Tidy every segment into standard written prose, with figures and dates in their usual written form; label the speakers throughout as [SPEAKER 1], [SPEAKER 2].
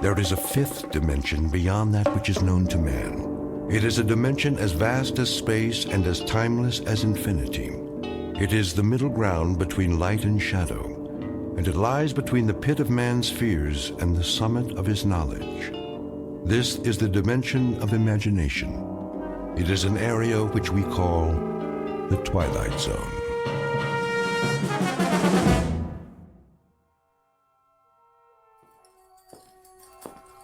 [SPEAKER 1] There is a fifth dimension beyond that which is known to man. It is a dimension as vast as space and as timeless as infinity. It is the middle ground between light and shadow, and it lies between the pit of man's fears and the summit of his knowledge. This is the dimension of imagination. It is an area which we call the Twilight Zone.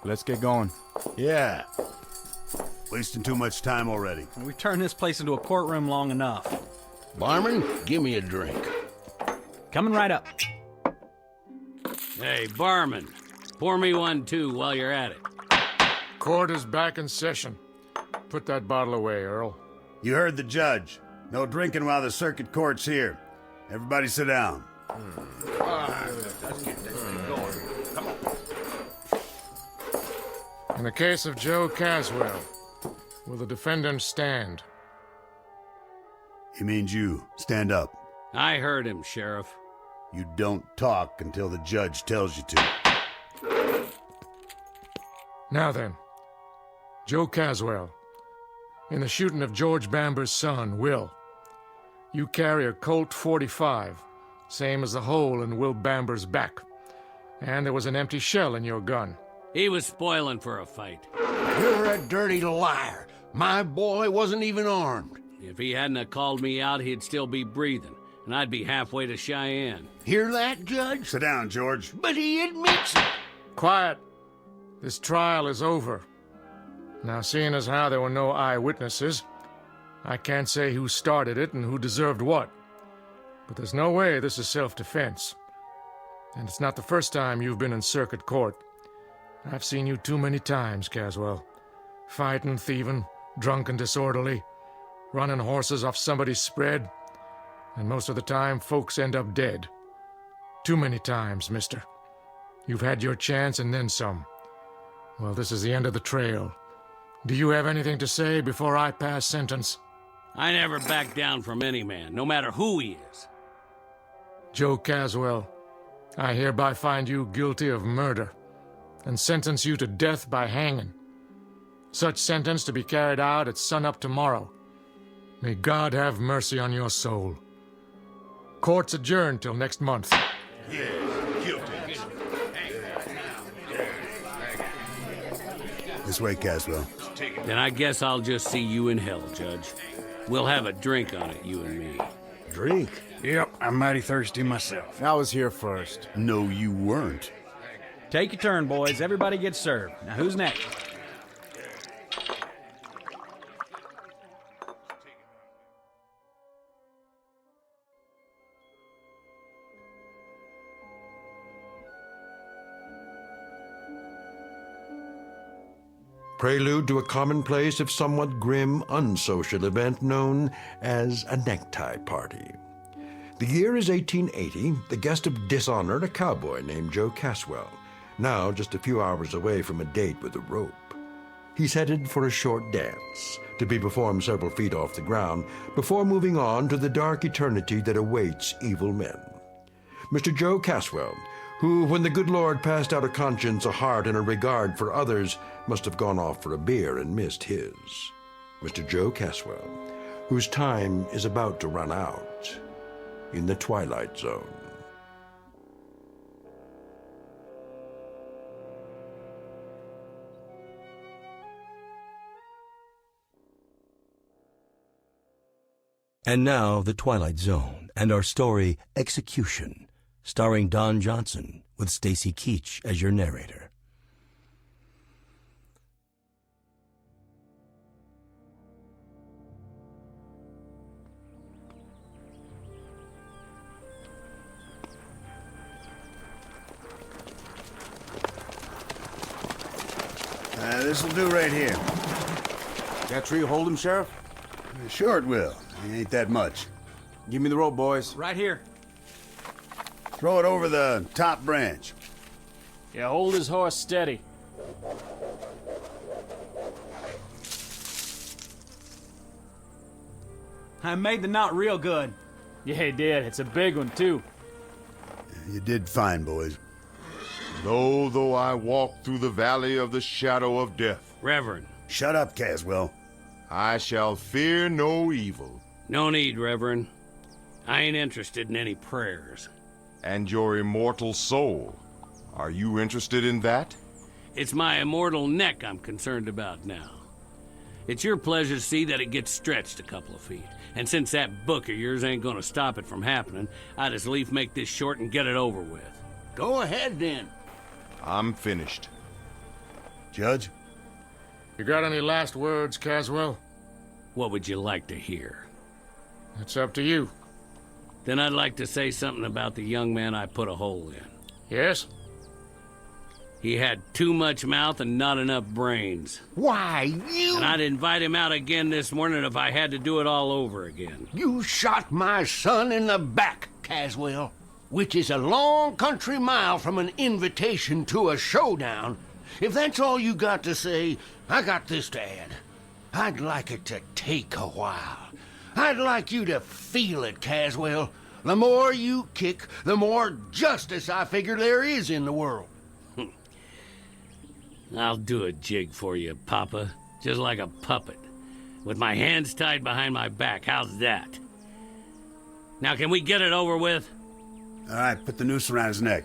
[SPEAKER 2] Let's get going.
[SPEAKER 3] Yeah. Wasting too much time already.
[SPEAKER 4] We've turned this place into a courtroom long enough.
[SPEAKER 5] Barman, give me a drink.
[SPEAKER 4] Coming right up.
[SPEAKER 6] Hey, barman, pour me one too while you're at it.
[SPEAKER 7] Court is back in session. Put that bottle away, Earl.
[SPEAKER 3] You heard the judge. No drinking while the circuit court's here. Everybody sit down.
[SPEAKER 7] In the case of Joe Caswell, will the defendant stand?
[SPEAKER 3] He means you. Stand up.
[SPEAKER 6] I heard him, Sheriff.
[SPEAKER 3] You don't talk until the judge tells you to.
[SPEAKER 7] Now then, Joe Caswell, in the shooting of George Bamber's son, Will, you carry a Colt 45, same as the hole in Will Bamber's back, and there was an empty shell in your gun.
[SPEAKER 6] He was spoiling for a fight.
[SPEAKER 5] You're a dirty liar. My boy wasn't even armed.
[SPEAKER 6] If he hadn't have called me out, he'd still be breathing, and I'd be halfway to Cheyenne.
[SPEAKER 5] Hear that, Judge?
[SPEAKER 3] Sit down, George.
[SPEAKER 5] But he admits it.
[SPEAKER 7] Quiet. This trial is over. Now, seeing as how there were no eyewitnesses, I can't say who started it and who deserved what. But there's no way this is self-defense. And it's not the first time you've been in circuit court. I've seen you too many times, Caswell. Fighting, thieving, drunk and disorderly, running horses off somebody's spread, and most of the time, folks end up dead. Too many times, mister. You've had your chance and then some. Well, this is the end of the trail. Do you have anything to say before I pass sentence?
[SPEAKER 6] I never back down from any man, no matter who he is.
[SPEAKER 7] Joe Caswell, I hereby find you guilty of murder and sentence you to death by hanging. Such sentence to be carried out at sunup tomorrow. May God have mercy on your soul. Court's adjourned till next month.
[SPEAKER 3] This way, Caswell.
[SPEAKER 6] Then I guess I'll just see you in hell, Judge. We'll have a drink on it, you and me.
[SPEAKER 3] Drink?
[SPEAKER 2] Yep, I'm mighty thirsty myself.
[SPEAKER 8] I was here first.
[SPEAKER 3] No, you weren't.
[SPEAKER 4] Take your turn, boys. Everybody gets served. Now, who's next?
[SPEAKER 1] Prelude to a commonplace, if somewhat grim, unsocial event known as a necktie party. The year is 1880, the guest of dishonor, a cowboy named Joe Caswell, now just a few hours away from a date with a rope. He's headed for a short dance, to be performed several feet off the ground, before moving on to the dark eternity that awaits evil men. Mr. Joe Caswell, who, when the good Lord passed out a conscience, a heart, and a regard for others, must have gone off for a beer and missed his. Mr. Joe Caswell, whose time is about to run out in the Twilight Zone.
[SPEAKER 9] And now, The Twilight Zone, and our story, Execution, starring Don Johnson, with Stacy Keach as your narrator.
[SPEAKER 3] This'll do right here.
[SPEAKER 8] That tree hold him, Sheriff?
[SPEAKER 3] Sure it will. It ain't that much.
[SPEAKER 8] Give me the rope, boys.
[SPEAKER 4] Right here.
[SPEAKER 3] Throw it over the top branch.
[SPEAKER 10] Yeah, hold his horse steady.
[SPEAKER 4] I made the knot real good.
[SPEAKER 10] Yeah, he did. It's a big one, too.
[SPEAKER 3] You did fine, boys.
[SPEAKER 11] Though I walk through the valley of the shadow of death.
[SPEAKER 6] Reverend.
[SPEAKER 3] Shut up, Caswell.
[SPEAKER 11] I shall fear no evil.
[SPEAKER 6] No need, Reverend. I ain't interested in any prayers.
[SPEAKER 11] And your immortal soul. Are you interested in that?
[SPEAKER 6] It's my immortal neck I'm concerned about now. It's your pleasure to see that it gets stretched a couple of feet. And since that book of yours ain't gonna stop it from happening, I'd as lief make this short and get it over with.
[SPEAKER 5] Go ahead, then.
[SPEAKER 11] I'm finished.
[SPEAKER 3] Judge?
[SPEAKER 7] You got any last words, Caswell?
[SPEAKER 6] What would you like to hear?
[SPEAKER 7] It's up to you.
[SPEAKER 6] Then I'd like to say something about the young man I put a hole in.
[SPEAKER 7] Yes?
[SPEAKER 6] He had too much mouth and not enough brains.
[SPEAKER 5] Why, you...
[SPEAKER 6] And I'd invite him out again this morning if I had to do it all over again.
[SPEAKER 5] You shot my son in the back, Caswell, which is a long country mile from an invitation to a showdown. If that's all you got to say, I got this to add. I'd like it to take a while. I'd like you to feel it, Caswell. The more you kick, the more justice I figure there is in the world.
[SPEAKER 6] I'll do a jig for you, Papa. Just like a puppet. With my hands tied behind my back. How's that? Now, can we get it over with?
[SPEAKER 3] All right, put the noose around his neck.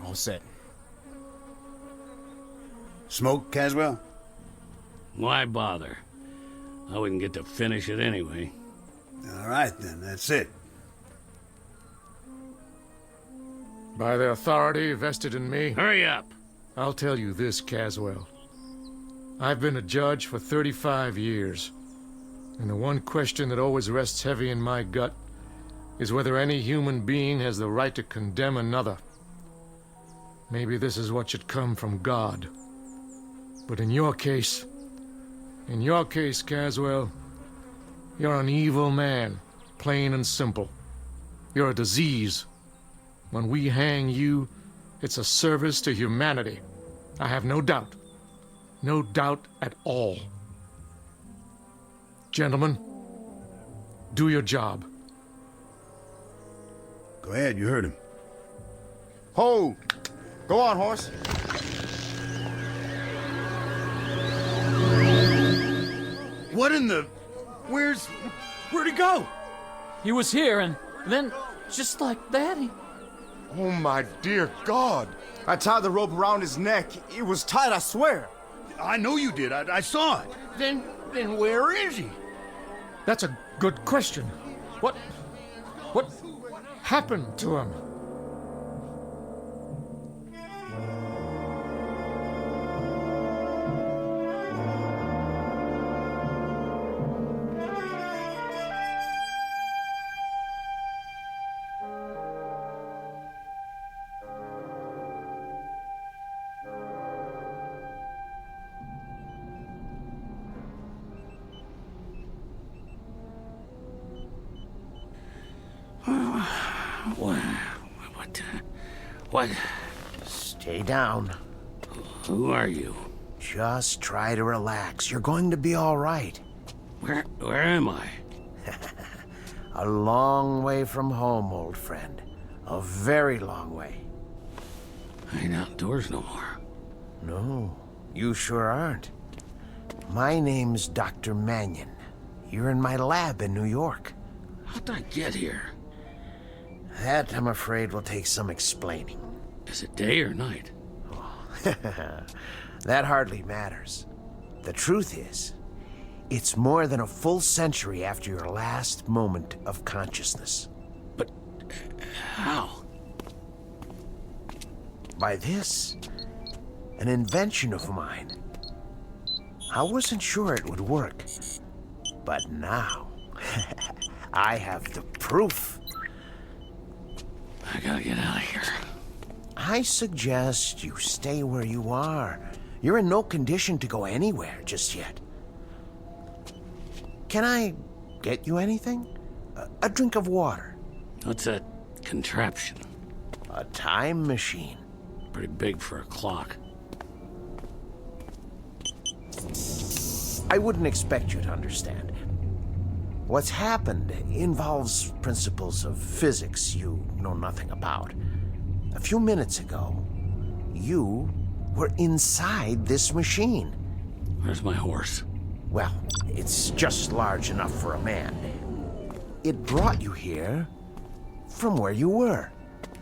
[SPEAKER 2] All set.
[SPEAKER 3] Smoke, Caswell?
[SPEAKER 6] Why bother? I wouldn't get to finish it anyway.
[SPEAKER 3] All right, then. That's it.
[SPEAKER 7] By the authority vested in me...
[SPEAKER 6] Hurry up!
[SPEAKER 7] I'll tell you this, Caswell. I've been a judge for 35 years. And the one question that always rests heavy in my gut is whether any human being has the right to condemn another. Maybe this is what should come from God. But in your case, Caswell, you're an evil man, plain and simple. You're a disease. When we hang you, it's a service to humanity. I have no doubt. No doubt at all. Gentlemen, do your job.
[SPEAKER 3] Go ahead, you heard him.
[SPEAKER 8] Ho! Go on, horse.
[SPEAKER 3] What in the... Where'd he go?
[SPEAKER 10] He was here, and then, just like that, he...
[SPEAKER 8] Oh, my dear God. I tied the rope around his neck. It was tight, I swear.
[SPEAKER 3] I know you did. I saw it.
[SPEAKER 5] Then where is he?
[SPEAKER 7] That's a good question. What happened to him?
[SPEAKER 6] What?
[SPEAKER 5] Stay down.
[SPEAKER 6] Who are you?
[SPEAKER 5] Just try to relax. You're going to be all right.
[SPEAKER 6] Where am I?
[SPEAKER 5] A long way from home, old friend. A very long way.
[SPEAKER 6] I ain't outdoors no more.
[SPEAKER 5] No, you sure aren't. My name's Dr. Mannion. You're in my lab in New York.
[SPEAKER 6] How'd I get here?
[SPEAKER 5] That, I'm afraid, will take some explaining.
[SPEAKER 6] Is it day or night?
[SPEAKER 5] That hardly matters. The truth is, it's more than a full century after your last moment of consciousness.
[SPEAKER 6] But how?
[SPEAKER 5] By this, an invention of mine. I wasn't sure it would work, but now I have the proof.
[SPEAKER 6] I gotta get out of here.
[SPEAKER 5] I suggest you stay where you are. You're in no condition to go anywhere just yet. Can I get you anything? A drink of water?
[SPEAKER 6] What's that contraption?
[SPEAKER 5] A time machine.
[SPEAKER 6] Pretty big for a clock.
[SPEAKER 5] I wouldn't expect you to understand.
[SPEAKER 12] What's happened involves principles of physics you know nothing about. A few minutes ago, you were inside this machine.
[SPEAKER 6] Where's my horse?
[SPEAKER 12] Well, it's just large enough for a man. It brought you here from where you were.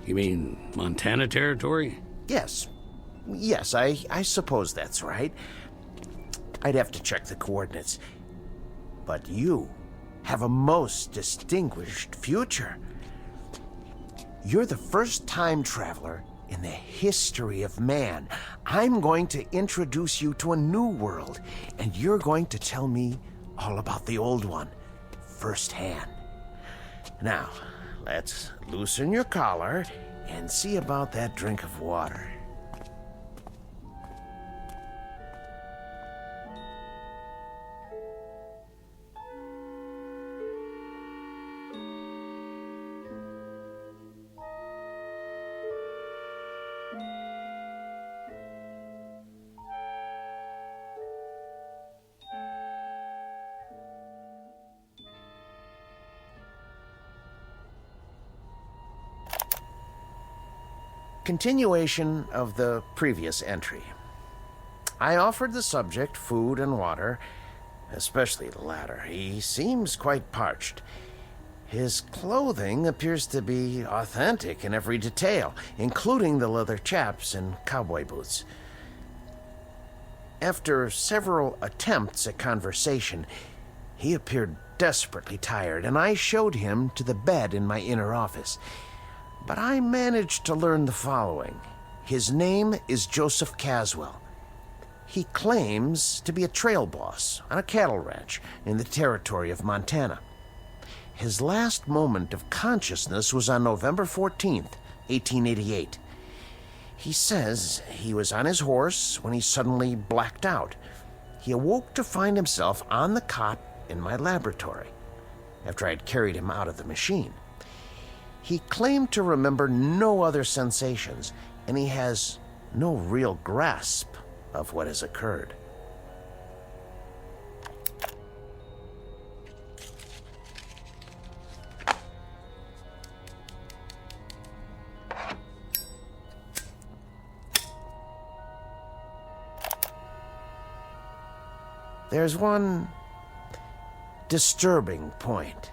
[SPEAKER 6] You mean Montana territory?
[SPEAKER 12] Yes. Yes, I suppose that's right. I'd have to check the coordinates. But you have a most distinguished future. You're the first time traveler in the history of man. I'm going to introduce you to a new world, and you're going to tell me all about the old one, firsthand. Now, let's loosen your collar and see about that drink of water. Continuation of the previous entry. I offered the subject food and water, especially the latter. He seems quite parched. His clothing appears to be authentic in every detail, including the leather chaps and cowboy boots. After several attempts at conversation, he appeared desperately tired, and I showed him to the bed in my inner office. But I managed to learn the following. His name is Joseph Caswell. He claims to be a trail boss on a cattle ranch in the territory of Montana. His last moment of consciousness was on November 14th, 1888. He says he was on his horse when he suddenly blacked out. He awoke to find himself on the cot in my laboratory after I had carried him out of the machine. He claimed to remember no other sensations, and he has no real grasp of what has occurred. There's one disturbing point.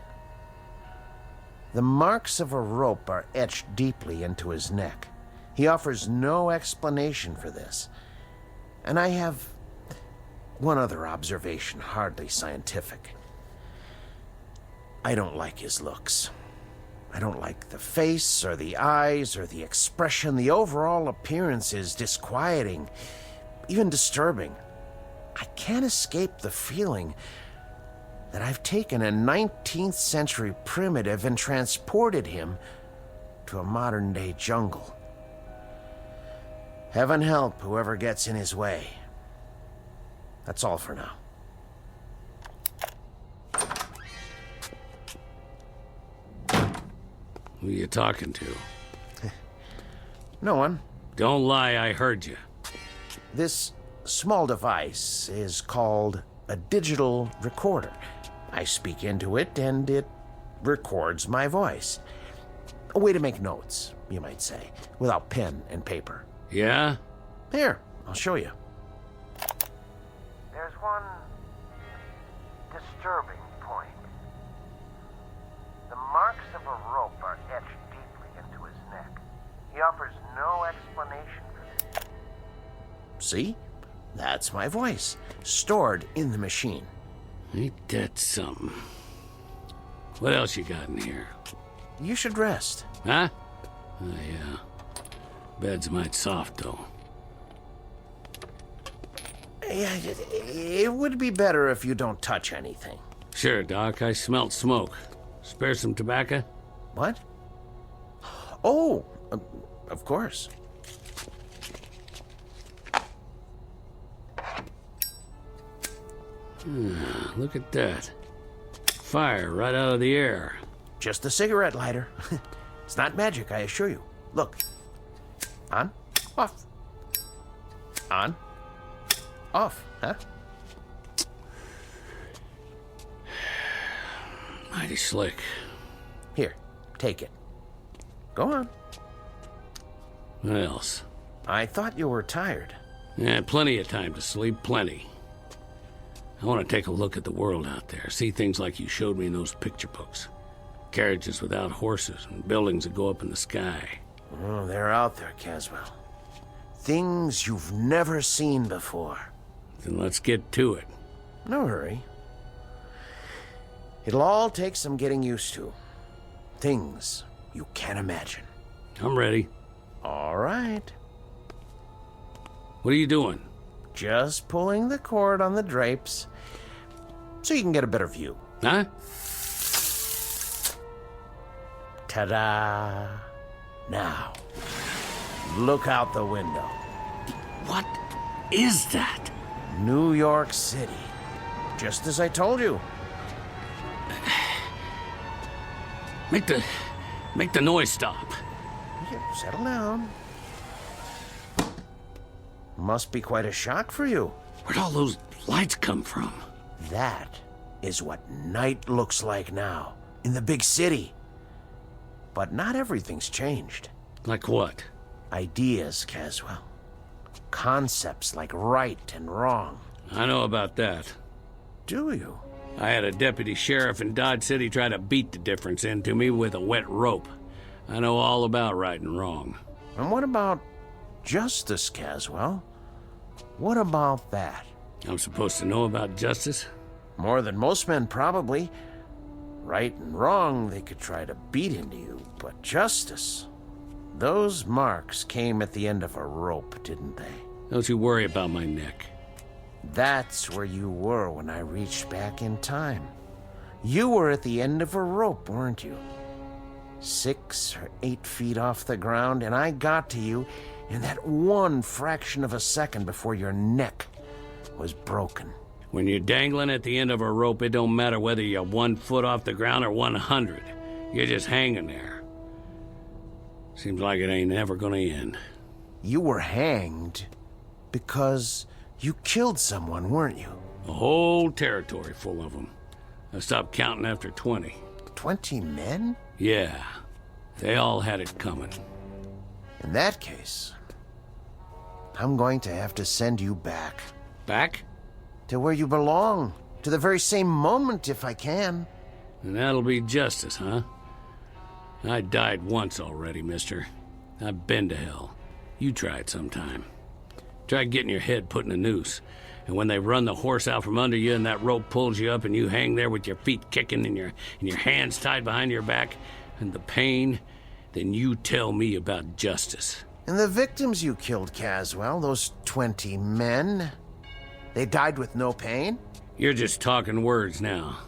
[SPEAKER 12] The marks of a rope are etched deeply into his neck. He offers no explanation for this. And I have one other observation, hardly scientific. I don't like his looks. I don't like the face or the eyes or the expression. The overall appearance is disquieting, even disturbing. I can't escape the feeling that I've taken a 19th century primitive and transported him to a modern-day jungle. Heaven help whoever gets in his way. That's all for now.
[SPEAKER 6] Who are you talking to?
[SPEAKER 12] No one.
[SPEAKER 6] Don't lie, I heard you.
[SPEAKER 12] This small device is called a digital recorder. I speak into it, and it records my voice. A way to make notes, you might say, without pen and paper.
[SPEAKER 6] Yeah?
[SPEAKER 12] Here, I'll show you. There's one disturbing point. The marks of a rope are etched deeply into his neck. He offers no explanation for this. See? That's my voice, stored in the machine.
[SPEAKER 6] Ain't that something? What else you got in here?
[SPEAKER 12] You should rest.
[SPEAKER 6] Huh? Oh, yeah. Bed's might soft, though.
[SPEAKER 12] Yeah, it would be better if you don't touch anything.
[SPEAKER 6] Sure, Doc. I smelt smoke. Spare some tobacco?
[SPEAKER 12] What? Oh, of course.
[SPEAKER 6] Look at that. Fire right out of the air.
[SPEAKER 12] Just a cigarette lighter. It's not magic, I assure you. Look. On, off. On, off, huh?
[SPEAKER 6] Mighty slick.
[SPEAKER 12] Here, take it. Go on.
[SPEAKER 6] What else?
[SPEAKER 12] I thought you were tired.
[SPEAKER 6] Yeah, plenty of time to sleep, plenty. I want to take a look at the world out there, see things like you showed me in those picture books. Carriages without horses and buildings that go up in the sky.
[SPEAKER 12] Oh, they're out there, Caswell. Things you've never seen before.
[SPEAKER 6] Then let's get to it.
[SPEAKER 12] No hurry. It'll all take some getting used to. Things you can't imagine.
[SPEAKER 6] I'm ready.
[SPEAKER 12] All right.
[SPEAKER 6] What are you doing?
[SPEAKER 12] Just pulling the cord on the drapes so you can get a better view.
[SPEAKER 6] Huh?
[SPEAKER 12] Ta-da! Now, look out the window.
[SPEAKER 6] What is that?
[SPEAKER 12] New York City. Just as I told you.
[SPEAKER 6] Make the noise stop.
[SPEAKER 12] Here, settle down. Must be quite a shock for you.
[SPEAKER 6] Where'd all those lights come from?
[SPEAKER 12] That is what night looks like now, in the big city. But not everything's changed.
[SPEAKER 6] Like what?
[SPEAKER 12] Ideas, Caswell. Concepts like right and wrong.
[SPEAKER 6] I know about that.
[SPEAKER 12] Do you?
[SPEAKER 6] I had a deputy sheriff in Dodge City try to beat the difference into me with a wet rope. I know all about right and wrong.
[SPEAKER 12] And what about justice, Caswell? What about that?
[SPEAKER 6] I'm supposed to know about justice?
[SPEAKER 12] More than most men, probably. Right and wrong, they could try to beat into you, but justice... Those marks came at the end of a rope, didn't they?
[SPEAKER 6] Don't you worry about my neck.
[SPEAKER 12] That's where you were when I reached back in time. You were at the end of a rope, weren't you? 6 or 8 feet off the ground, and I got to you in that one fraction of a second before your neck was broken.
[SPEAKER 6] When you're dangling at the end of a rope, it don't matter whether you're 1 foot off the ground or 100. You're just hanging there. Seems like it ain't ever gonna end.
[SPEAKER 12] You were hanged because you killed someone, weren't you?
[SPEAKER 6] A whole territory full of them. I stopped counting after 20.
[SPEAKER 12] 20 men?
[SPEAKER 6] Yeah. They all had it coming.
[SPEAKER 12] In that case, I'm going to have to send you back.
[SPEAKER 6] Back?
[SPEAKER 12] To where you belong. To the very same moment, if I can.
[SPEAKER 6] And that'll be justice, huh? I died once already, mister. I've been to hell. You try it sometime. Try getting your head put in a noose. And when they run the horse out from under you and that rope pulls you up and you hang there with your feet kicking and your hands tied behind your back and the pain, then you tell me about justice.
[SPEAKER 12] And the victims you killed, Caswell, those 20 men, they died with no pain?
[SPEAKER 6] You're just talking words now.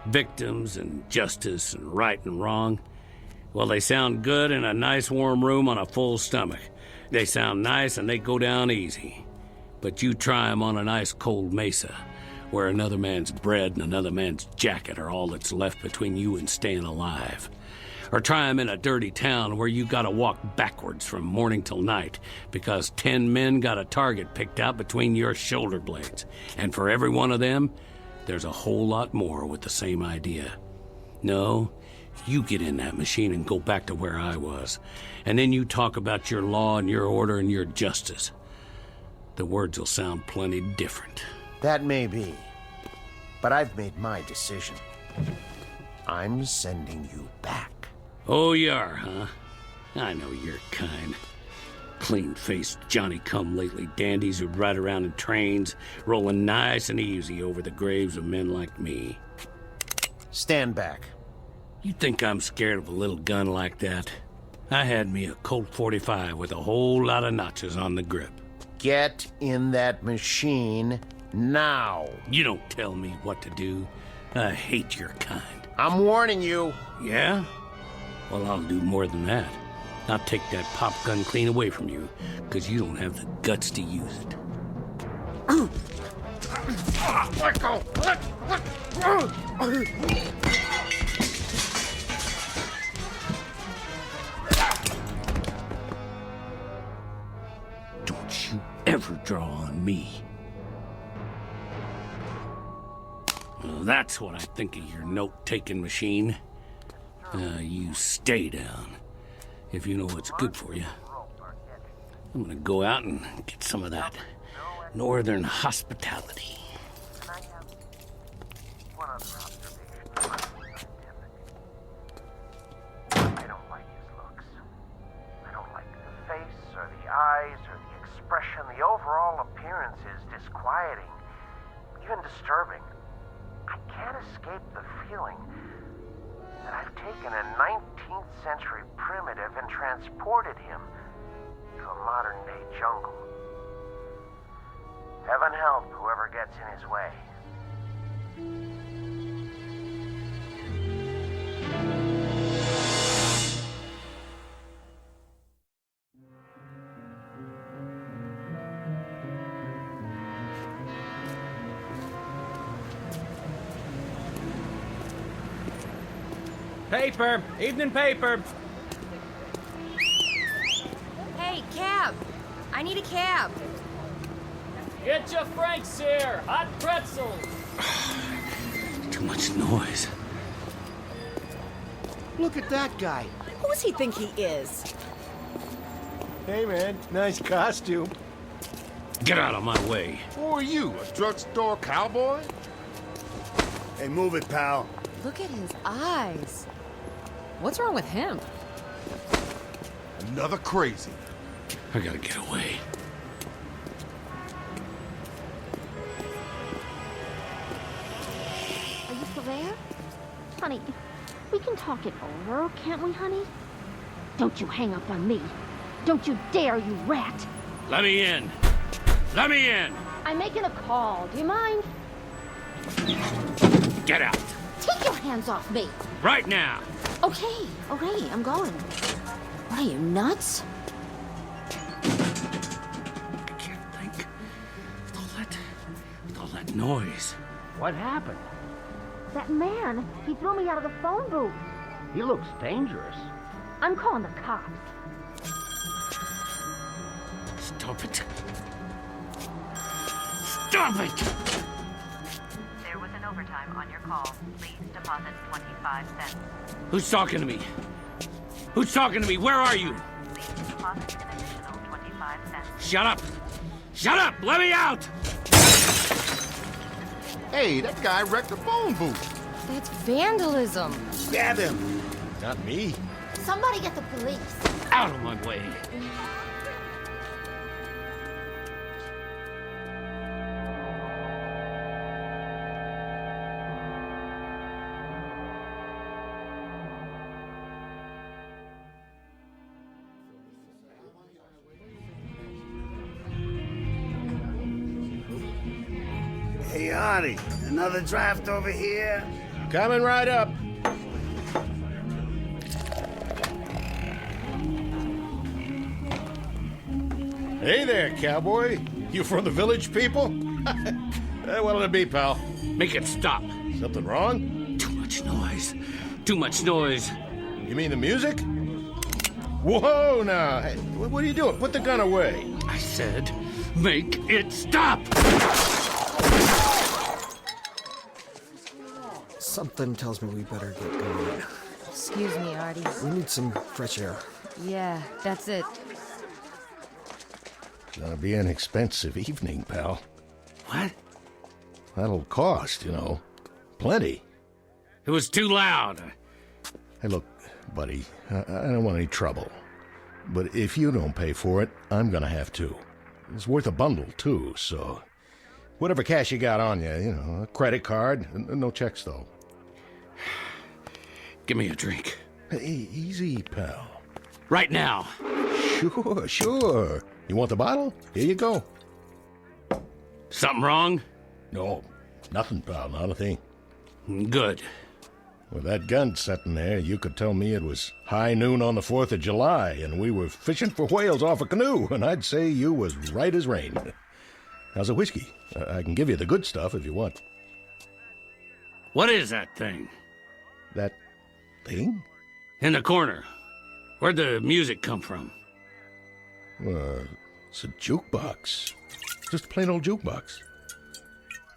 [SPEAKER 6] Victims and justice and right and wrong. Well, they sound good in a nice warm room on a full stomach. They sound nice and they go down easy. But you try them on an ice cold mesa, where another man's bread and another man's jacket are all that's left between you and staying alive. Or try them in a dirty town where you gotta walk backwards from morning till night because 10 men got a target picked out between your shoulder blades. And for every one of them, there's a whole lot more with the same idea. No, you get in that machine and go back to where I was. And then you talk about your law and your order and your justice. The words will sound plenty different.
[SPEAKER 12] That may be. But I've made my decision. I'm sending you back.
[SPEAKER 6] Oh, you are, huh? I know your kind. Clean-faced, Johnny-come-lately dandies who'd ride around in trains, rolling nice and easy over the graves of men like me.
[SPEAKER 12] Stand back.
[SPEAKER 6] You think I'm scared of a little gun like that? I had me a Colt 45 with a whole lot of notches on the grip.
[SPEAKER 12] Get in that machine now.
[SPEAKER 6] You don't tell me what to do. I hate your kind.
[SPEAKER 12] I'm warning you.
[SPEAKER 6] Yeah? Well, I'll do more than that. I'll take that pop gun clean away from you, because you don't have the guts to use it.
[SPEAKER 12] Let go!
[SPEAKER 6] Don't you ever draw on me. Well, that's what I think of your note-taking machine. You stay down, if you know what's good for you. I'm gonna go out and get some of that northern hospitality.
[SPEAKER 12] I don't like his looks. I don't like the face or the eyes or the expression. The overall appearance is disquieting, even disturbing. I can't escape the feeling that I've taken a 19th century primitive and transported him to a modern day jungle. Heaven help whoever gets in his way.
[SPEAKER 4] Paper! Evening paper!
[SPEAKER 13] Hey, cab! I need a cab.
[SPEAKER 10] Get your Franks here! Hot pretzels!
[SPEAKER 6] Too much noise.
[SPEAKER 5] Look at that guy.
[SPEAKER 13] Who does he think he is?
[SPEAKER 5] Hey, man, nice costume.
[SPEAKER 6] Get out of my way.
[SPEAKER 11] Who are you, a drugstore cowboy?
[SPEAKER 3] Hey, move it, pal.
[SPEAKER 13] Look at his eyes. What's wrong with him?
[SPEAKER 11] Another crazy.
[SPEAKER 6] I gotta get away.
[SPEAKER 14] Are you still there? Honey, we can talk it over, can't we, honey? Don't you hang up on me. Don't you dare, you rat.
[SPEAKER 6] Let me in. Let me in.
[SPEAKER 14] I'm making a call. Do you mind?
[SPEAKER 6] Get out.
[SPEAKER 14] Take your hands off me.
[SPEAKER 6] Right now.
[SPEAKER 14] Okay, I'm going. What are you, nuts?
[SPEAKER 6] I can't think. With all that noise.
[SPEAKER 5] What happened?
[SPEAKER 14] That man, he threw me out of the phone booth.
[SPEAKER 5] He looks dangerous.
[SPEAKER 14] I'm calling the cops.
[SPEAKER 6] Stop it. Stop it!
[SPEAKER 15] There was an overtime on your call. Please deposit 25 cents.
[SPEAKER 6] Who's talking to me? Who's talking to me? Where are you?
[SPEAKER 15] Please deposit an additional 25 cents.
[SPEAKER 6] Shut up! Shut up! Let me out!
[SPEAKER 11] Hey, that guy wrecked the phone booth.
[SPEAKER 13] That's vandalism.
[SPEAKER 3] Grab him.
[SPEAKER 11] Not me.
[SPEAKER 14] Somebody get the police.
[SPEAKER 6] Out of my way.
[SPEAKER 3] Hey, Artie, another draft over here?
[SPEAKER 5] Coming right up. Hey there, cowboy. You from the village people? What'll it be, pal?
[SPEAKER 6] Make it stop.
[SPEAKER 5] Something wrong?
[SPEAKER 6] Too much noise. Too much noise.
[SPEAKER 5] You mean the music? Whoa, now. Hey, what are you doing? Put the gun away.
[SPEAKER 6] I said, make it stop!
[SPEAKER 16] Something tells me we better get going.
[SPEAKER 13] Excuse me, Artie.
[SPEAKER 16] We need some fresh air.
[SPEAKER 13] Yeah, that's it.
[SPEAKER 5] Gonna be an expensive evening, pal.
[SPEAKER 6] What?
[SPEAKER 5] That'll cost, you know. Plenty.
[SPEAKER 6] It was too loud.
[SPEAKER 5] Hey, look, buddy, I don't want any trouble. But if you don't pay for it, I'm gonna have to. It's worth a bundle, too, so... Whatever cash you got on you, you know, a credit card. No checks, though.
[SPEAKER 6] Give me a drink.
[SPEAKER 5] Hey, easy, pal.
[SPEAKER 6] Right now.
[SPEAKER 5] Sure. You want the bottle? Here you go.
[SPEAKER 6] Something wrong?
[SPEAKER 5] No, nothing, pal, not a thing.
[SPEAKER 6] Good.
[SPEAKER 5] With that gun sitting there, you could tell me it was high noon on the 4th of July, and we were fishing for whales off a canoe, and I'd say you was right as rain. How's a whiskey? I can give you the good stuff if you want.
[SPEAKER 6] What is that thing?
[SPEAKER 5] That thing?
[SPEAKER 6] In the corner. Where'd the music come from?
[SPEAKER 5] It's a jukebox. Just a plain old jukebox.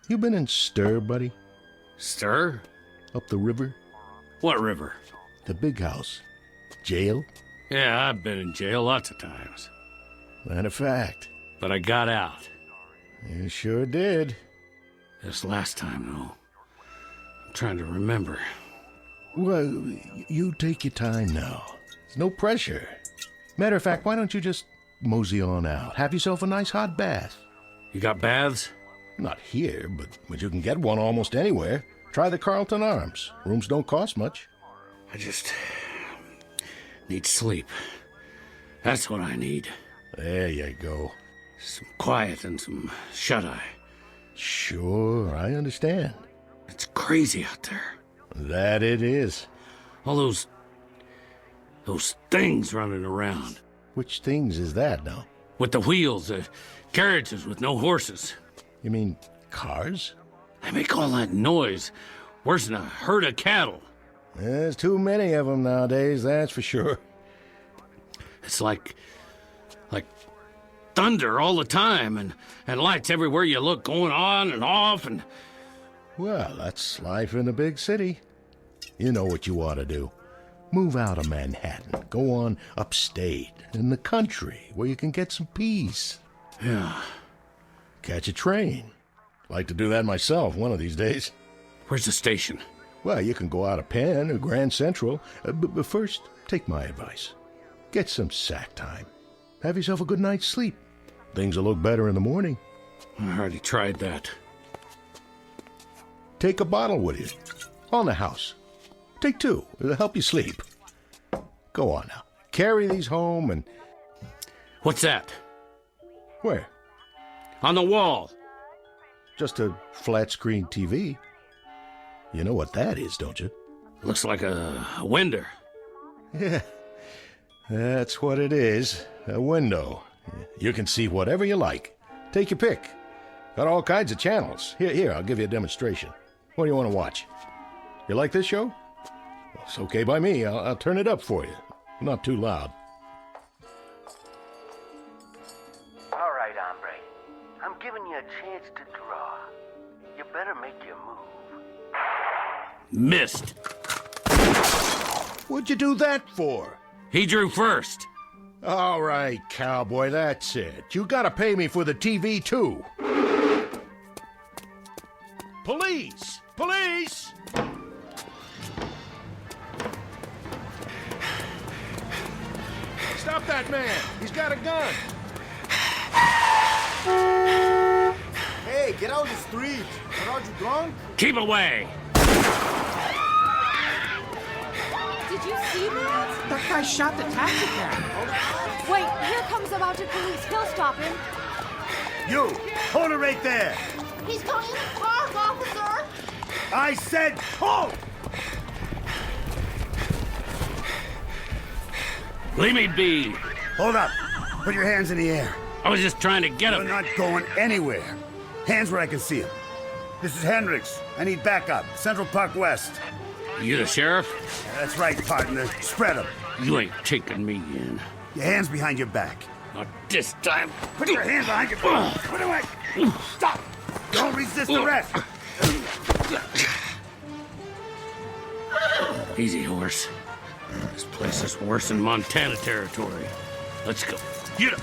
[SPEAKER 5] You been in stir, buddy?
[SPEAKER 6] Sir?
[SPEAKER 17] Up the river.
[SPEAKER 6] What river?
[SPEAKER 17] The big house. Jail?
[SPEAKER 6] Yeah, I've been in jail lots of times.
[SPEAKER 17] Matter of fact.
[SPEAKER 6] But I got out.
[SPEAKER 17] You sure did.
[SPEAKER 6] This last time, though. I'm trying to remember.
[SPEAKER 17] Well, you take your time now. There's no pressure. Matter of fact, why don't you just mosey on out? Have yourself a nice hot bath.
[SPEAKER 6] You got baths?
[SPEAKER 17] Not here, but you can get one almost anywhere. Try the Carlton Arms. Rooms don't cost much.
[SPEAKER 6] I just need sleep. That's what I need.
[SPEAKER 17] There you go.
[SPEAKER 6] Some quiet and some shut-eye.
[SPEAKER 17] Sure, I understand.
[SPEAKER 6] It's crazy out there.
[SPEAKER 17] That it is.
[SPEAKER 6] All those things running around.
[SPEAKER 17] Which things is that now?
[SPEAKER 6] With the wheels, carriages with no horses.
[SPEAKER 17] You mean cars?
[SPEAKER 6] They make all that noise. Worse than a herd of cattle.
[SPEAKER 17] There's too many of them nowadays, that's for sure.
[SPEAKER 6] It's like thunder all the time, and lights everywhere you look going on and off, and...
[SPEAKER 17] Well, that's life in a big city. You know what you ought to do. Move out of Manhattan. Go on upstate, in the country, where you can get some peace.
[SPEAKER 6] Yeah.
[SPEAKER 17] Catch a train. Like to do that myself one of these days.
[SPEAKER 6] Where's the station?
[SPEAKER 17] Well, you can go out of Penn or Grand Central, but first, take my advice. Get some sack time. Have yourself a good night's sleep. Things will look better in the morning.
[SPEAKER 6] I already tried that.
[SPEAKER 17] Take a bottle with you. On the house. Take two. It'll help you sleep. Go on now. Carry these home and...
[SPEAKER 6] What's that?
[SPEAKER 17] Where?
[SPEAKER 6] On the wall.
[SPEAKER 17] Just a flat-screen TV. You know what that is, don't you?
[SPEAKER 6] Looks like a window.
[SPEAKER 17] Yeah. That's what it is. A window. You can see whatever you like. Take your pick. Got all kinds of channels. Here, I'll give you a demonstration. What do you want to watch? You like this show? Well, it's okay by me. I'll turn it up for you. Not too loud.
[SPEAKER 5] All right, hombre. I'm giving you a chance to draw. You better make your move.
[SPEAKER 6] Missed.
[SPEAKER 17] What'd you do that for?
[SPEAKER 6] He drew first.
[SPEAKER 17] All right, cowboy, that's it. You gotta pay me for the TV, too. Police! Police! Stop that man! He's got a gun!
[SPEAKER 8] Hey, get out of the street! Are you drunk?
[SPEAKER 6] Keep away!
[SPEAKER 13] Did you see that?
[SPEAKER 10] That guy shot the taxi cab.
[SPEAKER 14] Wait, here comes the mounted police. He'll stop him.
[SPEAKER 3] You! Hold it right there!
[SPEAKER 14] He's going in the cars, officer!
[SPEAKER 3] I said hold!
[SPEAKER 6] Leave me be.
[SPEAKER 3] Hold up. Put your hands in the air.
[SPEAKER 6] I was just trying to get him.
[SPEAKER 3] You're not going anywhere. Hands where I can see him. This is Hendricks. I need backup. Central Park West.
[SPEAKER 6] You the sheriff?
[SPEAKER 3] Yeah, that's right, partner. Spread them.
[SPEAKER 6] You ain't taking me in.
[SPEAKER 3] Your hands behind your back.
[SPEAKER 6] Not this time.
[SPEAKER 3] Put your hands behind your back. Put away. Stop. Don't resist arrest.
[SPEAKER 6] Easy, horse. This place is worse than Montana territory. Let's go. Get up.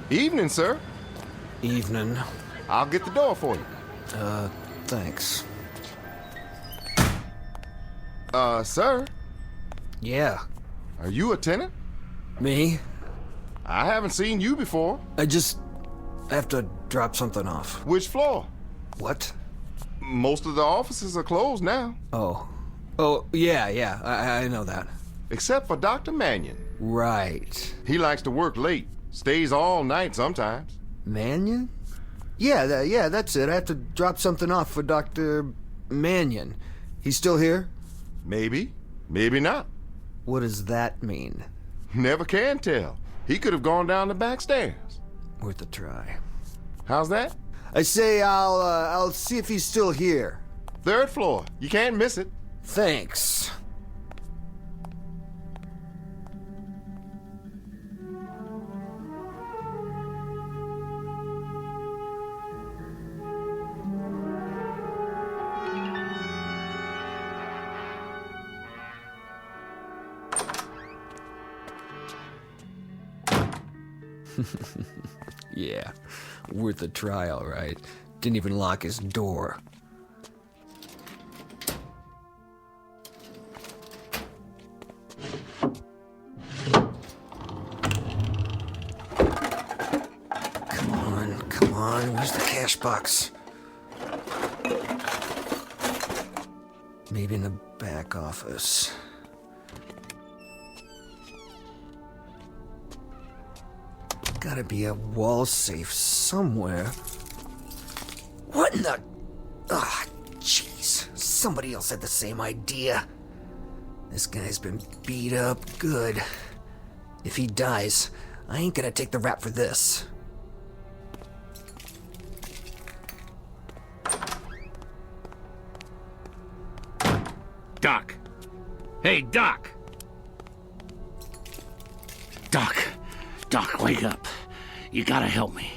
[SPEAKER 11] Evening, sir.
[SPEAKER 16] Evening.
[SPEAKER 11] I'll get the door for you.
[SPEAKER 16] Thanks.
[SPEAKER 11] Sir?
[SPEAKER 16] Yeah.
[SPEAKER 11] Are you a tenant?
[SPEAKER 16] Me?
[SPEAKER 11] I haven't seen you before.
[SPEAKER 16] I just have to drop something off.
[SPEAKER 11] Which floor?
[SPEAKER 16] What?
[SPEAKER 11] Most of the offices are closed now.
[SPEAKER 16] Oh. Oh, yeah, I know that.
[SPEAKER 11] Except for Dr. Mannion.
[SPEAKER 16] Right.
[SPEAKER 11] He likes to work late. Stays all night sometimes.
[SPEAKER 16] Mannion? Yeah, that's it. I have to drop something off for Dr. Mannion. He's still here?
[SPEAKER 11] Maybe. Maybe not.
[SPEAKER 16] What does that mean?
[SPEAKER 11] Never can tell. He could have gone down the back stairs.
[SPEAKER 16] Worth a try.
[SPEAKER 11] How's that?
[SPEAKER 16] I say I'll see if he's still here.
[SPEAKER 11] 3rd floor. You can't miss it.
[SPEAKER 16] Thanks. Yeah, worth a try, all right. Didn't even lock his door. Come on, where's the cash box? Maybe in the back office. Gotta be a wall safe somewhere. What in the... Ah, jeez. Somebody else had the same idea. This guy's been beat up good. If he dies, I ain't gonna take the rap for this.
[SPEAKER 6] Doc. Hey, Doc. Doc, wake up. You gotta help me.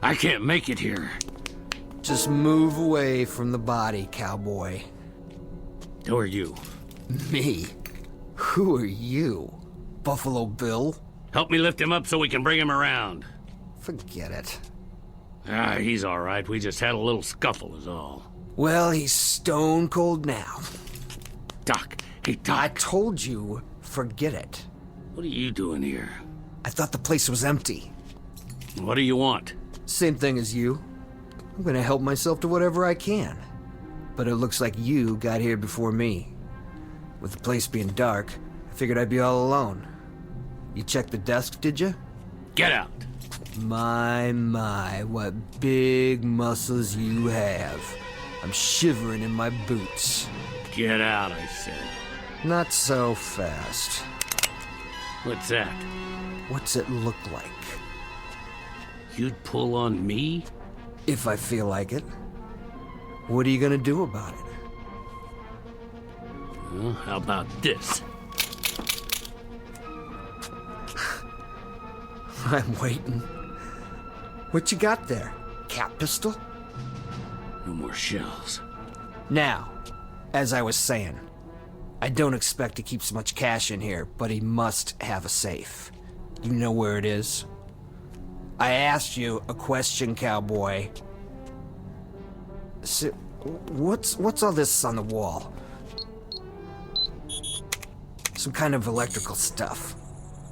[SPEAKER 6] I can't make it here.
[SPEAKER 16] Just move away from the body, cowboy.
[SPEAKER 6] Who are you?
[SPEAKER 16] Me? Who are you? Buffalo Bill?
[SPEAKER 6] Help me lift him up so we can bring him around.
[SPEAKER 16] Forget it.
[SPEAKER 6] He's all right. We just had a little scuffle is all.
[SPEAKER 16] Well, he's stone cold now.
[SPEAKER 6] Doc. Hey, Doc.
[SPEAKER 16] I told you, forget it.
[SPEAKER 6] What are you doing here?
[SPEAKER 16] I thought the place was empty.
[SPEAKER 6] What do you want?
[SPEAKER 16] Same thing as you. I'm gonna help myself to whatever I can. But it looks like you got here before me. With the place being dark, I figured I'd be all alone. You checked the desk, did you?
[SPEAKER 6] Get out.
[SPEAKER 16] My, what big muscles you have. I'm shivering in my boots.
[SPEAKER 6] Get out, I said.
[SPEAKER 16] Not so fast.
[SPEAKER 6] What's that?
[SPEAKER 16] What's it look like?
[SPEAKER 6] You'd pull on me?
[SPEAKER 16] If I feel like it. What are you gonna do about it?
[SPEAKER 6] Well, how about this?
[SPEAKER 16] I'm waiting. What you got there? Cat pistol?
[SPEAKER 6] No more shells.
[SPEAKER 16] Now, as I was saying, I don't expect he keeps much cash in here, but he must have a safe. You know where it is? I asked you a question, cowboy. So, what's all this on the wall? Some kind of electrical stuff.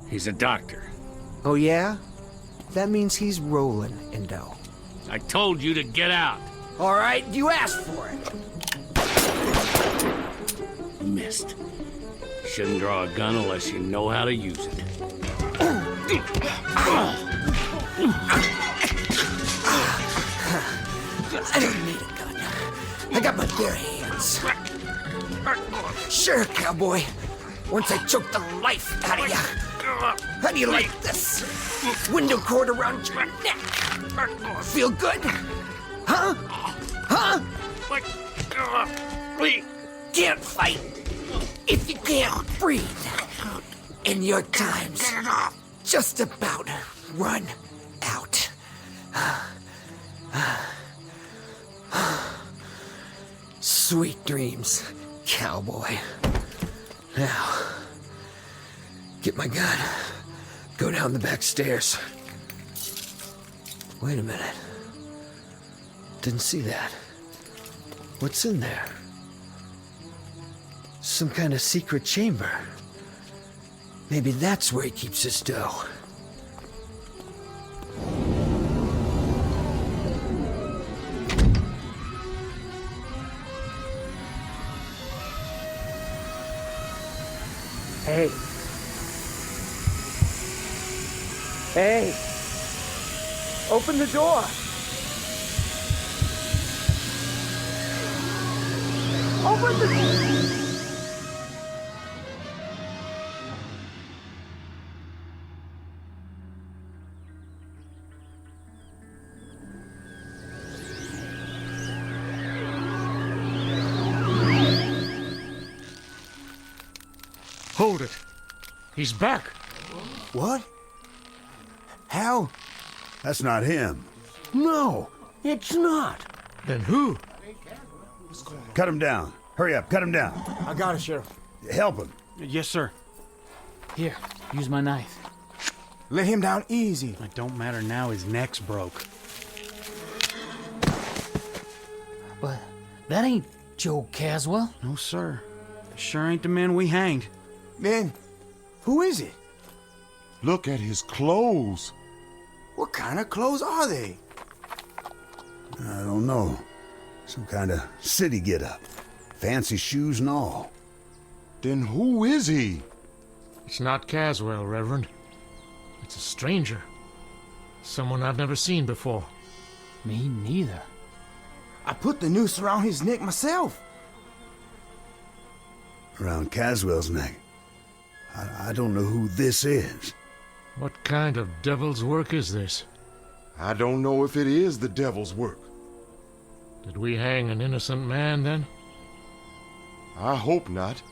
[SPEAKER 6] He's a doctor.
[SPEAKER 16] Oh yeah? That means he's rolling in dough.
[SPEAKER 6] I told you to get out.
[SPEAKER 16] All right, you asked for it.
[SPEAKER 6] Missed. Shouldn't draw a gun unless you know how to use it.
[SPEAKER 16] I don't need a gun. I got my bare hands. Sure, cowboy. Once I choke the life out of you. How do you like this? Window cord around your neck. Feel good? Huh? Huh? Can't fight if you can't breathe. And your time's just about run out. Sweet dreams, cowboy. Now, get my gun. Go down the back stairs. Wait a minute. Didn't see that. What's in there? Some kind of secret chamber. Maybe that's where he keeps his dough.
[SPEAKER 18] Hey. Hey. Open the door. Open the door.
[SPEAKER 7] Hold it. He's back.
[SPEAKER 3] What? How? That's not him.
[SPEAKER 5] No, it's not.
[SPEAKER 7] Then who?
[SPEAKER 3] Cut him down. Hurry up, cut him down.
[SPEAKER 8] I got it, Sheriff.
[SPEAKER 3] Help him.
[SPEAKER 2] Yes, sir.
[SPEAKER 10] Here, use my knife.
[SPEAKER 8] Let him down easy.
[SPEAKER 2] It don't matter now, his neck's broke.
[SPEAKER 10] But that ain't Joe Caswell.
[SPEAKER 2] No, sir. Sure ain't the man we hanged.
[SPEAKER 8] Then, who is it?
[SPEAKER 11] Look at his clothes.
[SPEAKER 8] What kind of clothes are they?
[SPEAKER 3] I don't know. Some kind of city get-up. Fancy shoes and all.
[SPEAKER 11] Then who is he?
[SPEAKER 7] It's not Caswell, Reverend. It's a stranger. Someone I've never seen before.
[SPEAKER 10] Me neither.
[SPEAKER 8] I put the noose around his neck myself.
[SPEAKER 3] Around Caswell's neck. I don't know who this is.
[SPEAKER 7] What kind of devil's work is this?
[SPEAKER 11] I don't know if it is the devil's work.
[SPEAKER 7] Did we hang an innocent man, then?
[SPEAKER 11] I hope not.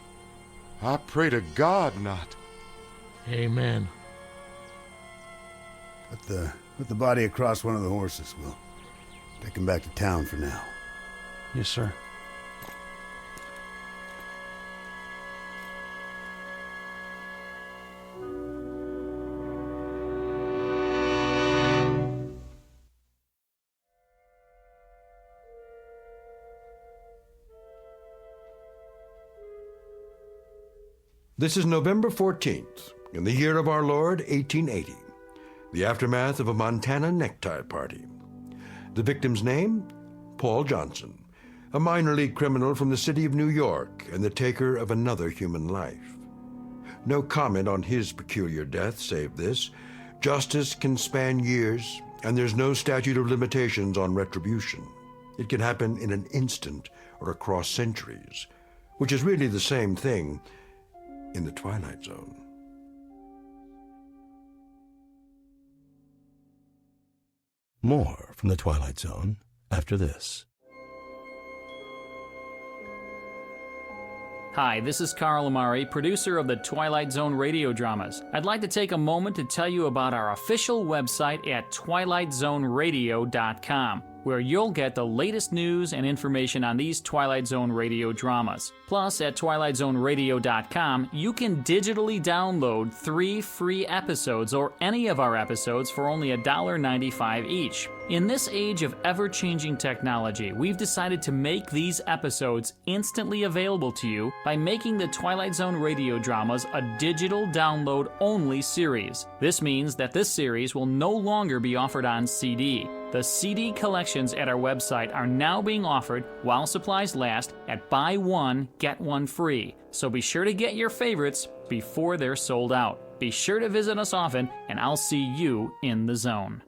[SPEAKER 11] I pray to God not.
[SPEAKER 7] Amen.
[SPEAKER 3] Put the body across one of the horses. We'll take him back to town for now.
[SPEAKER 2] Yes, sir.
[SPEAKER 1] This is November 14th, in the year of our Lord, 1880, the aftermath of a Montana necktie party. The victim's name? Paul Johnson, a minor league criminal from the city of New York and the taker of another human life. No comment on his peculiar death save this: justice can span years, and there's no statute of limitations on retribution. It can happen in an instant or across centuries, which is really the same thing in the Twilight Zone.
[SPEAKER 9] More from the Twilight Zone after this.
[SPEAKER 10] Hi, this is Carl Amari, producer of the Twilight Zone radio dramas. I'd like to take a moment to tell you about our official website at twilightzoneradio.com, where you'll get the latest news and information on these Twilight Zone radio dramas. Plus, at twilightzoneradio.com, you can digitally download 3 free episodes or any of our episodes for only $1.95 each. In this age of ever-changing technology, we've decided to make these episodes instantly available to you by making the Twilight Zone radio dramas a digital download-only series. This means that this series will no longer be offered on CD. The CD collections at our website are now being offered while supplies last at buy one, get one free. So be sure to get your favorites before they're sold out. Be sure to visit us often, and I'll see you in the zone.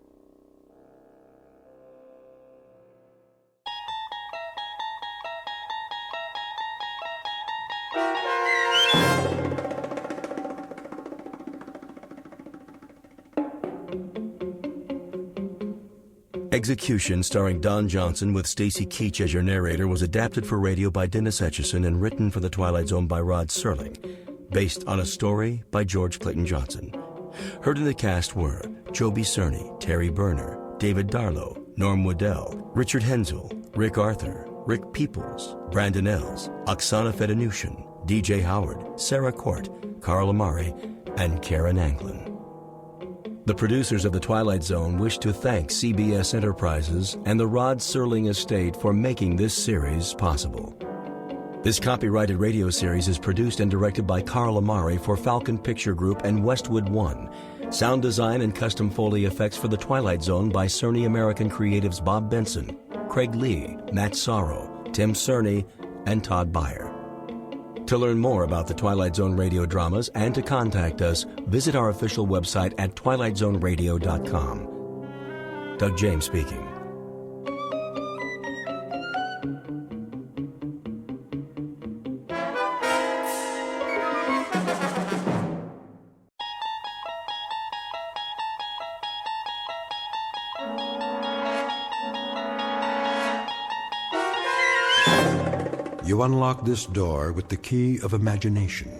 [SPEAKER 9] Execution, starring Don Johnson with Stacy Keach as your narrator, was adapted for radio by Dennis Etchison and written for The Twilight Zone by Rod Serling, based on a story by George Clayton Johnson. Heard in the cast were Joby Cerny, Terry Berner, David Darlow, Norm Waddell, Richard Hensel, Rick Arthur, Rick Peoples, Brandon Els, Oksana Fedanushin, DJ Howard, Sarah Court, Carl Amari, and Karen Anglin. The producers of The Twilight Zone wish to thank CBS Enterprises and the Rod Serling Estate for making this series possible. This copyrighted radio series is produced and directed by Carl Amari for Falcon Picture Group and Westwood One. Sound design and custom Foley effects for The Twilight Zone by Cerny American Creatives Bob Benson, Craig Lee, Matt Sorrow, Tim Cerny, and Todd Beyer. To learn more about the Twilight Zone radio dramas and to contact us, visit our official website at twilightzoneradio.com. Doug James speaking.
[SPEAKER 1] You unlock this door with the key of imagination.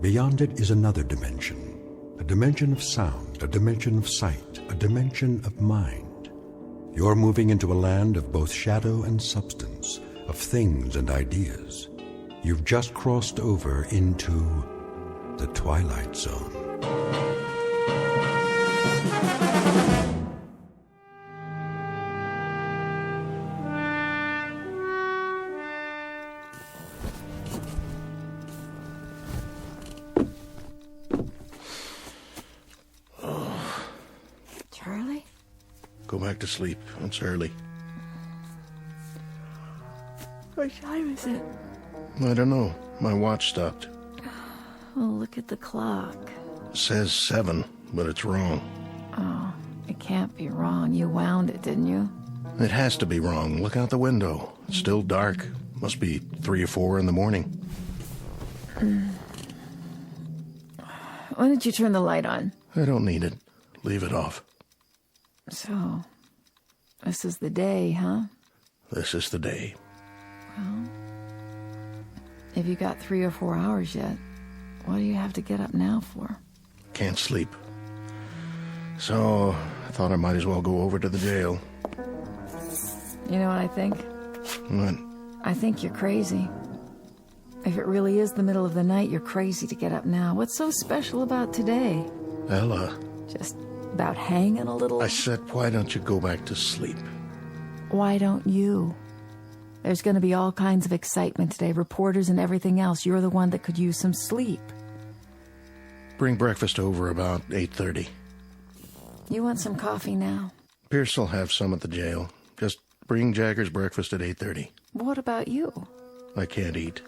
[SPEAKER 1] Beyond it is another dimension, a dimension of sound, a dimension of sight, a dimension of mind. You're moving into a land of both shadow and substance, of things and ideas. You've just crossed over into the Twilight Zone.
[SPEAKER 13] Charlie?
[SPEAKER 17] Go back to sleep. It's early.
[SPEAKER 13] What time is it?
[SPEAKER 17] I don't know. My watch stopped.
[SPEAKER 13] Oh, look at the clock.
[SPEAKER 17] It says 7, but it's wrong.
[SPEAKER 13] Oh, it can't be wrong. You wound it, didn't you?
[SPEAKER 17] It has to be wrong. Look out the window. It's still dark. Must be 3 or 4 in the morning.
[SPEAKER 13] When did you turn the light on?
[SPEAKER 17] I don't need it. Leave it off.
[SPEAKER 13] So, this is the day, huh?
[SPEAKER 17] This is the day.
[SPEAKER 13] Well, if you got 3 or 4 hours yet, what do you have to get up now for?
[SPEAKER 17] Can't sleep. So, I thought I might as well go over to the jail.
[SPEAKER 13] You know what I think?
[SPEAKER 17] What?
[SPEAKER 13] I think you're crazy. If it really is the middle of the night, you're crazy to get up now. What's so special about today?
[SPEAKER 17] Ella.
[SPEAKER 13] Just about hanging a little?
[SPEAKER 17] I said, why don't you go back to sleep?
[SPEAKER 13] Why don't you? There's going to be all kinds of excitement today, reporters and everything else. You're the one that could use some sleep.
[SPEAKER 17] Bring breakfast over about 8:30.
[SPEAKER 13] You want some coffee now?
[SPEAKER 17] Pierce will have some at the jail. Just bring Jagger's breakfast at 8:30.
[SPEAKER 13] What about you?
[SPEAKER 17] I can't eat.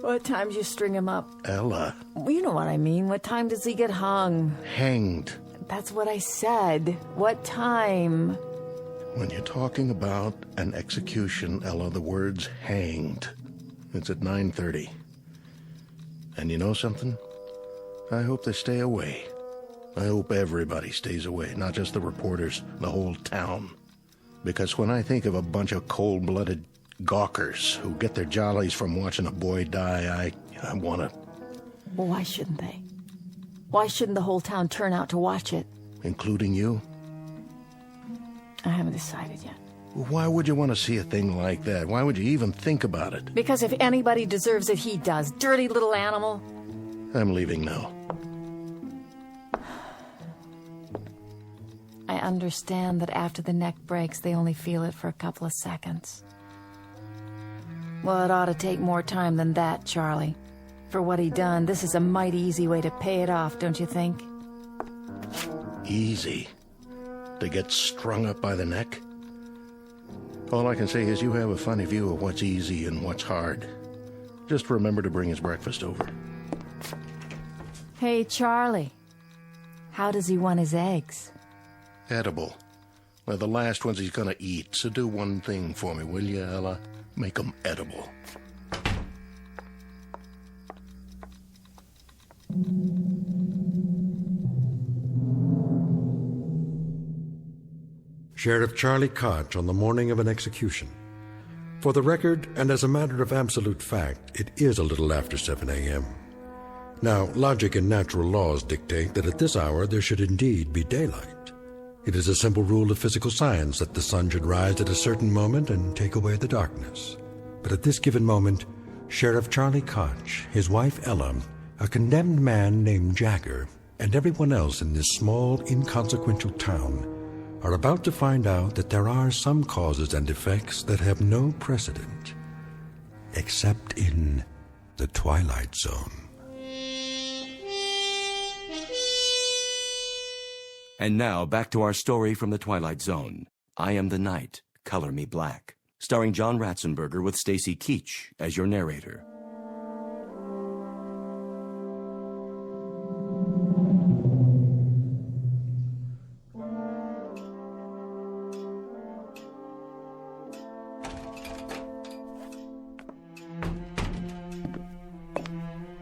[SPEAKER 13] What time do you string him up?
[SPEAKER 17] Ella.
[SPEAKER 13] Well, you know what I mean. What time does he get hung?
[SPEAKER 17] Hanged.
[SPEAKER 13] That's what I said. What time?
[SPEAKER 17] When you're talking about an execution, Ella, the word's hanged. It's at 9:30. And you know something? I hope they stay away. I hope everybody stays away, not just the reporters, the whole town. Because when I think of a bunch of cold-blooded gawkers who get their jollies from watching a boy die, I want to...
[SPEAKER 13] Well, why shouldn't they? Why shouldn't the whole town turn out to watch it?
[SPEAKER 17] Including you?
[SPEAKER 13] I haven't decided yet.
[SPEAKER 17] Why would you want to see a thing like that? Why would you even think about it?
[SPEAKER 13] Because if anybody deserves it, he does. Dirty little animal.
[SPEAKER 17] I'm leaving now.
[SPEAKER 13] I understand that after the neck breaks, they only feel it for a couple of seconds. Well, it ought to take more time than that, Charlie. For what he done, this is a mighty easy way to pay it off, don't you think?
[SPEAKER 17] Easy? To get strung up by the neck? All I can say is you have a funny view of what's easy and what's hard. Just remember to bring his breakfast over.
[SPEAKER 13] Hey, Charlie. How does he want his eggs?
[SPEAKER 17] Edible. They're the last ones he's gonna eat, so do one thing for me, will you, Ella? Make them edible.
[SPEAKER 1] Sheriff Charlie Koch on the morning of an execution. For the record, and as a matter of absolute fact, it is a little after 7 a.m. Now, logic and natural laws dictate that at this hour there should indeed be daylight. It is a simple rule of physical science that the sun should rise at a certain moment and take away the darkness. But at this given moment, Sheriff Charlie Koch, his wife Ella, a condemned man named Jagger, and everyone else in this small, inconsequential town are about to find out that there are some causes and effects that have no precedent, except in the Twilight Zone.
[SPEAKER 19] And now, back to our story from the Twilight Zone. I Am the Night, Color Me Black, starring John Ratzenberger with Stacy Keach as your narrator.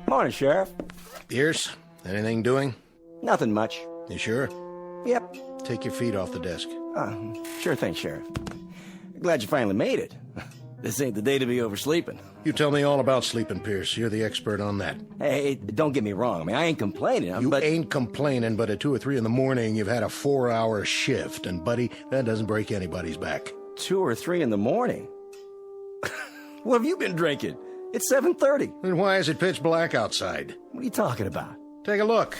[SPEAKER 18] Morning, Sheriff.
[SPEAKER 17] Pierce, anything doing?
[SPEAKER 18] Nothing much.
[SPEAKER 17] You sure?
[SPEAKER 18] Yep.
[SPEAKER 17] Take your feet off the desk.
[SPEAKER 18] Sure thing, Sheriff. Glad you finally made it. This ain't the day to be oversleeping.
[SPEAKER 17] You tell me all about sleeping, Pierce. You're the expert on that.
[SPEAKER 18] Hey, don't get me wrong. I mean, I ain't complaining.
[SPEAKER 17] You ain't complaining, but at 2 or 3 in the morning, you've had a 4-hour shift. And, buddy, that doesn't break anybody's back.
[SPEAKER 18] 2 or 3 in the morning? What have you been drinking? It's 7:30.
[SPEAKER 17] Then why is it pitch black outside?
[SPEAKER 18] What are you talking about?
[SPEAKER 17] Take a look.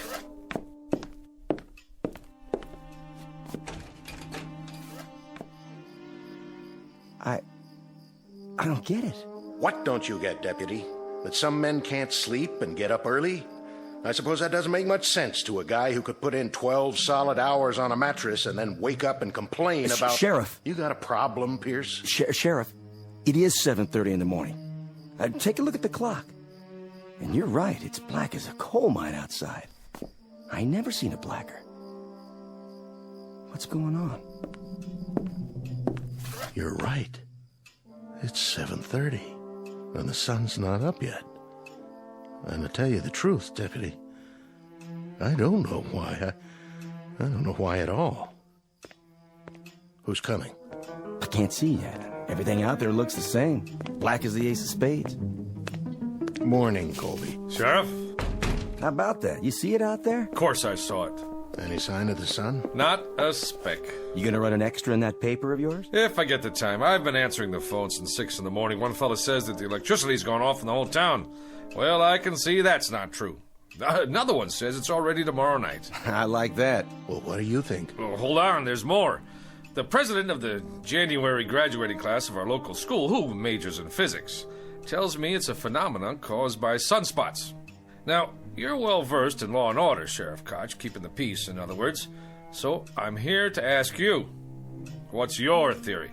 [SPEAKER 18] I don't get it.
[SPEAKER 17] What don't you get, Deputy? That some men can't sleep and get up early? I suppose that doesn't make much sense to a guy who could put in 12 solid hours on a mattress and then wake up and complain about...
[SPEAKER 18] Sheriff.
[SPEAKER 17] You got a problem, Pierce?
[SPEAKER 18] Sheriff, it is 7:30 in the morning. Take a look at the clock. And you're right, it's black as a coal mine outside. I never seen it blacker. What's going on?
[SPEAKER 17] You're right. It's 7:30, and the sun's not up yet. And to tell you the truth, Deputy, I don't know why. I don't know why at all. Who's coming?
[SPEAKER 18] I can't see yet. Everything out there looks the same. Black as the ace of spades.
[SPEAKER 17] Morning, Colby.
[SPEAKER 20] Sheriff?
[SPEAKER 18] How about that? You see it out there?
[SPEAKER 20] Of course I saw it.
[SPEAKER 17] Any sign of the sun?
[SPEAKER 20] Not a speck.
[SPEAKER 18] You gonna run an extra in that paper of yours?
[SPEAKER 20] If I get the time. I've been answering the phone since 6 in the morning. One fella says that the electricity's gone off in the whole town. Well, I can see that's not true. Another one says it's already tomorrow night.
[SPEAKER 18] I like that.
[SPEAKER 17] Well, what do you think?
[SPEAKER 20] Oh, hold on, there's more. The president of the January graduating class of our local school, who majors in physics, tells me it's a phenomenon caused by sunspots. Now, you're well versed in law and order, Sheriff Koch, keeping the peace, in other words. So I'm here to ask you, what's your theory?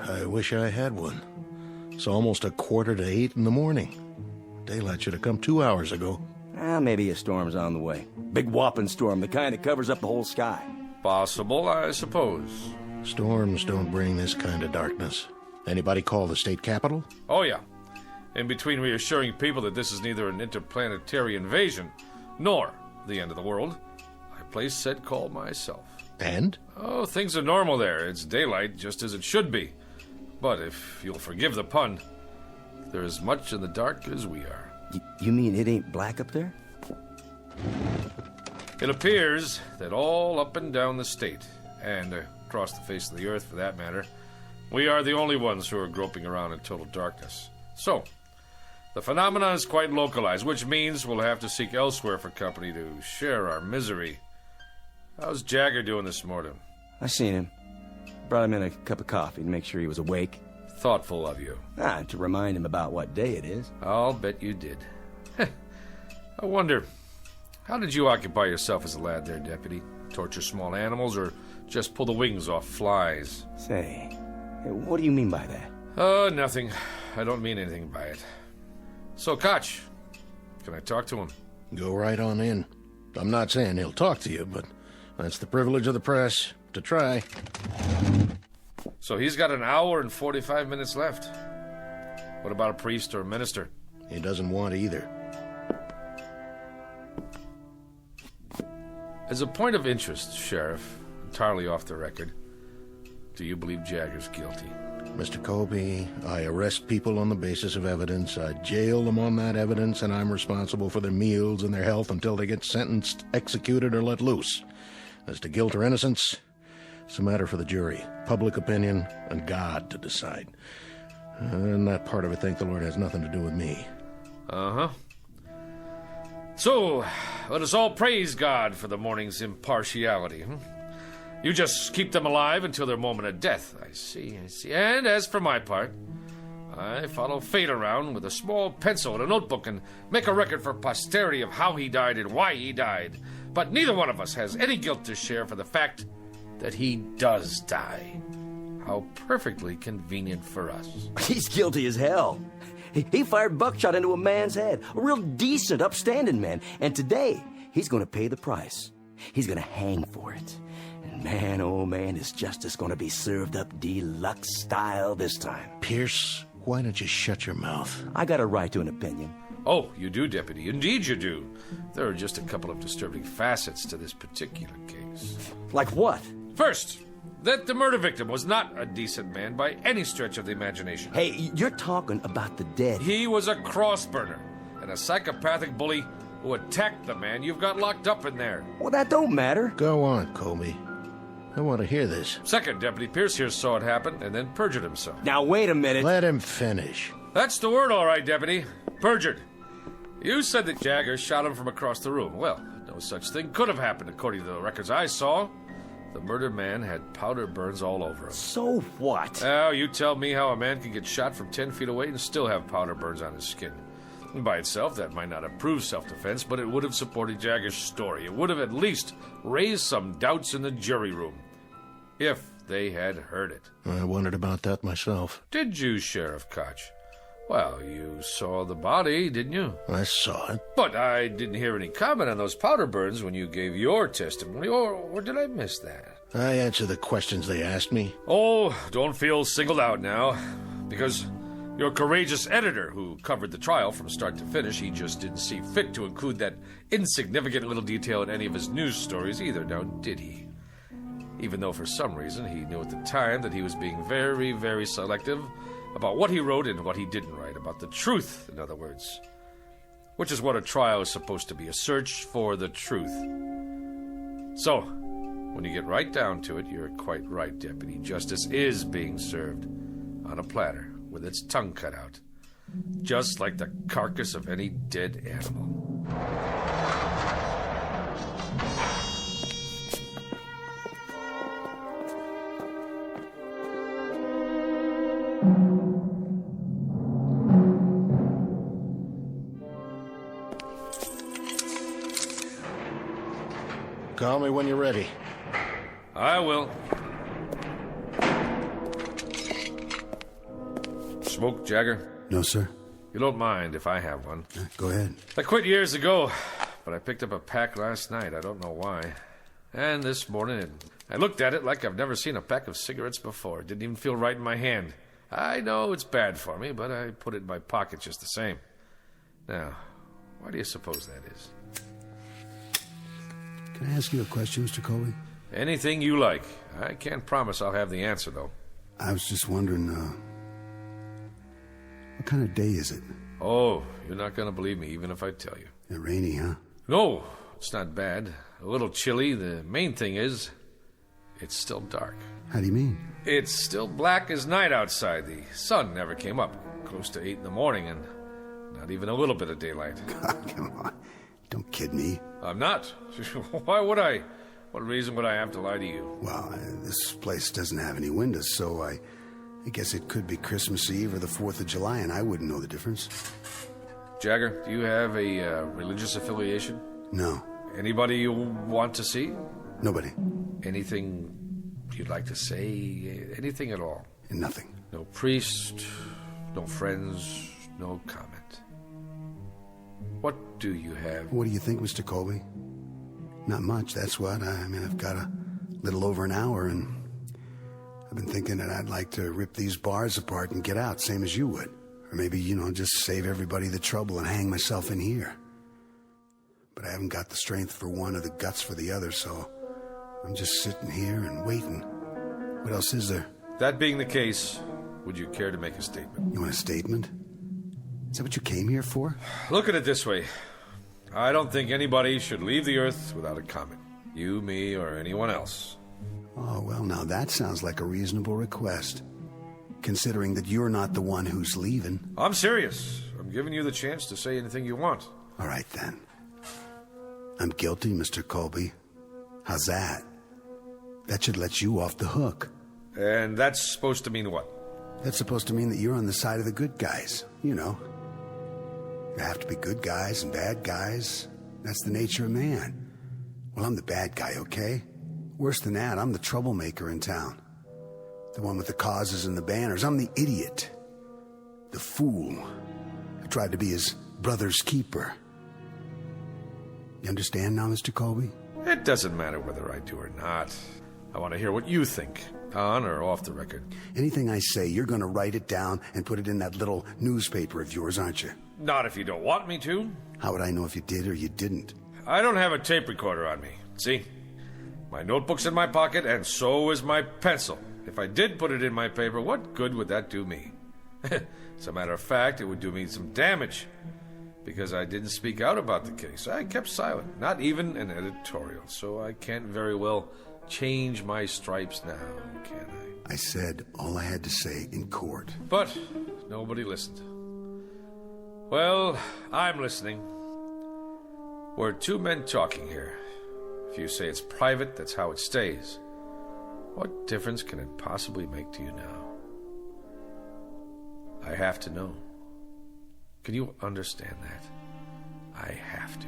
[SPEAKER 17] I wish I had one. It's almost 7:45 in the morning. Daylight should have come 2 hours ago.
[SPEAKER 18] Maybe a storm's on the way. Big whopping storm, the kind that covers up the whole sky.
[SPEAKER 20] Possible, I suppose.
[SPEAKER 17] Storms don't bring this kind of darkness. Anybody call the state capitol?
[SPEAKER 20] Oh, yeah. In between reassuring people that this is neither an interplanetary invasion nor the end of the world, I placed said call myself.
[SPEAKER 17] And?
[SPEAKER 20] Oh, things are normal there. It's daylight, just as it should be. But if you'll forgive the pun, they're as much in the dark as we are.
[SPEAKER 18] You mean it ain't black up there?
[SPEAKER 20] It appears that all up and down the state, and across the face of the earth for that matter, we are the only ones who are groping around in total darkness. So, the phenomenon is quite localized, which means we'll have to seek elsewhere for company to share our misery. How's Jagger doing this morning?
[SPEAKER 18] I seen him. Brought him in a cup of coffee to make sure he was awake.
[SPEAKER 20] Thoughtful of you.
[SPEAKER 18] To remind him about what day it is.
[SPEAKER 20] I'll bet you did. I wonder, how did you occupy yourself as a lad there, Deputy? Torture small animals or just pull the wings off flies?
[SPEAKER 18] Say, what do you mean by that?
[SPEAKER 20] Oh, nothing. I don't mean anything by it. So, Koch, can I talk to him?
[SPEAKER 17] Go right on in. I'm not saying he'll talk to you, but that's the privilege of the press, to try.
[SPEAKER 20] So he's got 1 hour and 45 minutes left. What about a priest or a minister?
[SPEAKER 17] He doesn't want either.
[SPEAKER 20] As a point of interest, Sheriff, entirely off the record, do you believe Jagger's guilty?
[SPEAKER 17] Mr. Colby, I arrest people on the basis of evidence. I jail them on that evidence, and I'm responsible for their meals and their health until they get sentenced, executed, or let loose. As to guilt or innocence, it's a matter for the jury, public opinion, and God to decide. And that part of it, thank the Lord, has nothing to do with me.
[SPEAKER 20] Uh-huh. So, let us all praise God for the morning's impartiality. You just keep them alive until their moment of death. I see. And as for my part, I follow fate around with a small pencil and a notebook and make a record for posterity of how he died and why he died. But neither one of us has any guilt to share for the fact that he does die. How perfectly convenient for us.
[SPEAKER 18] He's guilty as hell. He fired buckshot into a man's head. A real decent, upstanding man. And today, he's going to pay the price. He's going to hang for it. And man, oh man, is justice going to be served up deluxe style this time.
[SPEAKER 17] Pierce, why don't you shut your mouth?
[SPEAKER 18] I got a right to an opinion.
[SPEAKER 20] Oh, you do, Deputy. Indeed you do. There are just a couple of disturbing facets to this particular case.
[SPEAKER 18] Like what?
[SPEAKER 20] First, that the murder victim was not a decent man by any stretch of the imagination.
[SPEAKER 18] Hey, you're talking about the dead.
[SPEAKER 20] He was a cross-burner and a psychopathic bully who attacked the man you've got locked up in there.
[SPEAKER 18] Well, that don't matter.
[SPEAKER 17] Go on, Colby. I want to hear this.
[SPEAKER 20] Second, Deputy Pierce here saw it happen and then perjured himself.
[SPEAKER 18] Now, wait a minute.
[SPEAKER 17] Let him finish.
[SPEAKER 20] That's the word, all right, Deputy. Perjured. You said that Jagger shot him from across the room. Well, no such thing could have happened according to the records I saw. The murdered man had powder burns all over him.
[SPEAKER 18] So what?
[SPEAKER 20] Now, you tell me how a man can get shot from 10 feet away and still have powder burns on his skin. By itself, that might not have proved self-defense, but it would have supported Jagger's story. It would have at least raised some doubts in the jury room. If they had heard it.
[SPEAKER 17] I wondered about that myself.
[SPEAKER 20] Did you, Sheriff Koch? Well, you saw the body, didn't you?
[SPEAKER 17] I saw it.
[SPEAKER 20] But I didn't hear any comment on those powder burns when you gave your testimony, or did I miss that?
[SPEAKER 17] I answered the questions they asked me.
[SPEAKER 20] Oh, don't feel singled out now, because your courageous editor who covered the trial from start to finish, he just didn't see fit to include that insignificant little detail in any of his news stories either, now did he? Even though for some reason he knew at the time that he was being very, very selective about what he wrote and what he didn't write, about the truth, in other words. Which is what a trial is supposed to be, a search for the truth. So, when you get right down to it, you're quite right, Deputy. Justice is being served on a platter with its tongue cut out, just like the carcass of any dead animal.
[SPEAKER 17] Call me when you're ready.
[SPEAKER 20] I will. Smoke, Jagger?
[SPEAKER 3] No, sir.
[SPEAKER 20] You don't mind if I have one?
[SPEAKER 3] Go ahead.
[SPEAKER 20] I quit years ago, but I picked up a pack last night. I don't know why. And this morning, I looked at it like I've never seen a pack of cigarettes before. It didn't even feel right in my hand. I know it's bad for me, but I put it in my pocket just the same. Now, why do you suppose that is?
[SPEAKER 3] Can I ask you a question, Mr. Colby?
[SPEAKER 20] Anything you like. I can't promise I'll have the answer, though.
[SPEAKER 3] I was just wondering, what kind of day is it?
[SPEAKER 20] Oh, you're not going to believe me, even if I tell you.
[SPEAKER 3] It's rainy, huh?
[SPEAKER 20] No, it's not bad. A little chilly. The main thing is, it's still dark.
[SPEAKER 3] How do you mean?
[SPEAKER 20] It's still black as night outside. The sun never came up. Close to 8 in the morning, and not even a little bit of daylight.
[SPEAKER 3] God, come on. Don't kid me.
[SPEAKER 20] I'm not. Why would I? What reason would I have to lie to you?
[SPEAKER 3] Well, this place doesn't have any windows, so I guess it could be Christmas Eve or the 4th of July, and I wouldn't know the difference.
[SPEAKER 20] Jagger, do you have a religious affiliation?
[SPEAKER 3] No.
[SPEAKER 20] Anybody you want to see?
[SPEAKER 3] Nobody.
[SPEAKER 20] Anything you'd like to say? Anything at all?
[SPEAKER 3] Nothing.
[SPEAKER 20] No priest, no friends, no comment. What do you have?
[SPEAKER 3] What do you think, Mr. Colby? Not much, that's what. I mean, I've got a little over an hour, and I've been thinking that I'd like to rip these bars apart and get out, same as you would. Or maybe, just save everybody the trouble and hang myself in here. But I haven't got the strength for one or the guts for the other, so I'm just sitting here and waiting. What else is there?
[SPEAKER 20] That being the case, would you care to make a statement?
[SPEAKER 3] You want a statement? Is that what you came here for?
[SPEAKER 20] Look at it this way. I don't think anybody should leave the Earth without a comment. You, me, or anyone else.
[SPEAKER 3] Oh, well, now that sounds like a reasonable request. Considering that you're not the one who's leaving.
[SPEAKER 20] I'm serious. I'm giving you the chance to say anything you want.
[SPEAKER 3] All right, then. I'm guilty, Mr. Colby. How's that? That should let you off the hook.
[SPEAKER 20] And that's supposed to mean what?
[SPEAKER 3] That's supposed to mean that you're on the side of the good guys. There have to be good guys and bad guys. That's the nature of man. Well, I'm the bad guy, okay? Worse than that, I'm the troublemaker in town. The one with the causes and the banners. I'm the idiot. The fool who tried to be his brother's keeper. You understand now, Mr. Colby?
[SPEAKER 20] It doesn't matter whether I do or not. I want to hear what you think, on or off the record.
[SPEAKER 3] Anything I say, you're going to write it down and put it in that little newspaper of yours, aren't you?
[SPEAKER 20] Not if you don't want me to.
[SPEAKER 3] How would I know if you did or you didn't?
[SPEAKER 20] I don't have a tape recorder on me. See? My notebook's in my pocket, and so is my pencil. If I did put it in my paper, what good would that do me? As a matter of fact, it would do me some damage. Because I didn't speak out about the case. I kept silent. Not even an editorial. So I can't very well change my stripes now, can I?
[SPEAKER 3] I said all I had to say in court.
[SPEAKER 20] But nobody listened. Well, I'm listening. We're two men talking here. If you say it's private, that's how it stays. What difference can it possibly make to you now? I have to know. Can you understand that? I have to.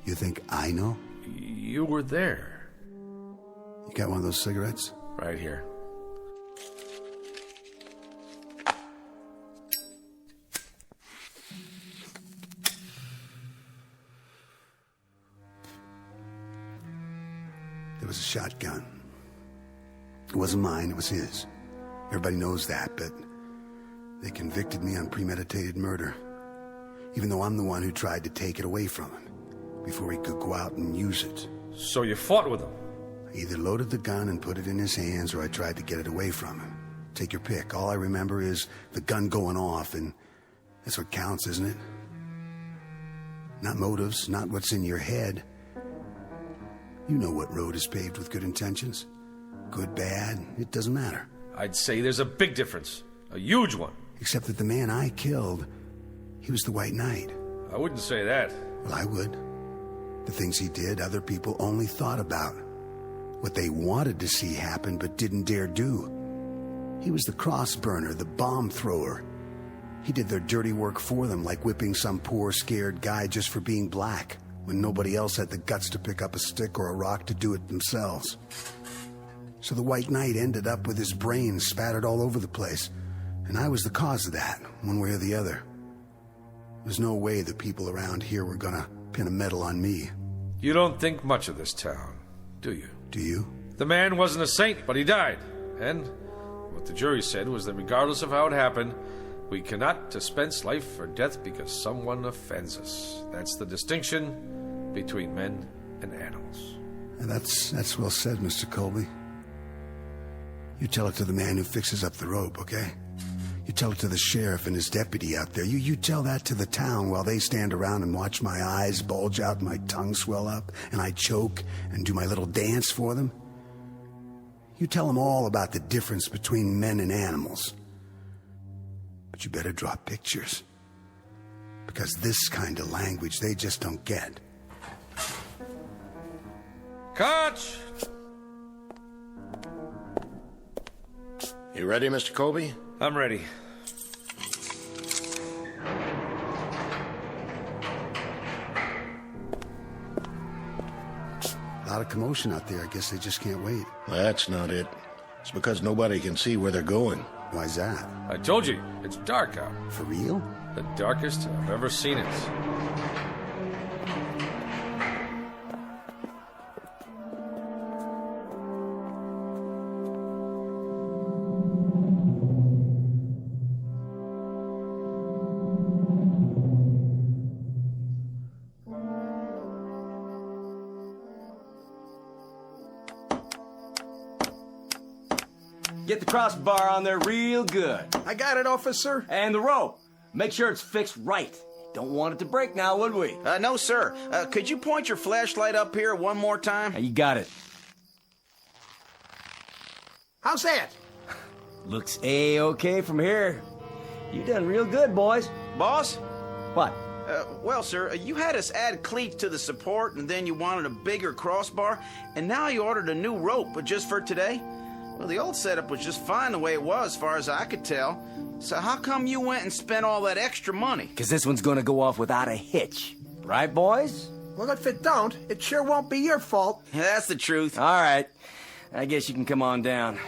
[SPEAKER 3] You think I know?
[SPEAKER 20] You were there.
[SPEAKER 3] You got one of those cigarettes?
[SPEAKER 20] Right here.
[SPEAKER 3] There was a shotgun. It wasn't mine, it was his. Everybody knows that, but they convicted me on premeditated murder. Even though I'm the one who tried to take it away from him before he could go out and use it.
[SPEAKER 20] So you fought with him?
[SPEAKER 3] I either loaded the gun and put it in his hands, or I tried to get it away from him. Take your pick. All I remember is the gun going off, and that's what counts, isn't it? Not motives, not what's in your head. You know what road is paved with good intentions. Good, bad, it doesn't matter.
[SPEAKER 20] I'd say there's a big difference. A huge one.
[SPEAKER 3] Except that the man I killed, he was the White Knight.
[SPEAKER 20] I wouldn't say that.
[SPEAKER 3] Well, I would. The things he did, other people only thought about. What they wanted to see happen but didn't dare do. He was the cross burner, the bomb thrower. He did their dirty work for them, like whipping some poor, scared guy just for being black, when nobody else had the guts to pick up a stick or a rock to do it themselves. So the White Knight ended up with his brains spattered all over the place, and I was the cause of that, one way or the other. There's no way the people around here were gonna pin a medal on me.
[SPEAKER 20] You don't think much of this town, do you?
[SPEAKER 3] Do you?
[SPEAKER 20] The man wasn't a saint, but he died. And what the jury said was that regardless of how it happened, we cannot dispense life or death because someone offends us. That's the distinction between men and animals.
[SPEAKER 3] And that's well said, Mr. Colby. You tell it to the man who fixes up the rope, okay? You tell it to the sheriff and his deputy out there. You tell that to the town while they stand around and watch my eyes bulge out and my tongue swell up and I choke and do my little dance for them. You tell them all about the difference between men and animals. But you better draw pictures. Because this kind of language they just don't get.
[SPEAKER 20] Cut!
[SPEAKER 17] You ready, Mr. Colby?
[SPEAKER 20] I'm ready.
[SPEAKER 3] A lot of commotion out there. I guess they just can't wait.
[SPEAKER 17] That's not it. It's because nobody can see where they're going.
[SPEAKER 3] Why's that?
[SPEAKER 20] I told you, it's dark out.
[SPEAKER 3] For real?
[SPEAKER 20] The darkest I've ever seen it.
[SPEAKER 18] Get the crossbar on there real good.
[SPEAKER 16] I got it, officer.
[SPEAKER 18] And the rope. Make sure it's fixed right. Don't want it to break now, would we?
[SPEAKER 21] No, sir. Could you point your flashlight up here one more time?
[SPEAKER 18] You got it.
[SPEAKER 16] How's that?
[SPEAKER 18] Looks A-okay from here. You done real good, boys.
[SPEAKER 21] Boss?
[SPEAKER 18] What?
[SPEAKER 21] Well, sir, you had us add cleats to the support, and then you wanted a bigger crossbar, and now you ordered a new rope, but just for today? Well, the old setup was just fine the way it was, as far as I could tell. So how come you went and spent all that extra money?
[SPEAKER 18] Because this one's gonna go off without a hitch. Right, boys?
[SPEAKER 16] Well, if it don't, it sure won't be your fault.
[SPEAKER 21] Yeah, that's the truth.
[SPEAKER 18] All right. I guess you can come on down.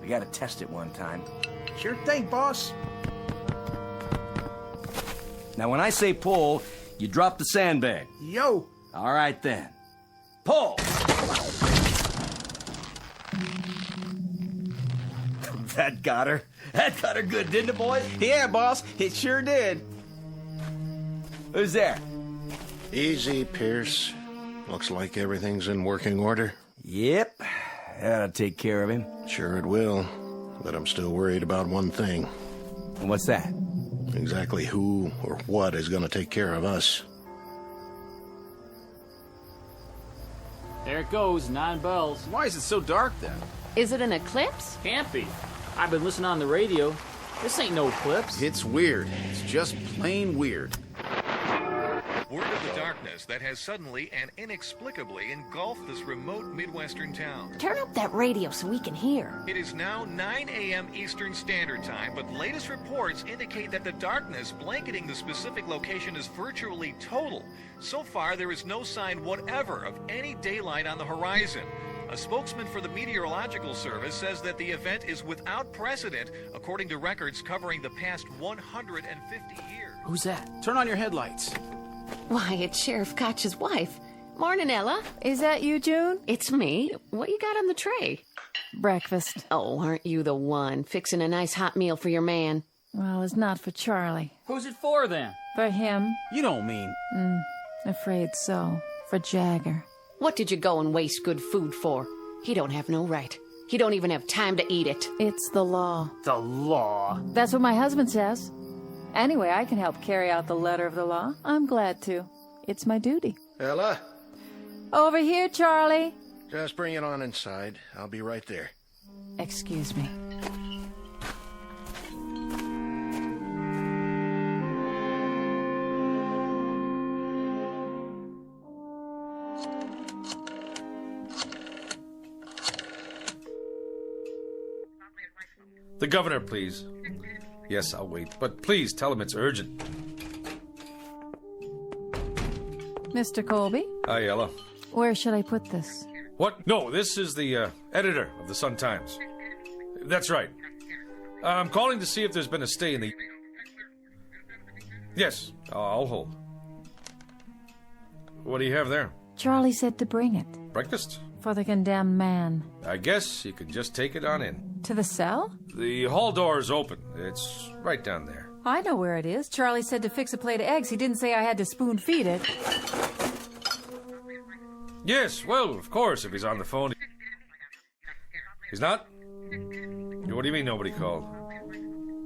[SPEAKER 18] We gotta test it one time.
[SPEAKER 16] Sure thing, boss.
[SPEAKER 18] Now, when I say pull, you drop the sandbag.
[SPEAKER 16] Yo.
[SPEAKER 18] All right, then. Pull! That got her. That got her good, didn't it, boys?
[SPEAKER 21] Yeah, boss, it sure did.
[SPEAKER 18] Who's there?
[SPEAKER 17] Easy, Pierce. Looks like everything's in working order.
[SPEAKER 18] Yep, that'll take care of him.
[SPEAKER 17] Sure it will. But I'm still worried about one thing.
[SPEAKER 18] What's that?
[SPEAKER 17] Exactly who or what is going to take care of us.
[SPEAKER 10] There it goes, 9 bells.
[SPEAKER 21] Why is it so dark then?
[SPEAKER 12] Is it an eclipse?
[SPEAKER 10] Can't be. I've been listening on the radio. This ain't no eclipse.
[SPEAKER 21] It's weird. It's just plain weird.
[SPEAKER 22] Word of the darkness that has suddenly and inexplicably engulfed this remote Midwestern town.
[SPEAKER 12] Turn up that radio so we can hear.
[SPEAKER 22] It is now 9 a.m. Eastern Standard Time, but latest reports indicate that the darkness blanketing the specific location is virtually total. So far, there is no sign whatever of any daylight on the horizon. A spokesman for the Meteorological Service says that the event is without precedent, according to records covering the past 150 years.
[SPEAKER 4] Who's that? Turn on your headlights.
[SPEAKER 12] Why, it's Sheriff Koch's wife. Morning, Ella.
[SPEAKER 13] Is that you, June?
[SPEAKER 12] It's me. What you got on the tray?
[SPEAKER 13] Breakfast.
[SPEAKER 12] Oh, aren't you the one? Fixing a nice hot meal for your man.
[SPEAKER 13] Well, it's not for Charlie.
[SPEAKER 10] Who's it for, then?
[SPEAKER 13] For him.
[SPEAKER 4] You don't mean...
[SPEAKER 13] Afraid so. For Jagger.
[SPEAKER 12] What did you go and waste good food for? He don't have no right. He don't even have time to eat it.
[SPEAKER 13] It's the law.
[SPEAKER 10] The law?
[SPEAKER 13] That's what my husband says. Anyway, I can help carry out the letter of the law. I'm glad to. It's my duty.
[SPEAKER 17] Ella?
[SPEAKER 13] Over here, Charlie.
[SPEAKER 17] Just bring it on inside. I'll be right there.
[SPEAKER 13] Excuse me.
[SPEAKER 20] The governor, please. Yes, I'll wait, but please tell him it's urgent.
[SPEAKER 13] Mr. Colby?
[SPEAKER 20] Hi, Ella.
[SPEAKER 13] Where should I put this?
[SPEAKER 20] What? No, this is the editor of the Sun-Times. That's right. I'm calling to see if there's been a stay in the... Yes, I'll hold. What do you have there?
[SPEAKER 13] Charlie said to bring it.
[SPEAKER 20] Breakfast?
[SPEAKER 13] For the condemned man.
[SPEAKER 20] I guess you can just take it on in.
[SPEAKER 13] To the cell?
[SPEAKER 20] The hall door is open. It's right down there.
[SPEAKER 13] I know where it is. Charlie said to fix a plate of eggs. He didn't say I had to spoon feed it.
[SPEAKER 20] Yes, well, of course, if he's on the phone. He's not? What do you mean nobody called?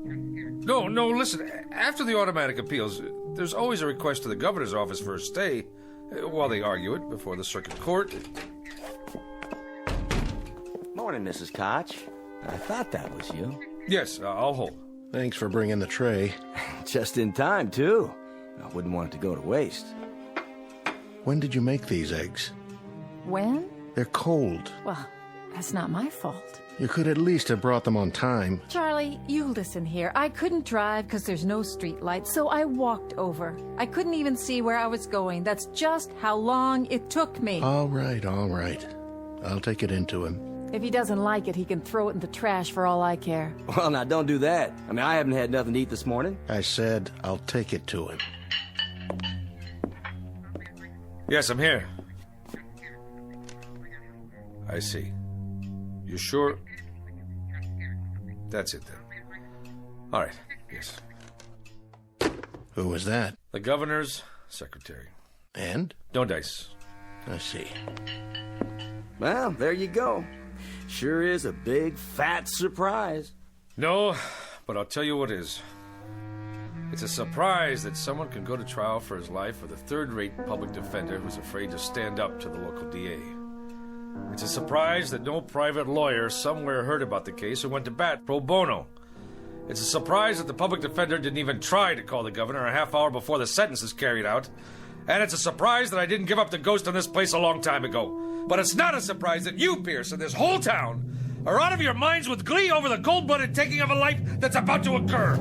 [SPEAKER 20] No, listen. After the automatic appeals, there's always a request to the governor's office for a stay while they argue it before the circuit court.
[SPEAKER 18] Morning, Mrs. Koch. I thought that was you.
[SPEAKER 20] Yes, I'll hold.
[SPEAKER 17] Thanks for bringing the tray.
[SPEAKER 18] Just in time, too. I wouldn't want it to go to waste.
[SPEAKER 17] When did you make these eggs?
[SPEAKER 13] When?
[SPEAKER 17] They're cold.
[SPEAKER 13] Well, that's not my fault.
[SPEAKER 17] You could at least have brought them on time.
[SPEAKER 13] Charlie, you listen here. I couldn't drive because there's no street lights, so I walked over. I couldn't even see where I was going. That's just how long it took me.
[SPEAKER 17] All right. I'll take it into him.
[SPEAKER 13] If he doesn't like it, he can throw it in the trash for all I care.
[SPEAKER 18] Well, now, don't do that. I mean, I haven't had nothing to eat this morning.
[SPEAKER 17] I said I'll take it to him.
[SPEAKER 20] Yes, I'm here. I see. You sure? That's it, then. All right, yes.
[SPEAKER 17] Who was that?
[SPEAKER 20] The governor's secretary.
[SPEAKER 17] And?
[SPEAKER 20] No dice.
[SPEAKER 17] I see.
[SPEAKER 18] Well, there you go. Sure is a big, fat surprise.
[SPEAKER 20] No, but I'll tell you what is. It's a surprise that someone can go to trial for his life with a third-rate public defender who's afraid to stand up to the local DA. It's a surprise that no private lawyer somewhere heard about the case and went to bat pro bono. It's a surprise that the public defender didn't even try to call the governor a half hour before the sentence is carried out. And it's a surprise that I didn't give up the ghost on this place a long time ago. But it's not a surprise that you, Pierce, and this whole town are out of your minds with glee over the cold-blooded taking of a life that's about to occur.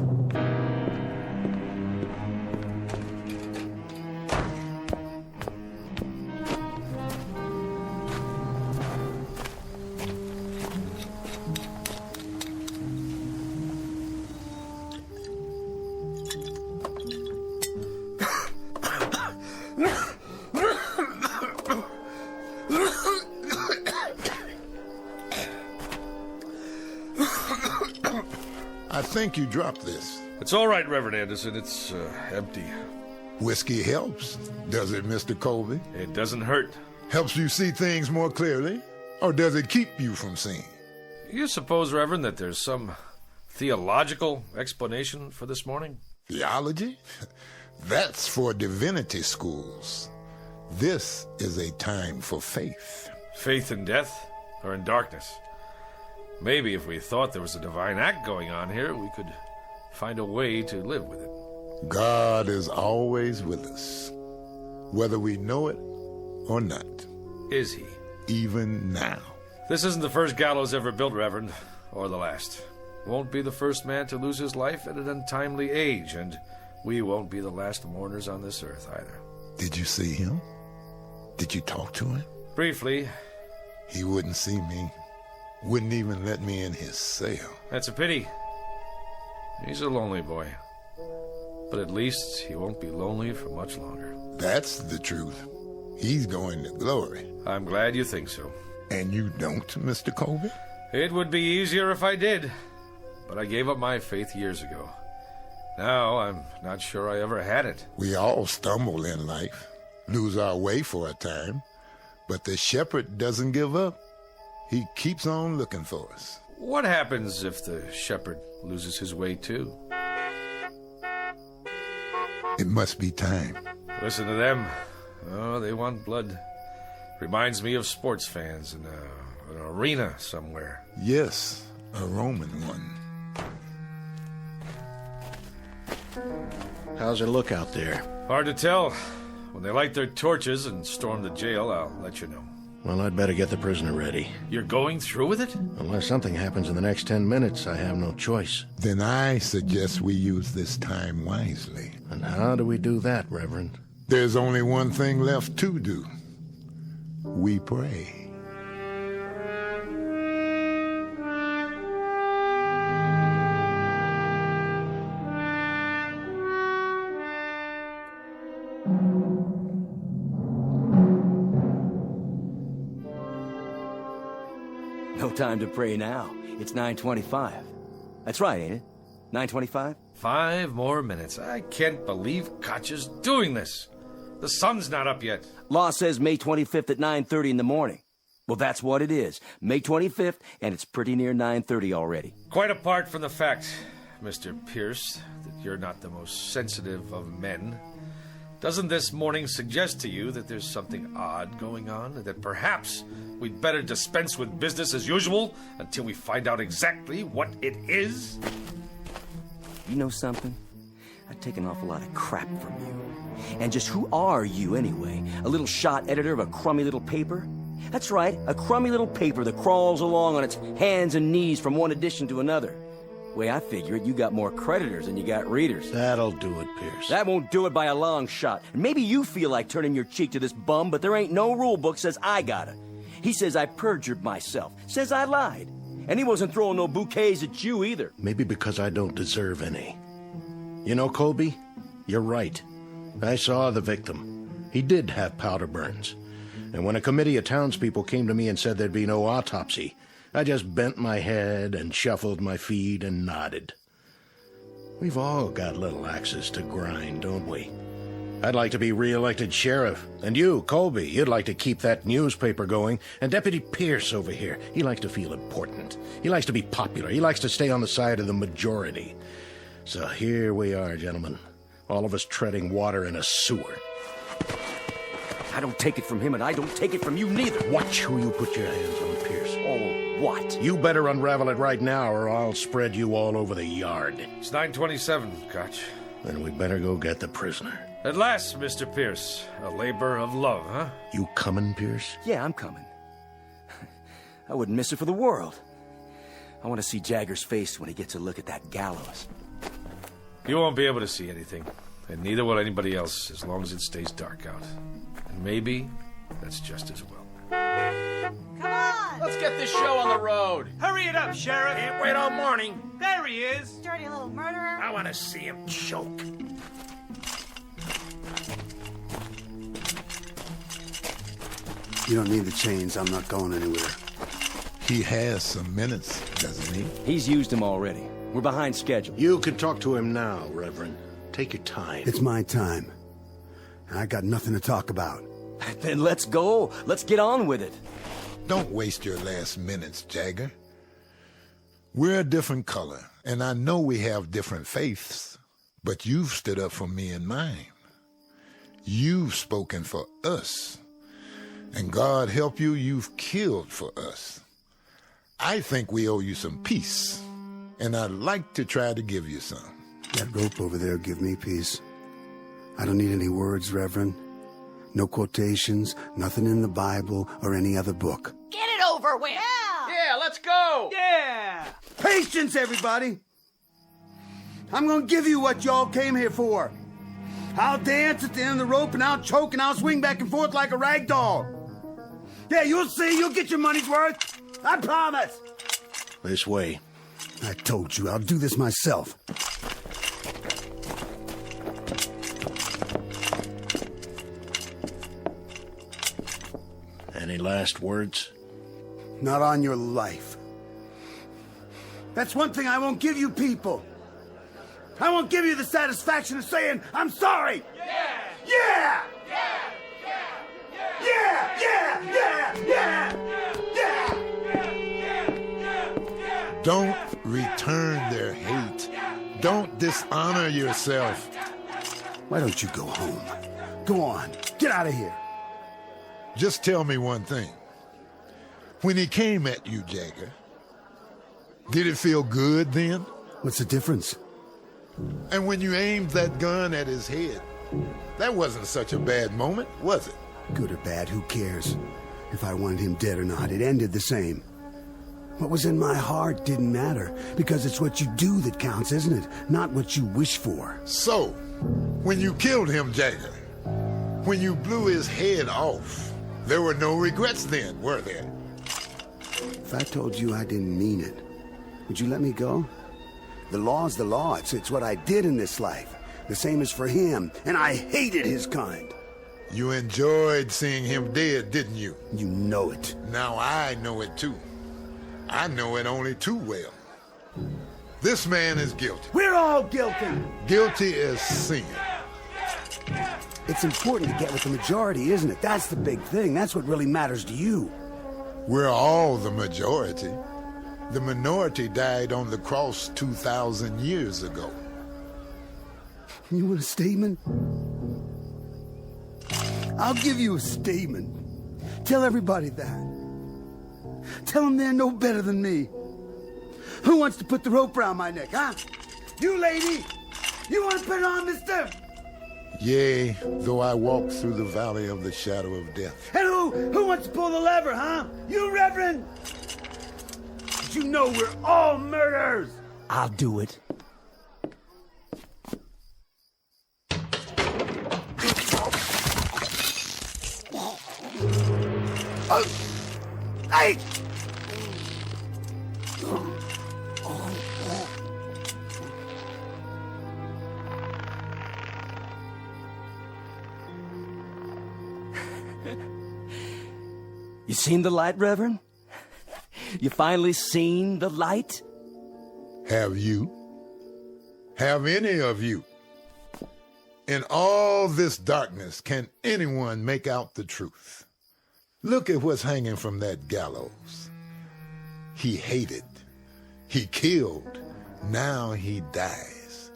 [SPEAKER 23] I think you dropped this.
[SPEAKER 20] It's all right, Reverend Anderson. It's empty.
[SPEAKER 23] Whiskey helps, does it, Mr. Colby?
[SPEAKER 20] It doesn't hurt.
[SPEAKER 23] Helps you see things more clearly? Or does it keep you from seeing?
[SPEAKER 20] You suppose, Reverend, that there's some theological explanation for this morning?
[SPEAKER 23] Theology? That's for divinity schools. This is a time for faith.
[SPEAKER 20] Faith in death or in darkness? Maybe if we thought there was a divine act going on here, we could find a way to live with it.
[SPEAKER 23] God is always with us, whether we know it or not.
[SPEAKER 20] Is he?
[SPEAKER 23] Even now.
[SPEAKER 20] This isn't the first gallows ever built, Reverend, or the last. Won't be the first man to lose his life at an untimely age, and we won't be the last mourners on this earth either.
[SPEAKER 23] Did you see him? Did you talk to him?
[SPEAKER 20] Briefly.
[SPEAKER 23] He wouldn't see me. Wouldn't even let me in his cell.
[SPEAKER 20] That's a pity. He's a lonely boy. But at least he won't be lonely for much longer.
[SPEAKER 23] That's the truth. He's going to glory.
[SPEAKER 20] I'm glad you think so.
[SPEAKER 23] And you don't, Mr. Colby?
[SPEAKER 20] It would be easier if I did. But I gave up my faith years ago. Now I'm not sure I ever had it.
[SPEAKER 23] We all stumble in life, lose our way for a time. But the shepherd doesn't give up. He keeps on looking for us.
[SPEAKER 20] What happens if the shepherd loses his way too?
[SPEAKER 23] It must be time.
[SPEAKER 20] Listen to them. Oh, they want blood. Reminds me of sports fans in an arena somewhere.
[SPEAKER 23] Yes, a Roman one.
[SPEAKER 17] How's it look out there?
[SPEAKER 20] Hard to tell. When they light their torches and storm the jail, I'll let you know.
[SPEAKER 17] Well, I'd better get the prisoner ready.
[SPEAKER 20] You're going through with it?
[SPEAKER 17] Unless something happens in the next 10 minutes, I have no choice.
[SPEAKER 23] Then I suggest we use this time wisely.
[SPEAKER 17] And how do we do that, Reverend?
[SPEAKER 23] There's only one thing left to do. We pray.
[SPEAKER 18] No time to pray now. It's 9:25. That's right, ain't it? 9:25?
[SPEAKER 20] 5 more minutes. I can't believe Koch's doing this. The sun's not up yet.
[SPEAKER 18] Law says May 25th at 9:30 in the morning. Well, that's what it is. May 25th, and it's pretty near 9:30 already.
[SPEAKER 20] Quite apart from the fact, Mr. Pierce, that you're not the most sensitive of men, doesn't this morning suggest to you that there's something odd going on, and that perhaps we'd better dispense with business as usual until we find out exactly what it is?
[SPEAKER 18] You know something? I've taken an awful lot of crap from you. And just who are you, anyway? A little shot editor of a crummy little paper? That's right, a crummy little paper that crawls along on its hands and knees from one edition to another. The way I figure it, you got more creditors than you got readers.
[SPEAKER 17] That'll do it, Pierce.
[SPEAKER 18] That won't do it by a long shot. And maybe you feel like turning your cheek to this bum, but there ain't no rule book says I gotta. He says I perjured myself, says I lied. And he wasn't throwing no bouquets at you either.
[SPEAKER 17] Maybe because I don't deserve any. You know, Colby, you're right. I saw the victim. He did have powder burns. And when a committee of townspeople came to me and said there'd be no autopsy, I just bent my head and shuffled my feet and nodded. We've all got little axes to grind, don't we? I'd like to be re-elected sheriff. And you, Colby, you'd like to keep that newspaper going. And Deputy Pierce over here, he likes to feel important. He likes to be popular. He likes to stay on the side of the majority. So here we are, gentlemen. All of us treading water in a sewer.
[SPEAKER 18] I don't take it from him, and I don't take it from you neither.
[SPEAKER 17] Watch who you put your hands on, Pierce.
[SPEAKER 18] Oh, what?
[SPEAKER 17] You better unravel it right now, or I'll spread you all over the yard.
[SPEAKER 20] It's 9:27, Koch.
[SPEAKER 17] Then we better go get the prisoner.
[SPEAKER 20] At last, Mr. Pierce. A labor of love, huh?
[SPEAKER 17] You coming, Pierce?
[SPEAKER 18] Yeah, I'm coming. I wouldn't miss it for the world. I want to see Jagger's face when he gets a look at that gallows.
[SPEAKER 20] You won't be able to see anything, and neither will anybody else as long as it stays dark out. And maybe that's just as well.
[SPEAKER 6] Come on!
[SPEAKER 14] Let's get this show on the road.
[SPEAKER 6] Hurry it up, Sheriff!
[SPEAKER 14] Can't wait all morning.
[SPEAKER 6] There he is!
[SPEAKER 12] Dirty little murderer.
[SPEAKER 14] I want to see him choke.
[SPEAKER 3] You don't need the chains. I'm not going anywhere.
[SPEAKER 23] He has some minutes, doesn't he?
[SPEAKER 18] He's used them already. We're behind schedule.
[SPEAKER 17] You can talk to him now, Reverend. Take your time.
[SPEAKER 3] It's my time. And I got nothing to talk about.
[SPEAKER 18] Then let's go. Let's get on with it.
[SPEAKER 23] Don't waste your last minutes, Jagger. We're a different color, and I know we have different faiths, but you've stood up for me and mine. You've spoken for us. And God help you, you've killed for us. I think we owe you some peace, and I'd like to try to give you some.
[SPEAKER 3] That rope over there give me peace. I don't need any words, Reverend. No quotations, nothing in the Bible or any other book.
[SPEAKER 12] Get it over with!
[SPEAKER 14] Yeah, let's go!
[SPEAKER 6] Yeah!
[SPEAKER 3] Patience, everybody! I'm gonna give you what y'all came here for. I'll dance at the end of the rope, and I'll choke, and I'll swing back and forth like a rag doll. Yeah, you'll see. You'll get your money's worth. I promise.
[SPEAKER 17] This way.
[SPEAKER 3] I told you, I'll do this myself.
[SPEAKER 17] Any last words?
[SPEAKER 3] Not on your life. That's one thing I won't give you people. I won't give you the satisfaction of saying, I'm sorry.
[SPEAKER 6] Yeah!
[SPEAKER 3] Yeah!
[SPEAKER 6] Yeah!
[SPEAKER 3] Yeah! Yeah! Yeah!
[SPEAKER 23] Don't return their hate. Don't dishonor yourself.
[SPEAKER 3] Why don't you go home? Go on. Get out of here.
[SPEAKER 23] Just tell me one thing. When he came at you, Jagger, did it feel good then?
[SPEAKER 3] What's the difference?
[SPEAKER 23] And when you aimed that gun at his head, that wasn't such a bad moment, was it?
[SPEAKER 3] Good or bad, who cares? If I wanted him dead or not, it ended the same. What was in my heart didn't matter, because it's what you do that counts, isn't it? Not what you wish for.
[SPEAKER 23] So, when you killed him, Jagger, when you blew his head off, there were no regrets then, were there?
[SPEAKER 3] If I told you I didn't mean it, would you let me go? The law's the law. It's what I did in this life. The same as for him, and I hated his kind.
[SPEAKER 23] You enjoyed seeing him dead, didn't you?
[SPEAKER 3] You know it.
[SPEAKER 23] Now I know it too. I know it only too well. This man is guilty.
[SPEAKER 3] We're all guilty.
[SPEAKER 23] Guilty as sin.
[SPEAKER 3] It's important to get with the majority, isn't it? That's the big thing. That's what really matters to you.
[SPEAKER 23] We're all the majority. The minority died on the cross 2,000 years ago.
[SPEAKER 3] You want a statement? I'll give you a statement. Tell everybody that. Tell them they're no better than me. Who wants to put the rope around my neck, huh? You, lady! You want to put it on, mister?
[SPEAKER 23] Yea, though I walk through the valley of the shadow of death.
[SPEAKER 3] And who wants to pull the lever, huh? You, Reverend? But you know we're all murderers!
[SPEAKER 18] I'll do it.
[SPEAKER 3] Hey!
[SPEAKER 18] You seen the light, Reverend? You finally seen the light?
[SPEAKER 23] Have you? Have any of you? In all this darkness, can anyone make out the truth? Look at what's hanging from that gallows. He hated. He killed. Now he dies.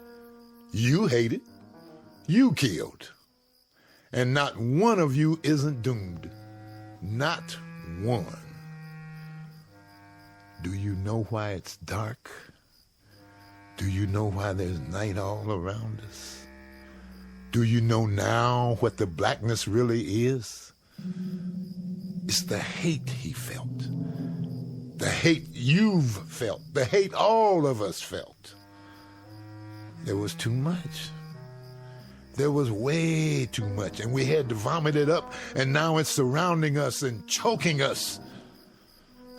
[SPEAKER 23] You hated. You killed. And not one of you isn't doomed. Not one. Do you know why it's dark? Do you know why there's night all around us? Do you know now what the blackness really is? It's the hate he felt. The hate you've felt. The hate all of us felt. There was too much. There was way too much, and we had to vomit it up, and now it's surrounding us and choking us.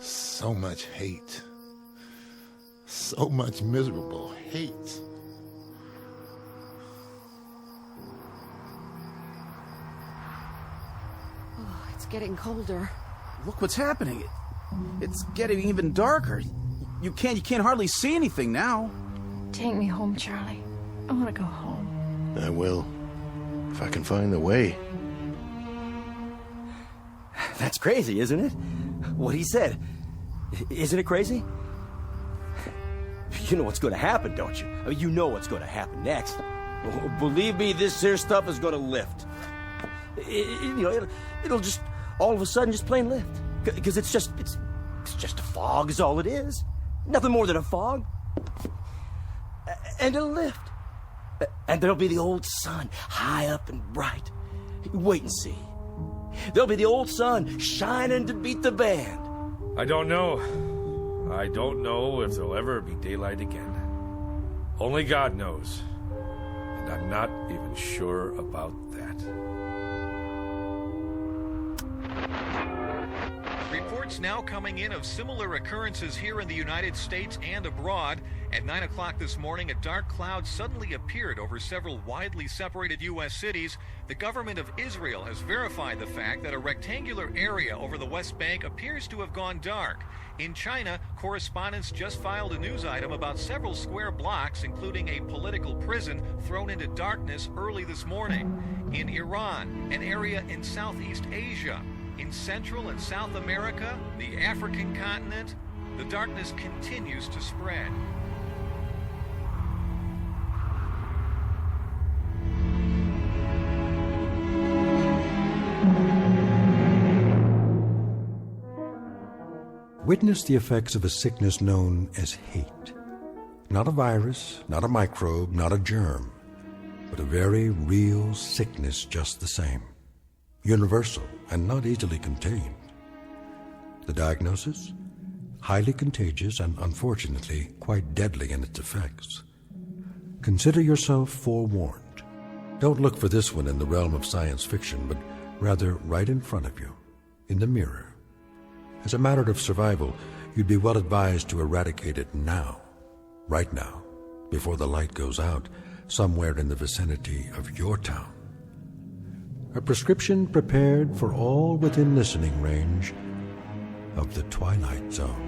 [SPEAKER 23] So much hate. So much miserable hate.
[SPEAKER 12] Oh, it's getting colder.
[SPEAKER 21] Look what's happening. It's getting even darker. You can't hardly see anything now.
[SPEAKER 13] Take me home, Charlie. I want to go home.
[SPEAKER 17] I will, if I can find the way.
[SPEAKER 18] That's crazy, isn't it? what he said. Isn't it crazy? You know what's going to happen, don't you? I mean, you know what's going to happen next. Well, believe me, this here stuff is going to lift. It'll just all of a sudden just plain lift. Because it's just a fog is all it is. Nothing more than a fog. And it'll lift. And there'll be the old sun, high up and bright. Wait and see. There'll be the old sun shining to beat the band.
[SPEAKER 20] I don't know. I don't know if there'll ever be daylight again. Only God knows. And I'm not even sure about that.
[SPEAKER 22] Reports now coming in of similar occurrences here in the United States and abroad. At 9 o'clock this morning, a dark cloud suddenly appeared over several widely separated U.S. cities. The government of Israel has verified the fact that a rectangular area over the West Bank appears to have gone dark. In China, correspondents just filed a news item about several square blocks, including a political prison, thrown into darkness early this morning. In Iran, an area in Southeast Asia, in Central and South America, the African continent, the darkness continues to spread.
[SPEAKER 1] Witness the effects of a sickness known as hate. Not a virus, not a microbe, not a germ, but a very real sickness just the same. Universal and not easily contained. The diagnosis? Highly contagious and unfortunately quite deadly in its effects. Consider yourself forewarned. Don't look for this one in the realm of science fiction, but rather right in front of you, in the mirror. As a matter of survival, you'd be well advised to eradicate it now, right now, before the light goes out, somewhere in the vicinity of your town. A prescription prepared for all within listening range of the Twilight Zone.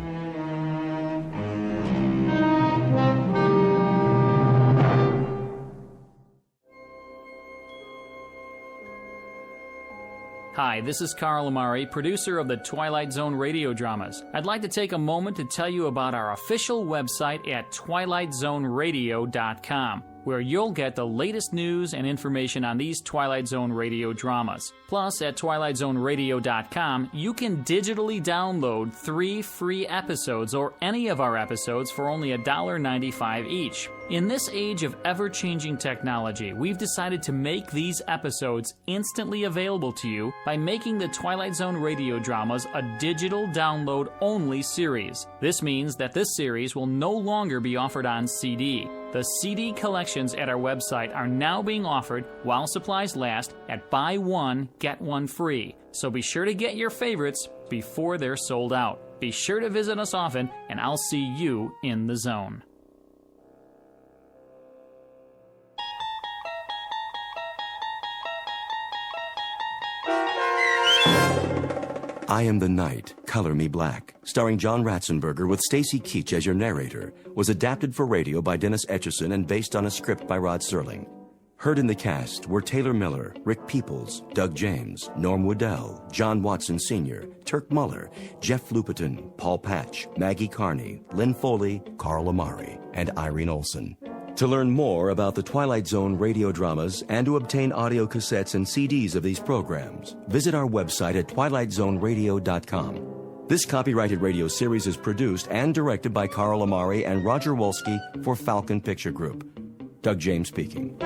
[SPEAKER 10] Hi, this is Carl Amari, producer of the Twilight Zone radio dramas. I'd like to take a moment to tell you about our official website at twilightzoneradio.com, where you'll get the latest news and information on these Twilight Zone radio dramas. Plus, at twilightzoneradio.com, you can digitally download 3 free episodes or any of our episodes for only $1.95 each. In this age of ever-changing technology, we've decided to make these episodes instantly available to you by making the Twilight Zone radio dramas a digital download-only series. This means that this series will no longer be offered on CD. The CD collections at our website are now being offered while supplies last at buy one, get one free. So be sure to get your favorites before they're sold out. Be sure to visit us often, and I'll see you in the zone.
[SPEAKER 19] I Am the Night, Color Me Black, starring John Ratzenberger with Stacy Keach as your narrator, was adapted for radio by Dennis Etchison and based on a script by Rod Serling. Heard in the cast were Taylor Miller, Rick Peoples, Doug James, Norm Woodell, John Watson Sr., Turk Muller, Jeff Lupetin, Paul Patch, Maggie Carney, Lynn Foley, Carl Amari, and Irene Olson. To learn more about the Twilight Zone radio dramas and to obtain audio cassettes and CDs of these programs, visit our website at twilightzoneradio.com. This copyrighted radio series is produced and directed by Carl Amari and Roger Wolski for Falcon Picture Group. Doug James speaking.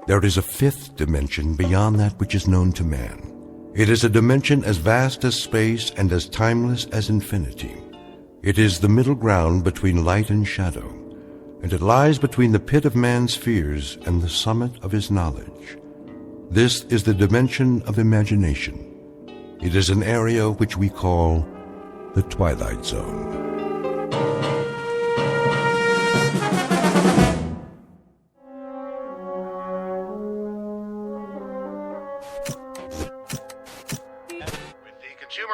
[SPEAKER 1] There is a fifth dimension beyond that which is known to man. It is a dimension as vast as space and as timeless as infinity. It is the middle ground between light and shadow, and it lies between the pit of man's fears and the summit of his knowledge. This is the dimension of imagination. It is an area which we call the Twilight Zone.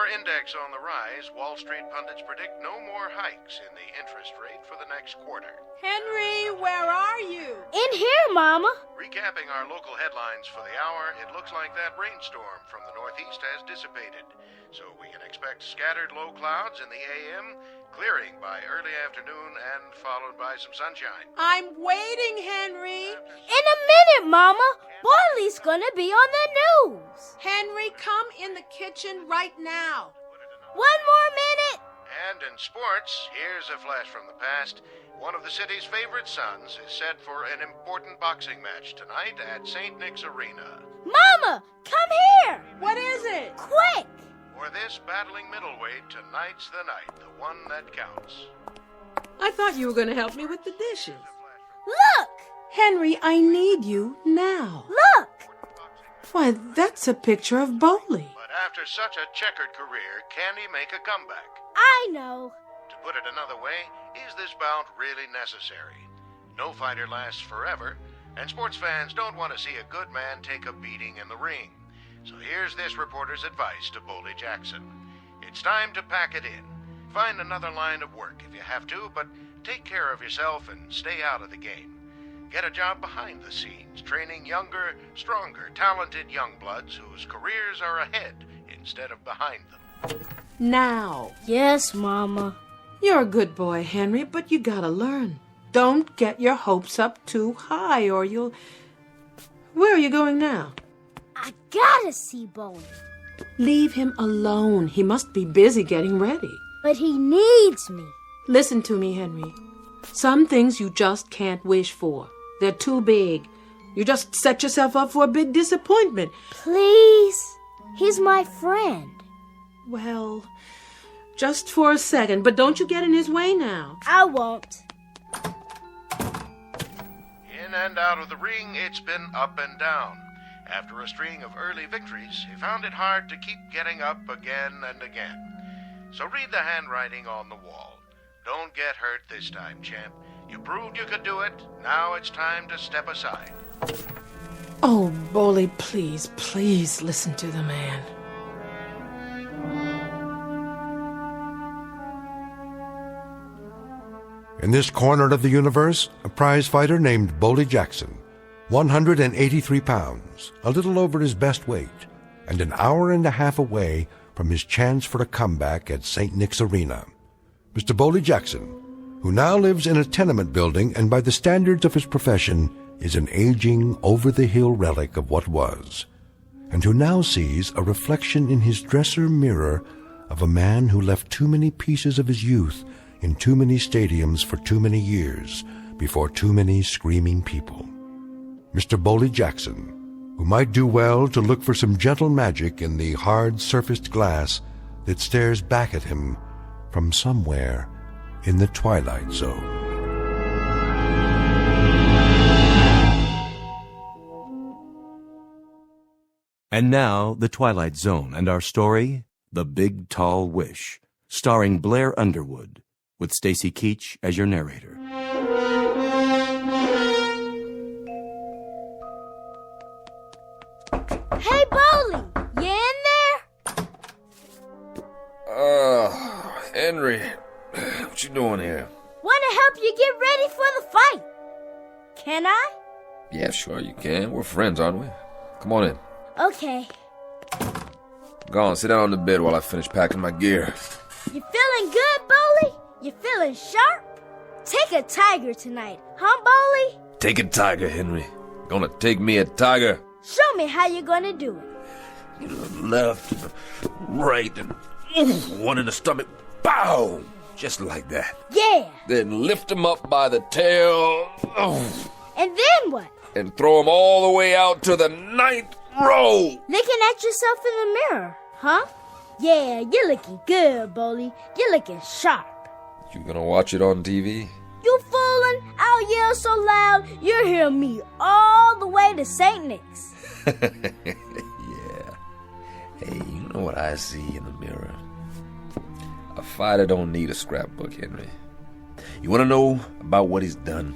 [SPEAKER 17] dollar index on the rise, Wall Street pundits predict no more hikes in the interest rate for the next quarter.
[SPEAKER 5] Henry, where are you?
[SPEAKER 8] In here, Mama.
[SPEAKER 17] Recapping our local headlines for the hour, it looks like that rainstorm from the northeast has dissipated. So we can expect scattered low clouds in the AM, clearing by early afternoon and followed by some sunshine.
[SPEAKER 5] I'm waiting, Henry.
[SPEAKER 8] In a minute, Mama. Barley's gonna be on the news.
[SPEAKER 5] Henry, come in the kitchen right now.
[SPEAKER 8] 1 more minute.
[SPEAKER 17] And in sports, here's a flash from the past. One of the city's favorite sons is set for an important boxing match tonight at St. Nick's Arena.
[SPEAKER 8] Mama, come here.
[SPEAKER 5] What is it?
[SPEAKER 8] Quick.
[SPEAKER 17] For this battling middleweight, tonight's the night, the one that counts.
[SPEAKER 5] I thought you were going to help me with the dishes.
[SPEAKER 8] Look.
[SPEAKER 5] Henry, I need you now.
[SPEAKER 8] Look.
[SPEAKER 5] Why, that's a picture of Bowley.
[SPEAKER 17] But after such a checkered career, can he make a comeback?
[SPEAKER 8] I know.
[SPEAKER 17] To put it another way, is this bout really necessary? No fighter lasts forever, and sports fans don't want to see a good man take a beating in the ring. So here's this reporter's advice to Boldy Jackson. It's time to pack it in. Find another line of work if you have to, but take care of yourself and stay out of the game. Get a job behind the scenes, training younger, stronger, talented young bloods whose careers are ahead instead of behind them.
[SPEAKER 5] Now.
[SPEAKER 8] Yes, Mama.
[SPEAKER 5] You're a good boy, Henry, but you gotta learn. Don't get your hopes up too high or you'll... Where are you going now?
[SPEAKER 8] I gotta see Bowley.
[SPEAKER 5] Leave him alone. He must be busy getting ready.
[SPEAKER 8] But he needs me.
[SPEAKER 5] Listen to me, Henry. Some things you just can't wish for. They're too big. You just set yourself up for a big disappointment.
[SPEAKER 8] Please. He's my friend.
[SPEAKER 5] Well, just for a second, but don't you get in his way now.
[SPEAKER 8] I won't.
[SPEAKER 17] In and out of the ring, it's been up and down. After a string of early victories, he found it hard to keep getting up again and again. So read the handwriting on the wall. Don't get hurt this time, champ. You proved you could do it. Now it's time to step aside.
[SPEAKER 5] Oh, Bowley, please, please listen to the man.
[SPEAKER 1] In this corner of the universe, a prize fighter named Boldy Jackson, 183 pounds, a little over his best weight, and an hour and a half away from his chance for a comeback at St. Nick's Arena. Mr. Boldy Jackson, who now lives in a tenement building and by the standards of his profession is an aging, over-the-hill relic of what was, and who now sees a reflection in his dresser mirror of a man who left too many pieces of his youth in too many stadiums for too many years before too many screaming people. Mr. Boldy Jackson, who might do well to look for some gentle magic in the hard-surfaced glass that stares back at him from somewhere in the Twilight Zone.
[SPEAKER 19] And now, The Twilight Zone and our story, The Big Tall Wish, starring Blair Underwood, with Stacy Keach as your narrator.
[SPEAKER 8] Hey, Bowley, you in there?
[SPEAKER 20] Henry, what you doing here?
[SPEAKER 8] Want to help you get ready for the fight. Can I?
[SPEAKER 20] Yeah, sure you can. We're friends, aren't we? Come on in.
[SPEAKER 8] Okay.
[SPEAKER 20] Go on, sit down on the bed while I finish packing my gear.
[SPEAKER 8] You feeling good, Bowley? You feeling sharp? Take a tiger tonight, huh, Bowley?
[SPEAKER 20] Take a tiger, Henry. Gonna take me a tiger.
[SPEAKER 8] Show me how you're gonna do it.
[SPEAKER 20] You know, left, and right, and one in the stomach. Bow! Just like that.
[SPEAKER 8] Yeah.
[SPEAKER 20] Then lift him up by the tail.
[SPEAKER 8] And then what?
[SPEAKER 20] And throw him all the way out to the 9th row.
[SPEAKER 8] Looking at yourself in the mirror, huh? Yeah, you're looking good, Bowley. You're looking sharp.
[SPEAKER 20] You gonna watch it on TV?
[SPEAKER 8] You foolin'? I'll yell so loud, you'll hear me all the way to St. Nick's.
[SPEAKER 20] Yeah. Hey, you know what I see in the mirror? A fighter don't need a scrapbook, Henry. You want to know about what he's done,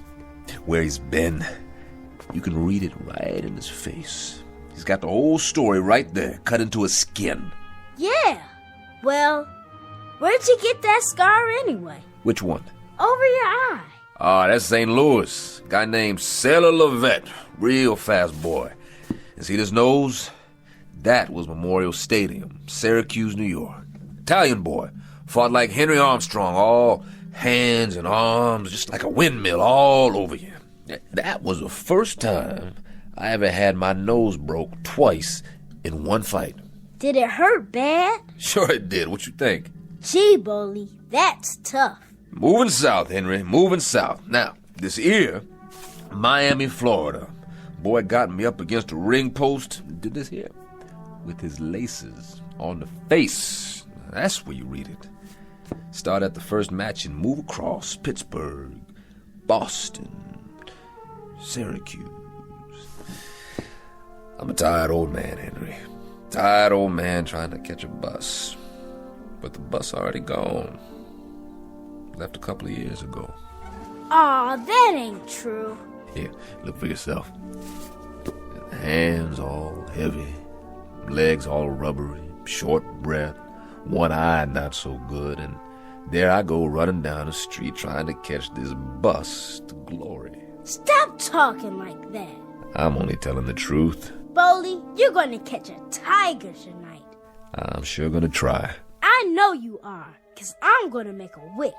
[SPEAKER 20] where he's been? You can read it right in his face. He's got the whole story right there, cut into his skin.
[SPEAKER 8] Yeah. Well, where'd you get that scar anyway?
[SPEAKER 7] Which one?
[SPEAKER 8] Over your eye.
[SPEAKER 7] Ah, that's St. Louis. Guy named Sailor Levette. Real fast boy. And see this nose? That was Memorial Stadium, Syracuse, New York. Italian boy. Fought like Henry Armstrong, all hands and arms, just like a windmill all over you. That was the first time I ever had my nose broke twice in one fight.
[SPEAKER 8] Did it hurt bad?
[SPEAKER 7] Sure it did. What you think?
[SPEAKER 8] Gee, Bully, that's tough.
[SPEAKER 7] Moving south, Henry, moving south. Now, this here, Miami, Florida. Boy got me up against a ring post. Did this here with his laces on the face. That's where you read it. Start at the first match and move across Pittsburgh, Boston, Syracuse. I'm a tired old man, Henry. Tired old man trying to catch a bus. But the bus already gone. Left a couple of years ago.
[SPEAKER 8] Aw, that ain't true.
[SPEAKER 7] Here, look for yourself. Hands all heavy, legs all rubbery, short breath, one eye not so good, and there I go running down the street trying to catch this bus to glory.
[SPEAKER 8] Stop talking like that.
[SPEAKER 7] I'm only telling the truth.
[SPEAKER 8] Bully, you're gonna catch a tiger tonight.
[SPEAKER 7] I'm sure gonna try.
[SPEAKER 8] I know you are, 'cause I'm gonna make a wish.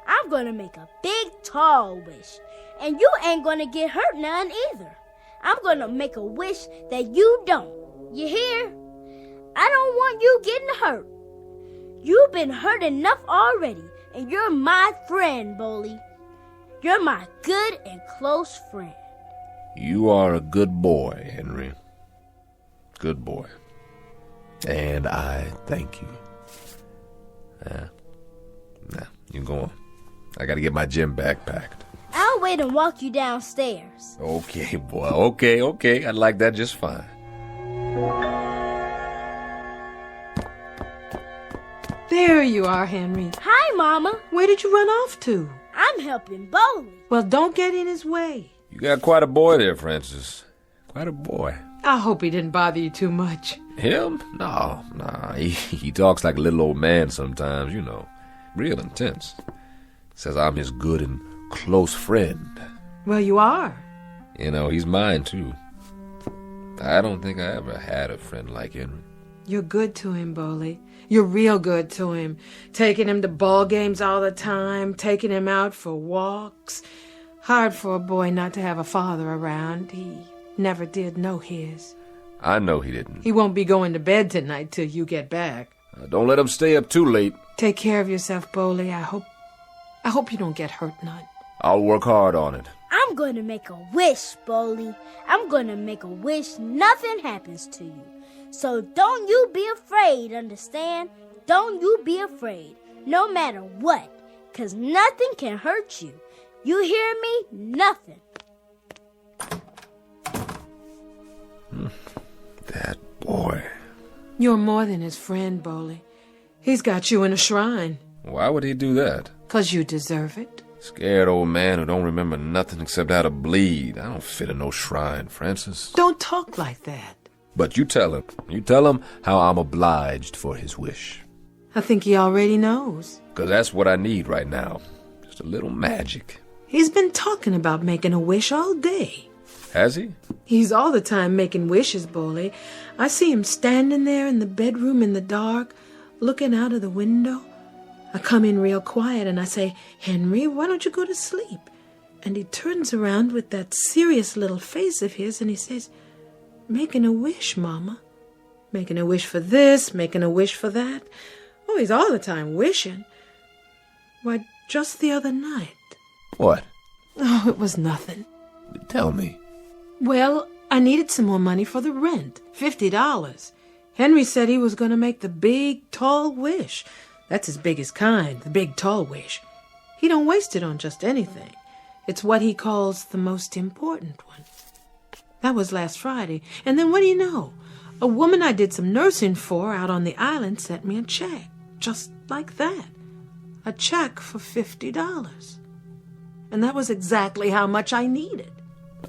[SPEAKER 8] I'm gonna make a big, tall wish. And you ain't gonna get hurt none either. I'm gonna make a wish that you don't. You hear? I don't want you getting hurt. You've been hurt enough already, and you're my friend, Bully. You're my good and close friend.
[SPEAKER 7] You are a good boy, Henry. Good boy. And I thank you. Now, you go on. I gotta get my gym bag packed.
[SPEAKER 8] I'll wait and walk you downstairs.
[SPEAKER 7] Okay, boy. Okay. I like that just fine.
[SPEAKER 5] There you are, Henry.
[SPEAKER 8] Hi, Mama.
[SPEAKER 5] Where did you run off to?
[SPEAKER 8] I'm helping Bully.
[SPEAKER 5] Well, don't get in his way.
[SPEAKER 7] You got quite a boy there, Francis. Quite a boy.
[SPEAKER 5] I hope he didn't bother you too much.
[SPEAKER 7] Him? No. He talks like a little old man sometimes, you know. Real intense. Says I'm his good and close friend.
[SPEAKER 5] Well, you are.
[SPEAKER 7] You know, he's mine, too. I don't think I ever had a friend like Henry.
[SPEAKER 5] You're good to him, Bully. You're real good to him. Taking him to ball games all the time, taking him out for walks. Hard for a boy not to have a father around. He never did know his.
[SPEAKER 7] I know he didn't.
[SPEAKER 5] He won't be going to bed tonight till you get back.
[SPEAKER 7] Don't let him stay up too late.
[SPEAKER 5] Take care of yourself, Bully. I hope you don't get hurt none.
[SPEAKER 7] I'll work hard on it.
[SPEAKER 8] I'm going to make a wish, Bully. I'm going to make a wish nothing happens to you. So don't you be afraid, understand? Don't you be afraid, no matter what, 'cause nothing can hurt you. You hear me? Nothing.
[SPEAKER 7] That boy.
[SPEAKER 5] You're more than his friend, Bully. He's got you in a shrine.
[SPEAKER 7] Why would he do that?
[SPEAKER 5] 'Cause you deserve it.
[SPEAKER 7] Scared old man who don't remember nothing except how to bleed. I don't fit in no shrine, Francis.
[SPEAKER 5] Don't talk like that.
[SPEAKER 7] But you tell him. You tell him how I'm obliged for his wish.
[SPEAKER 5] I think he already knows.
[SPEAKER 7] 'Cause that's what I need right now. Just a little magic.
[SPEAKER 5] He's been talking about making a wish all day.
[SPEAKER 7] Has he?
[SPEAKER 5] He's all the time making wishes, Bully. I see him standing there in the bedroom in the dark, looking out of the window. I come in real quiet and I say, "Henry, why don't you go to sleep?" And he turns around with that serious little face of his and he says, "Making a wish, Mama. Making a wish for this, making a wish for that." Oh, he's all the time wishing. Why, just the other night.
[SPEAKER 7] What?
[SPEAKER 5] Oh, it was nothing.
[SPEAKER 7] Tell me.
[SPEAKER 5] Well, I needed some more money for the rent, $50. Henry said he was going to make the big, tall wish. That's his biggest kind, the big, tall wish. He don't waste it on just anything. It's what he calls the most important one. That was last Friday. And then what do you know? A woman I did some nursing for out on the island sent me a check. Just like that. A check for $50. And that was exactly how much I needed.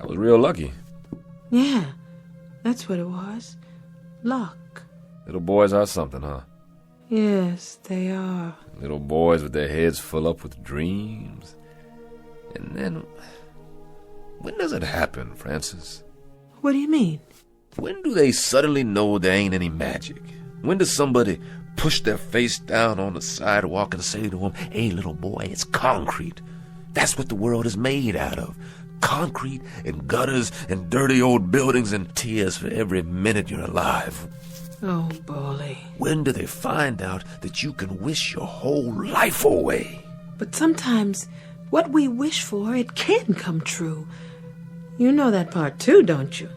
[SPEAKER 7] I was real lucky.
[SPEAKER 5] Yeah, that's what it was. Luck.
[SPEAKER 7] Little boys are something, huh?
[SPEAKER 5] Yes, they are.
[SPEAKER 7] Little boys with their heads full up with dreams. And then, when does it happen, Francis?
[SPEAKER 5] What do you mean?
[SPEAKER 7] When do they suddenly know there ain't any magic? When does somebody push their face down on the sidewalk and say to them, "Hey, little boy, it's concrete. That's what the world is made out of. Concrete and gutters and dirty old buildings and tears for every minute you're alive."
[SPEAKER 5] Oh, Bully.
[SPEAKER 7] When do they find out that you can wish your whole life away?
[SPEAKER 5] But sometimes what we wish for, it can come true. You know that part too, don't you?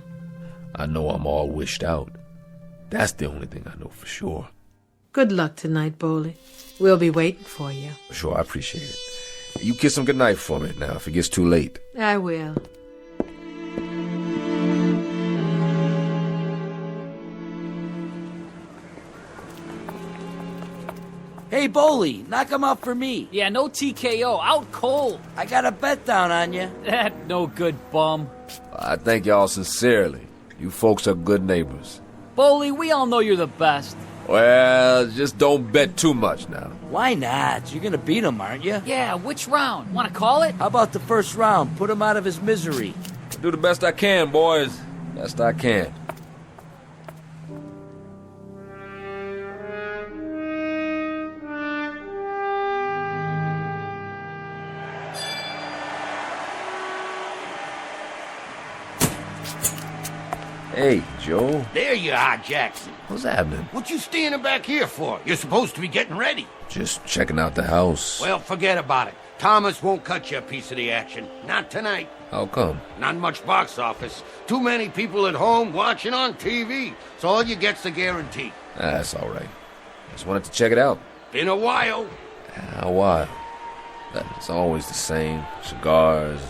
[SPEAKER 7] I know I'm all wished out. That's the only thing I know for sure.
[SPEAKER 5] Good luck tonight, Bully. We'll be waiting for you.
[SPEAKER 7] Sure, I appreciate it. You kiss him goodnight for me now if it gets too late.
[SPEAKER 5] I will.
[SPEAKER 2] Hey, Boley, knock him out for me.
[SPEAKER 10] Yeah, no TKO, out cold.
[SPEAKER 2] I got a bet down on you.
[SPEAKER 10] That no good bum.
[SPEAKER 7] I thank y'all sincerely. You folks are good neighbors.
[SPEAKER 10] Boley, we all know you're the best.
[SPEAKER 7] Well, just don't bet too much now.
[SPEAKER 2] Why not? You're gonna beat him, aren't you?
[SPEAKER 10] Yeah, which round? Want to call it?
[SPEAKER 2] How about the first round? Put him out of his misery.
[SPEAKER 7] I'll do the best I can, boys. Best I can. Hey, Joe.
[SPEAKER 11] There you are, Jackson.
[SPEAKER 7] What's happening?
[SPEAKER 11] What you standing back here for? You're supposed to be getting ready.
[SPEAKER 7] Just checking out the house.
[SPEAKER 11] Well, forget about it. Thomas won't cut you a piece of the action. Not tonight.
[SPEAKER 7] How come?
[SPEAKER 11] Not much box office. Too many people at home watching on TV. So all you get's the guarantee.
[SPEAKER 7] That's all right. Just wanted to check it out.
[SPEAKER 11] Been a while.
[SPEAKER 7] A while. It's always the same. Cigars,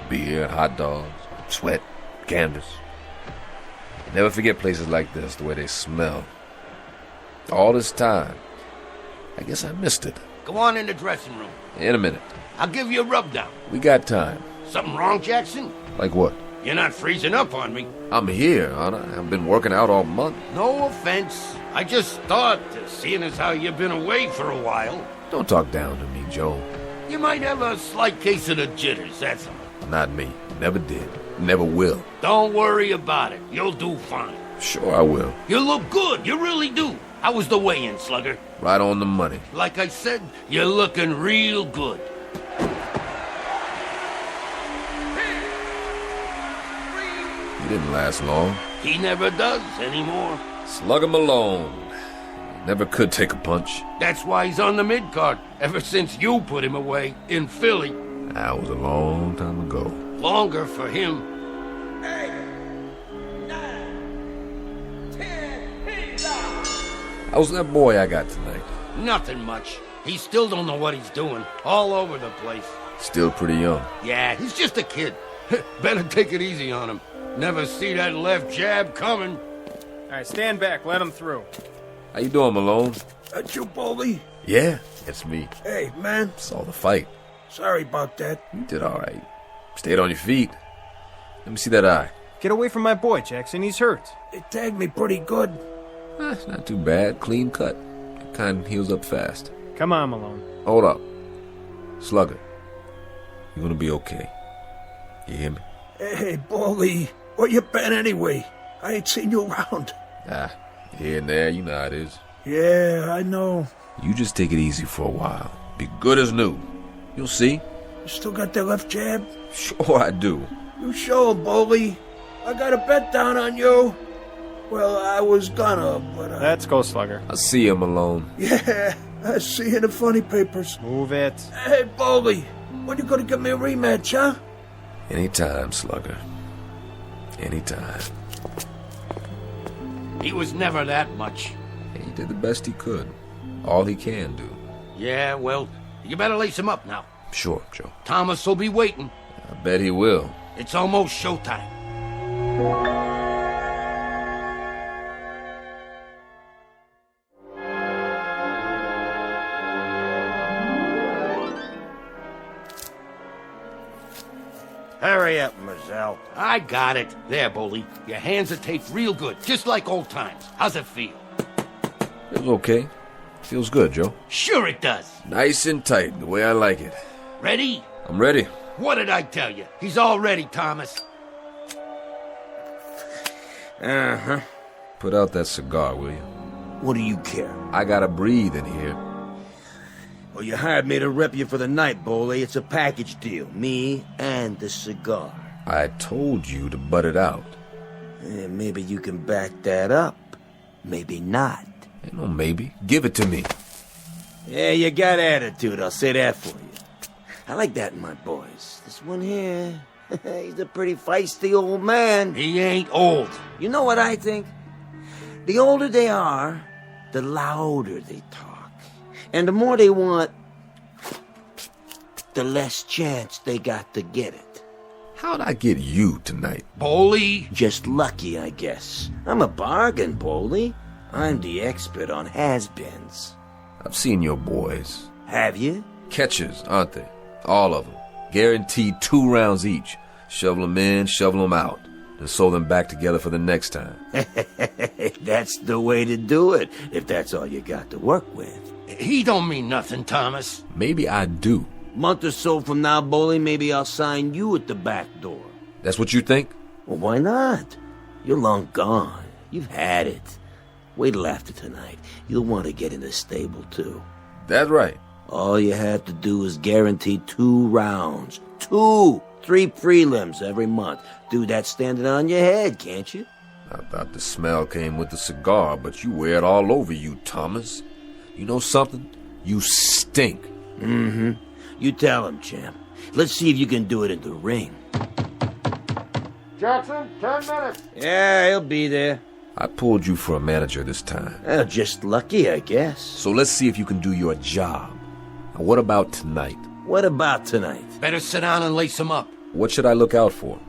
[SPEAKER 7] beer, hot dogs, sweat, canvas. Never forget places like this, the way they smell. All this time, I guess I missed it.
[SPEAKER 11] Go on in the dressing room.
[SPEAKER 7] In a minute.
[SPEAKER 11] I'll give you a rub down.
[SPEAKER 7] We got time.
[SPEAKER 11] Something wrong, Jackson?
[SPEAKER 7] Like what?
[SPEAKER 11] You're not freezing up on me.
[SPEAKER 7] I'm here, aren't I? I've been working out all month.
[SPEAKER 11] No offense. I just thought, seeing as how you've been away for a while.
[SPEAKER 7] Don't talk down to me, Joe.
[SPEAKER 11] You might have a slight case of the jitters, that's all.
[SPEAKER 7] Not me. Never did. Never will.
[SPEAKER 11] Don't worry about it. You'll do fine.
[SPEAKER 7] Sure I will.
[SPEAKER 11] You look good. You really do. How was the weigh-in, Slugger?
[SPEAKER 7] Right on the money.
[SPEAKER 11] Like I said, you're looking real good.
[SPEAKER 7] He didn't last long.
[SPEAKER 11] He never does anymore.
[SPEAKER 7] Slug him alone. Never could take a punch.
[SPEAKER 11] That's why he's on the mid-card, ever since you put him away in Philly.
[SPEAKER 7] That was a long time ago.
[SPEAKER 11] Longer for him.
[SPEAKER 7] How's that boy I got tonight?
[SPEAKER 11] Nothing much. He still don't know what he's doing. All over the place.
[SPEAKER 7] Still pretty young.
[SPEAKER 11] Yeah, he's just a kid. Better take it easy on him. Never see that left jab coming.
[SPEAKER 6] All right, stand back. Let him through.
[SPEAKER 7] How you doing, Malone?
[SPEAKER 15] That you, Baldy?
[SPEAKER 7] Yeah, it's me.
[SPEAKER 15] Hey, man.
[SPEAKER 7] Saw the fight.
[SPEAKER 15] Sorry about that.
[SPEAKER 7] You did all right. Stayed on your feet. Let me see that eye.
[SPEAKER 6] Get away from my boy, Jackson. He's hurt.
[SPEAKER 15] They tagged me pretty good.
[SPEAKER 7] It's not too bad. Clean cut. It kind of heals up fast.
[SPEAKER 6] Come on, Malone.
[SPEAKER 7] Hold up. Slugger. You're gonna be okay. You hear me?
[SPEAKER 15] Hey, Baldy. Where you been anyway? I ain't seen you around.
[SPEAKER 7] Here and there. You know how it is.
[SPEAKER 15] Yeah, I know.
[SPEAKER 7] You just take it easy for a while. Be good as new. You'll see.
[SPEAKER 15] You still got that left jab?
[SPEAKER 7] Sure I do.
[SPEAKER 15] You show, Baldy. I got a bet down on you. Well, I was gonna, but
[SPEAKER 6] Let's go, Slugger.
[SPEAKER 7] I'll see you, Malone.
[SPEAKER 15] Yeah, I see you in the funny papers.
[SPEAKER 6] Move it.
[SPEAKER 15] Hey, Baldy. When you gonna give me a rematch, huh?
[SPEAKER 7] Anytime, Slugger. Anytime.
[SPEAKER 11] He was never that much.
[SPEAKER 7] He did the best he could. All he can do.
[SPEAKER 11] Yeah, well, you better lace him up now.
[SPEAKER 7] Sure, Joe.
[SPEAKER 11] Thomas will be waiting.
[SPEAKER 7] I bet he will.
[SPEAKER 11] It's almost showtime.
[SPEAKER 15] Hurry up, Mazel.
[SPEAKER 11] I got it. There, Bully. Your hands are taped real good, just like old times. How's it feel?
[SPEAKER 7] It was okay. Feels good, Joe.
[SPEAKER 11] Sure it does.
[SPEAKER 7] Nice and tight, the way I like it.
[SPEAKER 11] Ready?
[SPEAKER 7] I'm ready.
[SPEAKER 11] What did I tell you? He's all ready, Thomas.
[SPEAKER 7] Uh-huh. Put out that cigar, will you?
[SPEAKER 4] What do you care?
[SPEAKER 7] I gotta breathe in here.
[SPEAKER 4] Well, you hired me to rep you for the night, Boley. It's a package deal. Me and the cigar.
[SPEAKER 7] I told you to butt it out.
[SPEAKER 4] Maybe you can back that up. Maybe not.
[SPEAKER 7] Ain't no maybe. Give it to me.
[SPEAKER 4] Yeah, you got attitude, I'll say that for you. I like that in my boys. This one here, he's a pretty feisty old man.
[SPEAKER 11] He ain't old.
[SPEAKER 4] You know what I think? The older they are, the louder they talk. And the more they want, the less chance they got to get it.
[SPEAKER 7] How'd I get you tonight?
[SPEAKER 11] Boley?
[SPEAKER 4] Just lucky, I guess. I'm a bargain, Boley. I'm the expert on has-beens.
[SPEAKER 7] I've seen your boys.
[SPEAKER 4] Have you?
[SPEAKER 7] Catchers, aren't they? All of them. Guaranteed 2 rounds each. Shovel them in, shovel them out. And sew them back together for the next time.
[SPEAKER 4] That's the way to do it, if that's all you got to work with.
[SPEAKER 11] He don't mean nothing, Thomas.
[SPEAKER 7] Maybe I do.
[SPEAKER 4] Month or so from now, Boley, maybe I'll sign you at the back door.
[SPEAKER 7] That's what you think?
[SPEAKER 4] Well, why not? You're long gone. You've had it. Wait till after tonight. You'll want to get in the stable, too.
[SPEAKER 7] That's right.
[SPEAKER 4] All you have to do is guarantee 2 rounds. 2! 3 prelims every month. Do that standing on your head, can't you?
[SPEAKER 7] I thought the smell came with the cigar, but you wear it all over you, Thomas. You know something? You stink.
[SPEAKER 4] Mm-hmm. You tell him, champ. Let's see if you can do it in the ring.
[SPEAKER 11] Jackson, 10 minutes.
[SPEAKER 4] Yeah, he'll be there.
[SPEAKER 7] I pulled you for a manager this time.
[SPEAKER 4] Just lucky, I guess.
[SPEAKER 7] So let's see if you can do your job. Now, what about tonight?
[SPEAKER 4] What about tonight?
[SPEAKER 11] Better sit down and lace him up.
[SPEAKER 7] What should I look out for?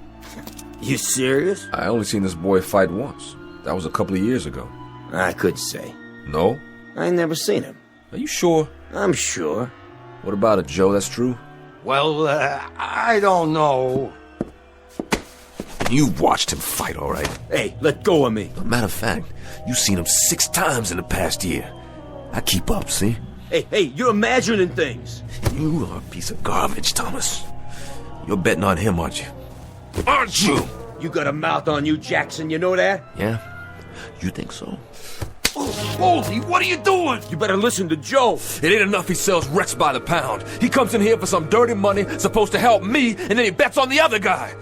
[SPEAKER 4] You serious?
[SPEAKER 7] I only seen this boy fight once. That was a couple of years ago.
[SPEAKER 4] I could say.
[SPEAKER 7] No?
[SPEAKER 4] I never seen him.
[SPEAKER 7] Are you sure?
[SPEAKER 4] I'm sure.
[SPEAKER 7] What about it, Joe? That's true?
[SPEAKER 11] Well, I don't know.
[SPEAKER 7] You've watched him fight, all right?
[SPEAKER 4] Hey, let go of me.
[SPEAKER 7] Matter of fact, you've seen him 6 times in the past year. I keep up, see?
[SPEAKER 4] Hey, you're imagining things.
[SPEAKER 7] You are a piece of garbage, Thomas. You're betting on him, aren't you? Aren't you?
[SPEAKER 4] You got a mouth on you, Jackson, you know that?
[SPEAKER 7] Yeah? You think so?
[SPEAKER 11] Boley, what are you doing?
[SPEAKER 4] You better listen to Joe.
[SPEAKER 7] It ain't enough he sells Rex by the pound. He comes in here for some dirty money, supposed to help me, and then he bets on the other guy.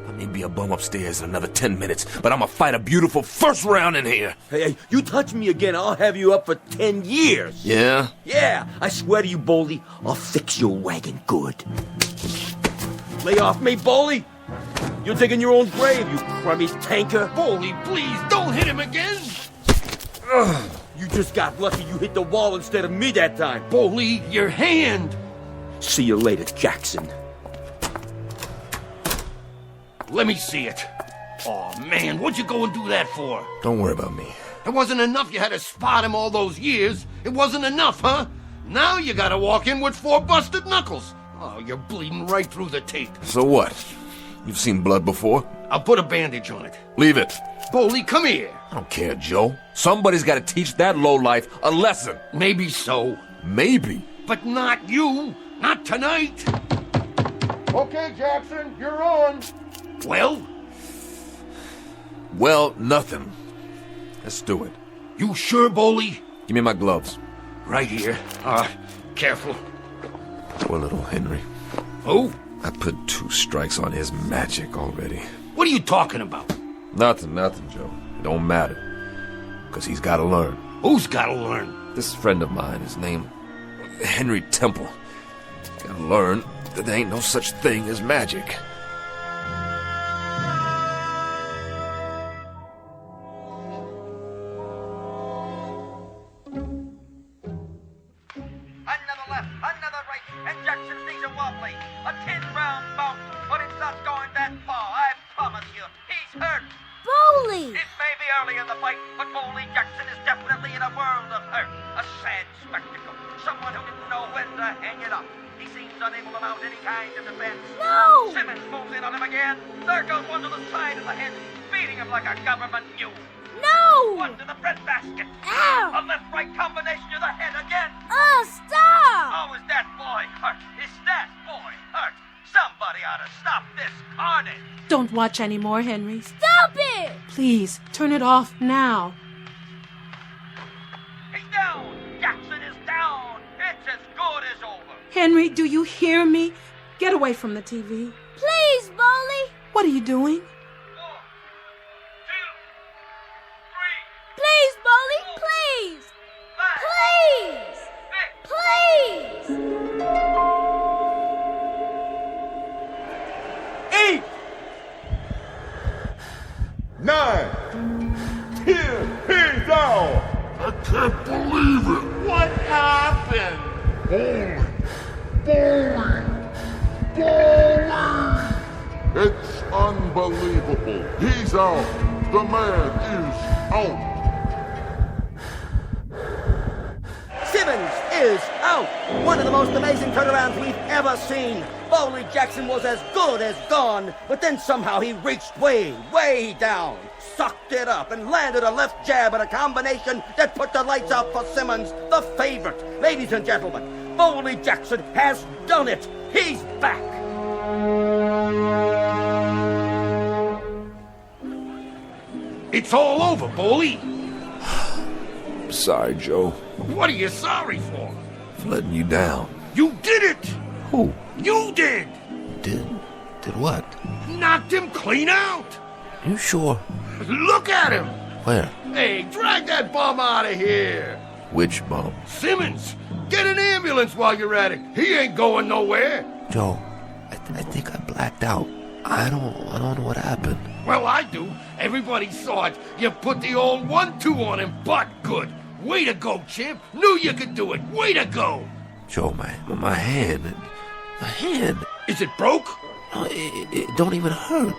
[SPEAKER 7] I may be a bum upstairs in another 10 minutes, but I'm gonna fight a beautiful first round in here.
[SPEAKER 4] Hey, you touch me again, I'll have you up for 10 years.
[SPEAKER 7] Yeah?
[SPEAKER 4] Yeah, I swear to you, Boley, I'll fix your wagon good. Lay off me, Boley. You're digging your own grave, you crummy tanker.
[SPEAKER 11] Boley, please, don't hit him again.
[SPEAKER 4] Ugh, you just got lucky you hit the wall instead of me that time.
[SPEAKER 11] Boley, your hand.
[SPEAKER 4] See you later, Jackson.
[SPEAKER 11] Let me see it. Oh, man, what'd you go and do that for?
[SPEAKER 7] Don't worry about me.
[SPEAKER 11] It wasn't enough you had to spot him all those years. It wasn't enough, huh? Now you gotta walk in with 4 busted knuckles. Oh, you're bleeding right through the tape.
[SPEAKER 7] So what? You've seen blood before?
[SPEAKER 11] I'll put a bandage on it.
[SPEAKER 7] Leave it.
[SPEAKER 11] Boley, come here.
[SPEAKER 7] I don't care, Joe. Somebody's got to teach that lowlife a lesson.
[SPEAKER 11] Maybe so.
[SPEAKER 7] Maybe.
[SPEAKER 11] But not you. Not tonight. Okay, Jackson, you're on. Well?
[SPEAKER 7] Well, nothing. Let's do it.
[SPEAKER 11] You sure, Boley?
[SPEAKER 7] Give me my gloves.
[SPEAKER 11] Right here. Careful.
[SPEAKER 7] Poor little Henry.
[SPEAKER 11] Oh?
[SPEAKER 7] I put 2 strikes on his magic already.
[SPEAKER 11] What are you talking about?
[SPEAKER 7] Nothing, Joe. It don't matter. Because he's got to learn.
[SPEAKER 11] Who's got to learn?
[SPEAKER 7] This friend of mine, his name Henry Temple. He's got to learn that there ain't no such thing as magic.
[SPEAKER 9] Another left, another right, and Jackson stays a wobbly. A 10-round bout, but it's not going that far, I promise you. He's hurt.
[SPEAKER 8] Boley!
[SPEAKER 9] It may be early in the fight, but Boley Jackson is definitely in a world of hurt. A sad spectacle. Someone who didn't know when to hang it up. He seems unable to mount any kind of defense.
[SPEAKER 8] No!
[SPEAKER 9] Simmons moves in on him again. There goes one to the side of the head, beating him like a government mule.
[SPEAKER 8] No!
[SPEAKER 9] One to the breadbasket.
[SPEAKER 8] Ow!
[SPEAKER 9] A left-right combination to the head again.
[SPEAKER 8] Oh, stop!
[SPEAKER 9] Oh, is that boy hurt? Is that boy hurt? Somebody ought to stop this carnage.
[SPEAKER 5] Don't watch anymore, Henry.
[SPEAKER 8] Stop it!
[SPEAKER 5] Please, turn it off now.
[SPEAKER 9] He's down. Jackson is down. It's as good as over.
[SPEAKER 5] Henry, do you hear me? Get away from the TV.
[SPEAKER 8] Please, Bowley.
[SPEAKER 5] What are you doing?
[SPEAKER 9] 1, 2, 3.
[SPEAKER 8] Please, Bowley, please. Please. Please.
[SPEAKER 9] 8,
[SPEAKER 23] 9, 10, he's out. I can't believe it.
[SPEAKER 11] What happened?
[SPEAKER 23] Bowling. It's unbelievable. He's out. The man is out.
[SPEAKER 18] Simmons is out. One of the most amazing turnarounds we've ever seen. Bowley Jackson was as good as gone, but then somehow he reached way, way down, sucked it up, and landed a left jab and a combination that put the lights out for Simmons, the favorite. Ladies and gentlemen, Bowley Jackson has done it. He's back.
[SPEAKER 11] It's all over, Bowley.
[SPEAKER 7] Sorry, Joe.
[SPEAKER 11] What are you sorry for?
[SPEAKER 7] For letting you down.
[SPEAKER 11] You did it!
[SPEAKER 7] Who?
[SPEAKER 11] You did!
[SPEAKER 7] Did what?
[SPEAKER 11] Knocked him clean out!
[SPEAKER 7] You sure?
[SPEAKER 11] Look at him!
[SPEAKER 7] Where?
[SPEAKER 11] Hey, drag that bum out of here!
[SPEAKER 7] Which bum?
[SPEAKER 11] Simmons! Get an ambulance while you're at it! He ain't going nowhere!
[SPEAKER 7] Joe, I think I blacked out. I don't know what happened.
[SPEAKER 11] Well, I do. Everybody saw it. You put the old 1-2 on him, but good. Way to go, champ. Knew you could do it. Way to go.
[SPEAKER 7] Joe, my hand. My hand.
[SPEAKER 11] Is it broke?
[SPEAKER 7] No, it don't even hurt.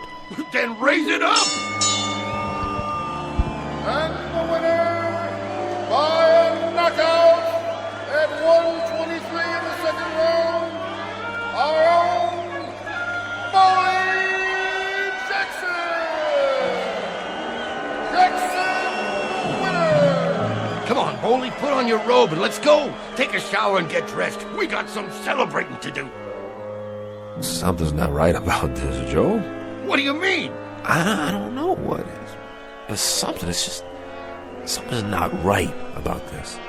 [SPEAKER 11] Then raise it up.
[SPEAKER 23] And the winner, by a knockout, at 123 in the second round, our own Bowley Jackson! Jackson, winner!
[SPEAKER 11] Come on, Bowley, put on your robe and let's go. Take a shower and get dressed. We got some celebrating to do.
[SPEAKER 7] Something's not right about this, Joe.
[SPEAKER 11] What do you mean?
[SPEAKER 7] I don't know what is. But something's not right about this.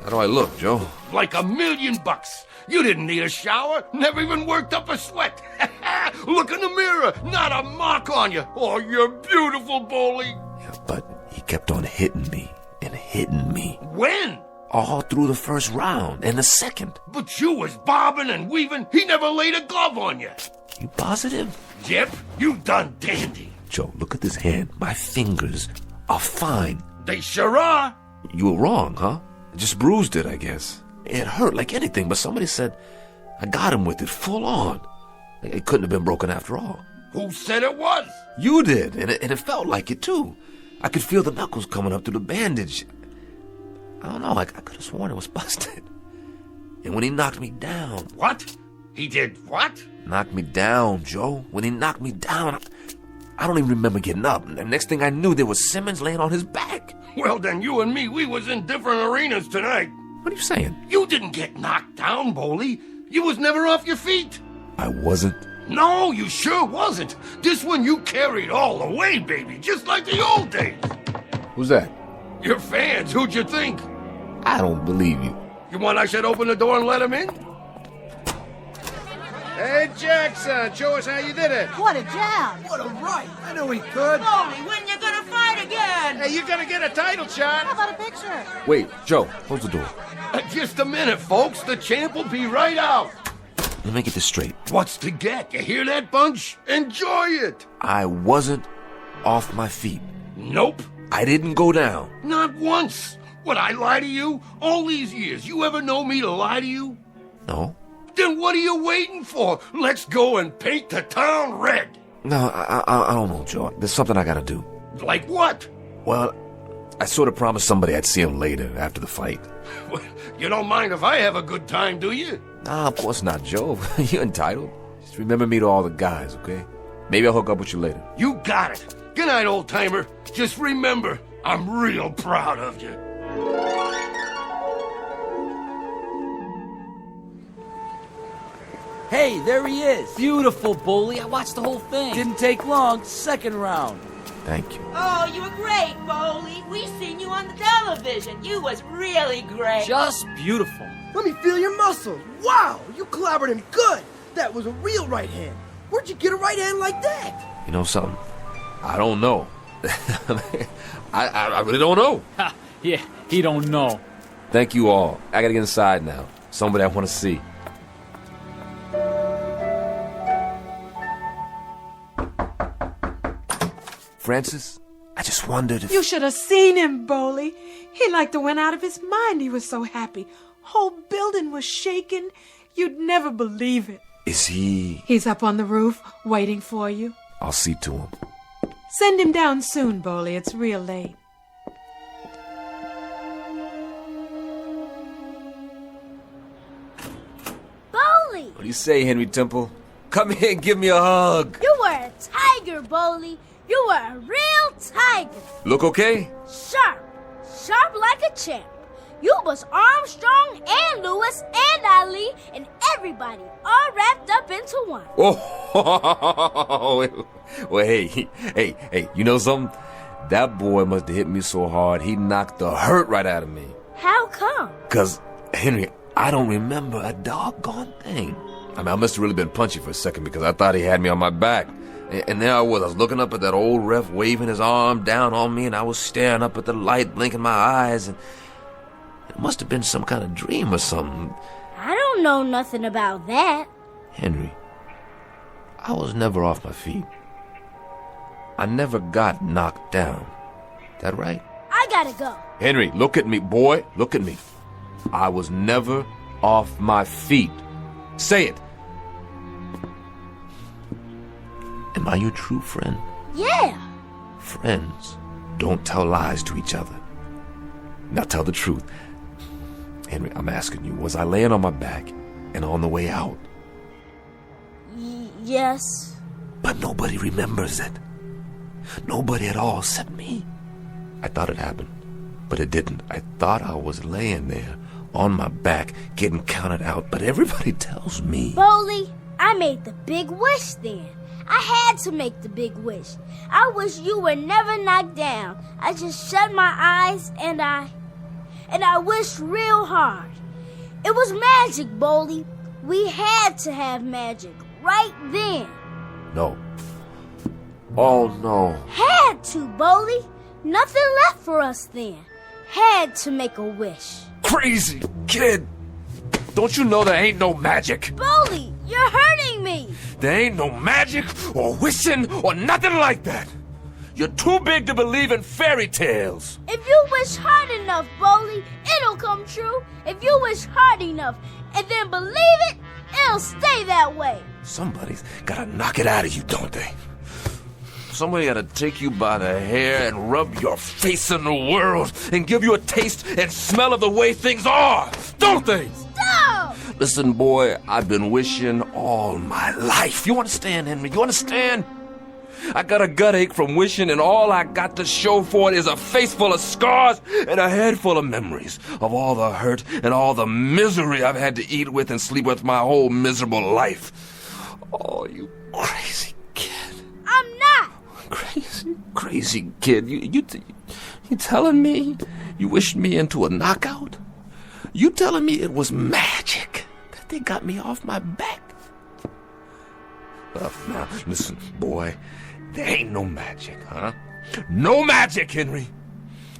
[SPEAKER 7] How do I look, Joe?
[SPEAKER 11] Like $1,000,000. You didn't need a shower, never even worked up a sweat. Look in the mirror, not a mark on you. Oh, you're beautiful, Bowley.
[SPEAKER 7] Yeah, but he kept on hitting me and hitting me.
[SPEAKER 11] When?
[SPEAKER 7] All through the first round and the second.
[SPEAKER 11] But you was bobbing and weaving. He never laid a glove on you.
[SPEAKER 7] You positive?
[SPEAKER 11] Yep, you done dandy.
[SPEAKER 7] Joe, look at this hand. My fingers are fine.
[SPEAKER 11] They sure are.
[SPEAKER 7] You were wrong, huh? Just bruised it, I guess. It hurt like anything, but somebody said I got him with it full on. It couldn't have been broken after all.
[SPEAKER 11] Who said it was?
[SPEAKER 7] You did, and it felt like it, too. I could feel the knuckles coming up through the bandage. I don't know, I could have sworn it was busted. And when he knocked me down...
[SPEAKER 11] What? He did what?
[SPEAKER 7] Knocked me down, Joe. When he knocked me down, I don't even remember getting up. And the next thing I knew, there was Simmons laying on his back.
[SPEAKER 11] Well, then you and me, we was in different arenas tonight.
[SPEAKER 7] What are you saying?
[SPEAKER 11] You didn't get knocked down, Bowley. You was never off your feet.
[SPEAKER 7] I wasn't?
[SPEAKER 11] No, you sure wasn't. This one you carried all the way, baby, just like the old days.
[SPEAKER 7] Who's that?
[SPEAKER 11] Your fans, who'd you think?
[SPEAKER 7] I don't believe you.
[SPEAKER 11] You want I should open the door and let him in?
[SPEAKER 6] Hey, Jackson, show us how you did it.
[SPEAKER 3] What a jab.
[SPEAKER 15] What a right. I knew he could.
[SPEAKER 3] Bowley, when you gonna fight again?
[SPEAKER 6] Hey, you're gonna get a title shot.
[SPEAKER 3] How about a picture?
[SPEAKER 7] Wait, Joe, close the door.
[SPEAKER 11] Just a minute, folks. The champ will be right out.
[SPEAKER 7] Let me get this straight.
[SPEAKER 11] What's to get? You hear that, Bunch? Enjoy it.
[SPEAKER 7] I wasn't off my feet.
[SPEAKER 11] Nope.
[SPEAKER 7] I didn't go down.
[SPEAKER 11] Not once. Would I lie to you? All these years, you ever know me to lie to you?
[SPEAKER 7] No.
[SPEAKER 11] Then what are you waiting for? Let's go and paint the town red.
[SPEAKER 7] No, I don't know, Joe. There's something I gotta do.
[SPEAKER 11] Like what?
[SPEAKER 7] Well, I sort of promised somebody I'd see him later, after the fight.
[SPEAKER 11] You don't mind if I have a good time, do you?
[SPEAKER 7] Nah, of course not, Joe. You're entitled. Just remember me to all the guys, okay? Maybe I'll hook up with you later.
[SPEAKER 11] You got it. Good night, old-timer. Just remember, I'm real proud of you.
[SPEAKER 2] Hey, there he is.
[SPEAKER 10] Beautiful, Boley. I watched the whole thing.
[SPEAKER 2] Didn't take long. Second round.
[SPEAKER 7] Thank you.
[SPEAKER 3] Oh, you were great, Boley. We seen you on the television. You was really great.
[SPEAKER 2] Just beautiful.
[SPEAKER 12] Let me feel your muscles. Wow, you clobbered him good. That was a real right hand. Where'd you get a right hand like that?
[SPEAKER 7] You know something? I don't know. I really don't know.
[SPEAKER 10] Ha, yeah, he don't know.
[SPEAKER 7] Thank you all. I gotta get inside now. Somebody I want to see. Francis, I just wondered if...
[SPEAKER 5] You should have seen him, Boley. He like to went out of his mind. He was so happy. Whole building was shaking. You'd never believe it.
[SPEAKER 7] Is he...
[SPEAKER 5] He's up on the roof, waiting for you.
[SPEAKER 7] I'll see to him.
[SPEAKER 5] Send him down soon, Boley. It's real late.
[SPEAKER 8] Boley!
[SPEAKER 7] What do you say, Henry Temple? Come here and give me a hug.
[SPEAKER 8] You were a tiger, Boley. You were a real tiger.
[SPEAKER 7] Look okay?
[SPEAKER 8] Sharp. Sharp like a champ. You was Armstrong and Lewis and Ali and everybody all wrapped up into one.
[SPEAKER 7] Oh, well, hey, you know something? That boy must have hit me so hard, he knocked the hurt right out of me.
[SPEAKER 8] How come?
[SPEAKER 7] 'Cause, Henry, I don't remember a doggone thing. I mean, I must have really been punchy for a second because I thought he had me on my back. And there I was looking up at that old ref waving his arm down on me, and I was staring up at the light, blinking my eyes, and it must have been some kind of dream or something.
[SPEAKER 8] I don't know nothing about that.
[SPEAKER 7] Henry, I was never off my feet. I never got knocked down. That right?
[SPEAKER 8] I gotta go.
[SPEAKER 7] Henry, look at me, boy. Look at me. I was never off my feet. Say it. Am I your true friend?
[SPEAKER 8] Yeah.
[SPEAKER 7] Friends don't tell lies to each other. Now tell the truth. Henry, I'm asking you, was I laying on my back and on the way out?
[SPEAKER 8] Yes.
[SPEAKER 7] But nobody remembers it. Nobody at all except me. I thought it happened, but it didn't. I thought I was laying there on my back getting counted out, but everybody tells me.
[SPEAKER 8] Boley, I made the big wish then. I had to make the big wish. I wish you were never knocked down. I just shut my eyes and I wished real hard. It was magic, Boley. We had to have magic right then.
[SPEAKER 7] No. Oh, no.
[SPEAKER 8] Had to, Boley. Nothing left for us then. Had to make a wish.
[SPEAKER 7] Crazy kid. Don't you know there ain't no magic?
[SPEAKER 8] Boley, you're hurting me.
[SPEAKER 7] There ain't no magic or wishing or nothing like that. You're too big to believe in fairy tales.
[SPEAKER 8] If you wish hard enough, Boley, it'll come true. If you wish hard enough and then believe it, it'll stay that way.
[SPEAKER 7] Somebody's gotta knock it out of you, don't they? Somebody gotta take you by the hair and rub your face in the world and give you a taste and smell of the way things are, don't they?
[SPEAKER 8] Stop!
[SPEAKER 7] Listen, boy, I've been wishing all my life. You understand, Henry? You understand? I got a gut ache from wishing, and all I got to show for it is a face full of scars and a head full of memories of all the hurt and all the misery I've had to eat with and sleep with my whole miserable life. Oh, you crazy kid.
[SPEAKER 8] I'm not.
[SPEAKER 7] Crazy kid. You telling me you wished me into a knockout? You telling me it was magic that they got me off my back? Now, listen, boy, there ain't no magic, huh? No magic, Henry.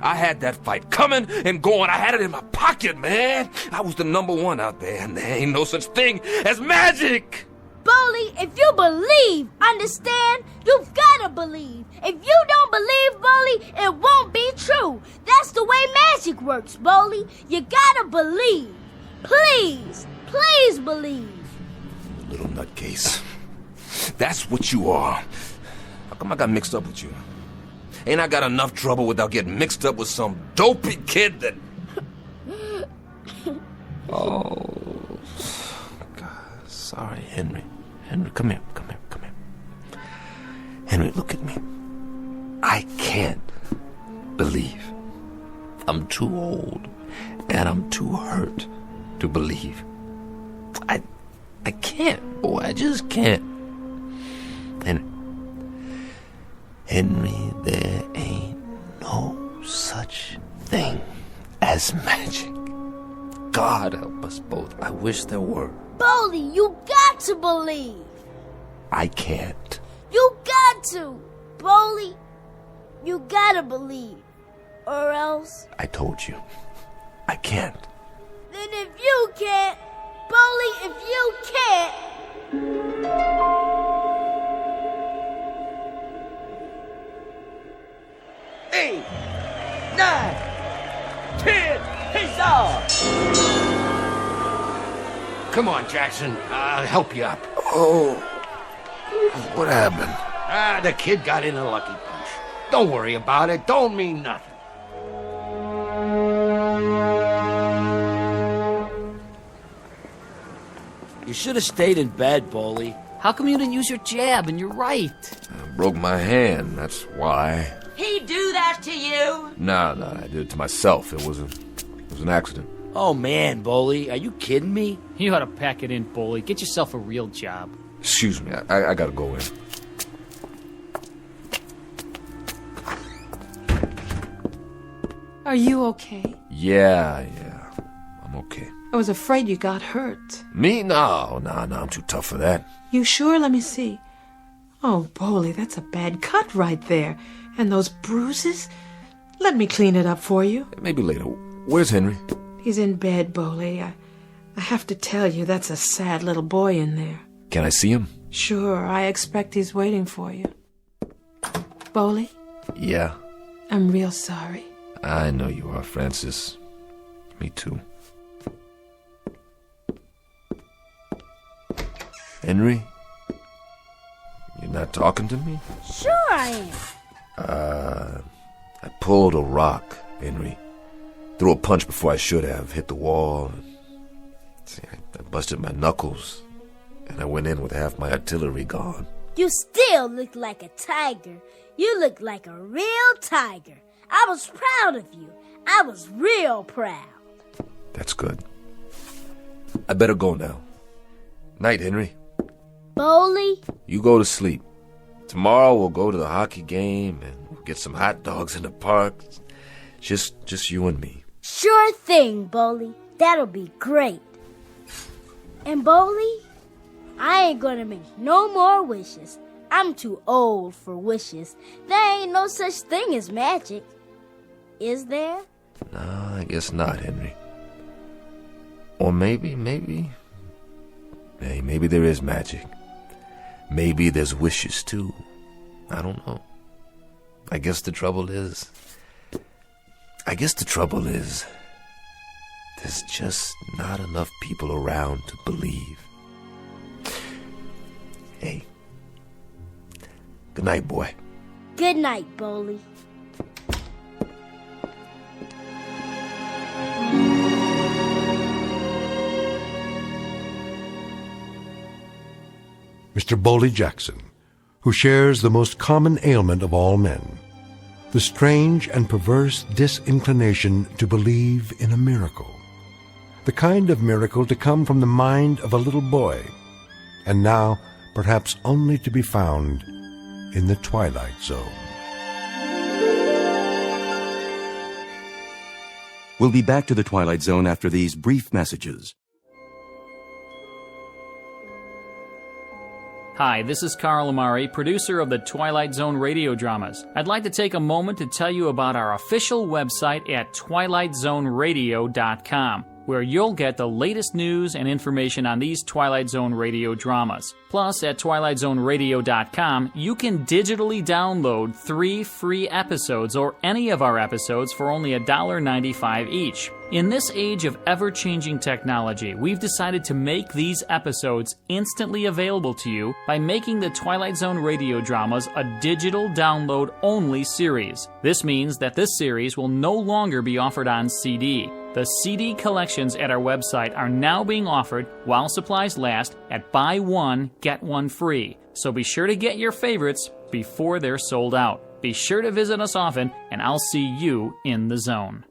[SPEAKER 7] I had that fight coming and going. I had it in my pocket, man. I was the #1 out there, and there ain't no such thing as magic.
[SPEAKER 8] Boley, if you believe, understand? You've gotta believe. If you don't believe, Boley, it won't be true. That's the way magic works, Boley. You gotta believe. Please, please believe.
[SPEAKER 7] Little nutcase. That's what you are. How come I got mixed up with you? Ain't I got enough trouble without getting mixed up with some dopey kid that... Oh... God, sorry, Henry. Henry, come here. Henry, look at me. I can't believe. I'm too old, and I'm too hurt to believe. I can't, boy, I just can't. Henry, there ain't no such thing as magic. God help us both. I wish there were.
[SPEAKER 8] Boldy, you got to believe.
[SPEAKER 7] I can't.
[SPEAKER 8] You got to. Boldy, you gotta believe. Or else...
[SPEAKER 7] I told you. I can't.
[SPEAKER 8] Then if you can't, Boldy, if you can't...
[SPEAKER 4] 8, 9, 10, he's off!
[SPEAKER 11] Come on, Jackson. I'll help you up.
[SPEAKER 7] Oh, what happened?
[SPEAKER 11] The kid got in a lucky punch. Don't worry about it. Don't mean nothing.
[SPEAKER 2] You should have stayed in bed, Boldy. How come you didn't use your jab and your right?
[SPEAKER 7] I broke my hand, that's why.
[SPEAKER 3] He do that to you?
[SPEAKER 7] Nah, I did it to myself. It was an accident.
[SPEAKER 2] Oh, man, Boldy, are you kidding me? You ought to pack it in, Boldy. Get yourself a real job.
[SPEAKER 7] Excuse me, I gotta go in.
[SPEAKER 5] Are you okay?
[SPEAKER 7] Yeah, I'm okay.
[SPEAKER 5] I was afraid you got hurt.
[SPEAKER 7] Me? No, I'm too tough for that.
[SPEAKER 5] You sure? Let me see. Oh, Boldy, that's a bad cut right there. And those bruises? Let me clean it up for you.
[SPEAKER 7] Maybe later. Where's Henry?
[SPEAKER 5] He's in bed, Boldy. I have to tell you, that's a sad little boy in there.
[SPEAKER 7] Can I see him?
[SPEAKER 5] Sure, I expect he's waiting for you. Boldy?
[SPEAKER 7] Yeah?
[SPEAKER 5] I'm real sorry.
[SPEAKER 7] I know you are, Francis. Me too. Henry? You're not talking to me?
[SPEAKER 8] Sure I am.
[SPEAKER 7] I pulled a rock, Henry. Threw a punch before I should have. Hit the wall. See, I busted my knuckles. And I went in with half my artillery gone.
[SPEAKER 8] You still look like a tiger. You look like a real tiger. I was proud of you. I was real proud.
[SPEAKER 7] That's good. I better go now. Night, Henry.
[SPEAKER 8] Boldy?
[SPEAKER 7] You go to sleep. Tomorrow we'll go to the hockey game and we'll get some hot dogs in the park. Just you and me.
[SPEAKER 8] Sure thing, Boldy. That'll be great. And Boldy, I ain't gonna make no more wishes. I'm too old for wishes. There ain't no such thing as magic. Is there?
[SPEAKER 7] No, I guess not, Henry. Or maybe there is magic. Maybe there's wishes, too. I don't know. I guess the trouble is, there's just not enough people around to believe. Hey. Good night, boy.
[SPEAKER 8] Good night, Boldy.
[SPEAKER 1] Mr. Boldy Jackson, who shares the most common ailment of all men, the strange and perverse disinclination to believe in a miracle, the kind of miracle to come from the mind of a little boy, and now perhaps only to be found in the Twilight Zone.
[SPEAKER 19] We'll be back to the Twilight Zone after these brief messages.
[SPEAKER 10] Hi, this is Carl Amari, producer of the Twilight Zone radio dramas. I'd like to take a moment to tell you about our official website at twilightzoneradio.com. where you'll get the latest news and information on these Twilight Zone radio dramas. Plus, at twilightzoneradio.com, you can digitally download 3 free episodes or any of our episodes for only $1.95 each. In this age of ever-changing technology, we've decided to make these episodes instantly available to you by making the Twilight Zone radio dramas a digital download-only series. This means that this series will no longer be offered on CD. The CD collections at our website are now being offered while supplies last at buy one, get one free. So be sure to get your favorites before they're sold out. Be sure to visit us often, and I'll see you in the zone.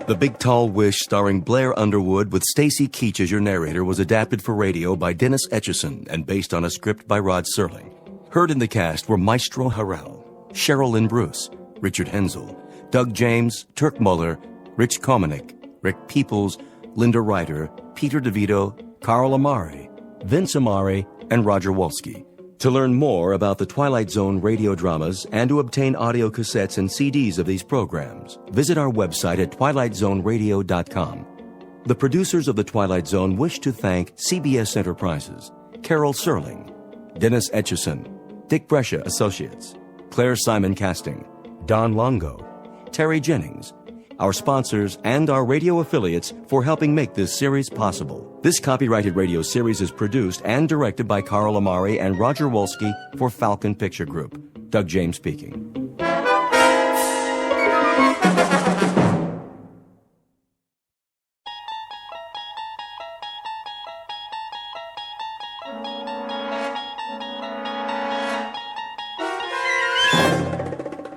[SPEAKER 19] The Big Tall Wish, starring Blair Underwood with Stacy Keach as your narrator, was adapted for radio by Dennis Etchison and based on a script by Rod Serling. Heard in the cast were Maestro Harrell, Cheryl Lynn Bruce, Richard Hensel, Doug James, Turk Muller, Rich Komanek, Rick Peoples, Linda Ryder, Peter DeVito, Carl Amari, Vince Amari, and Roger Wolski. To learn more about the Twilight Zone radio dramas and to obtain audio cassettes and CDs of these programs, visit our website at twilightzoneradio.com. The producers of The Twilight Zone wish to thank CBS Enterprises, Carol Serling, Dennis Etchison, Dick Brescia Associates, Claire Simon Casting, Don Longo, Terry Jennings, our sponsors, and our radio affiliates for helping make this series possible. This copyrighted radio series is produced and directed by Carl Amari and Roger Wolski for Falcon Picture Group. Doug James speaking.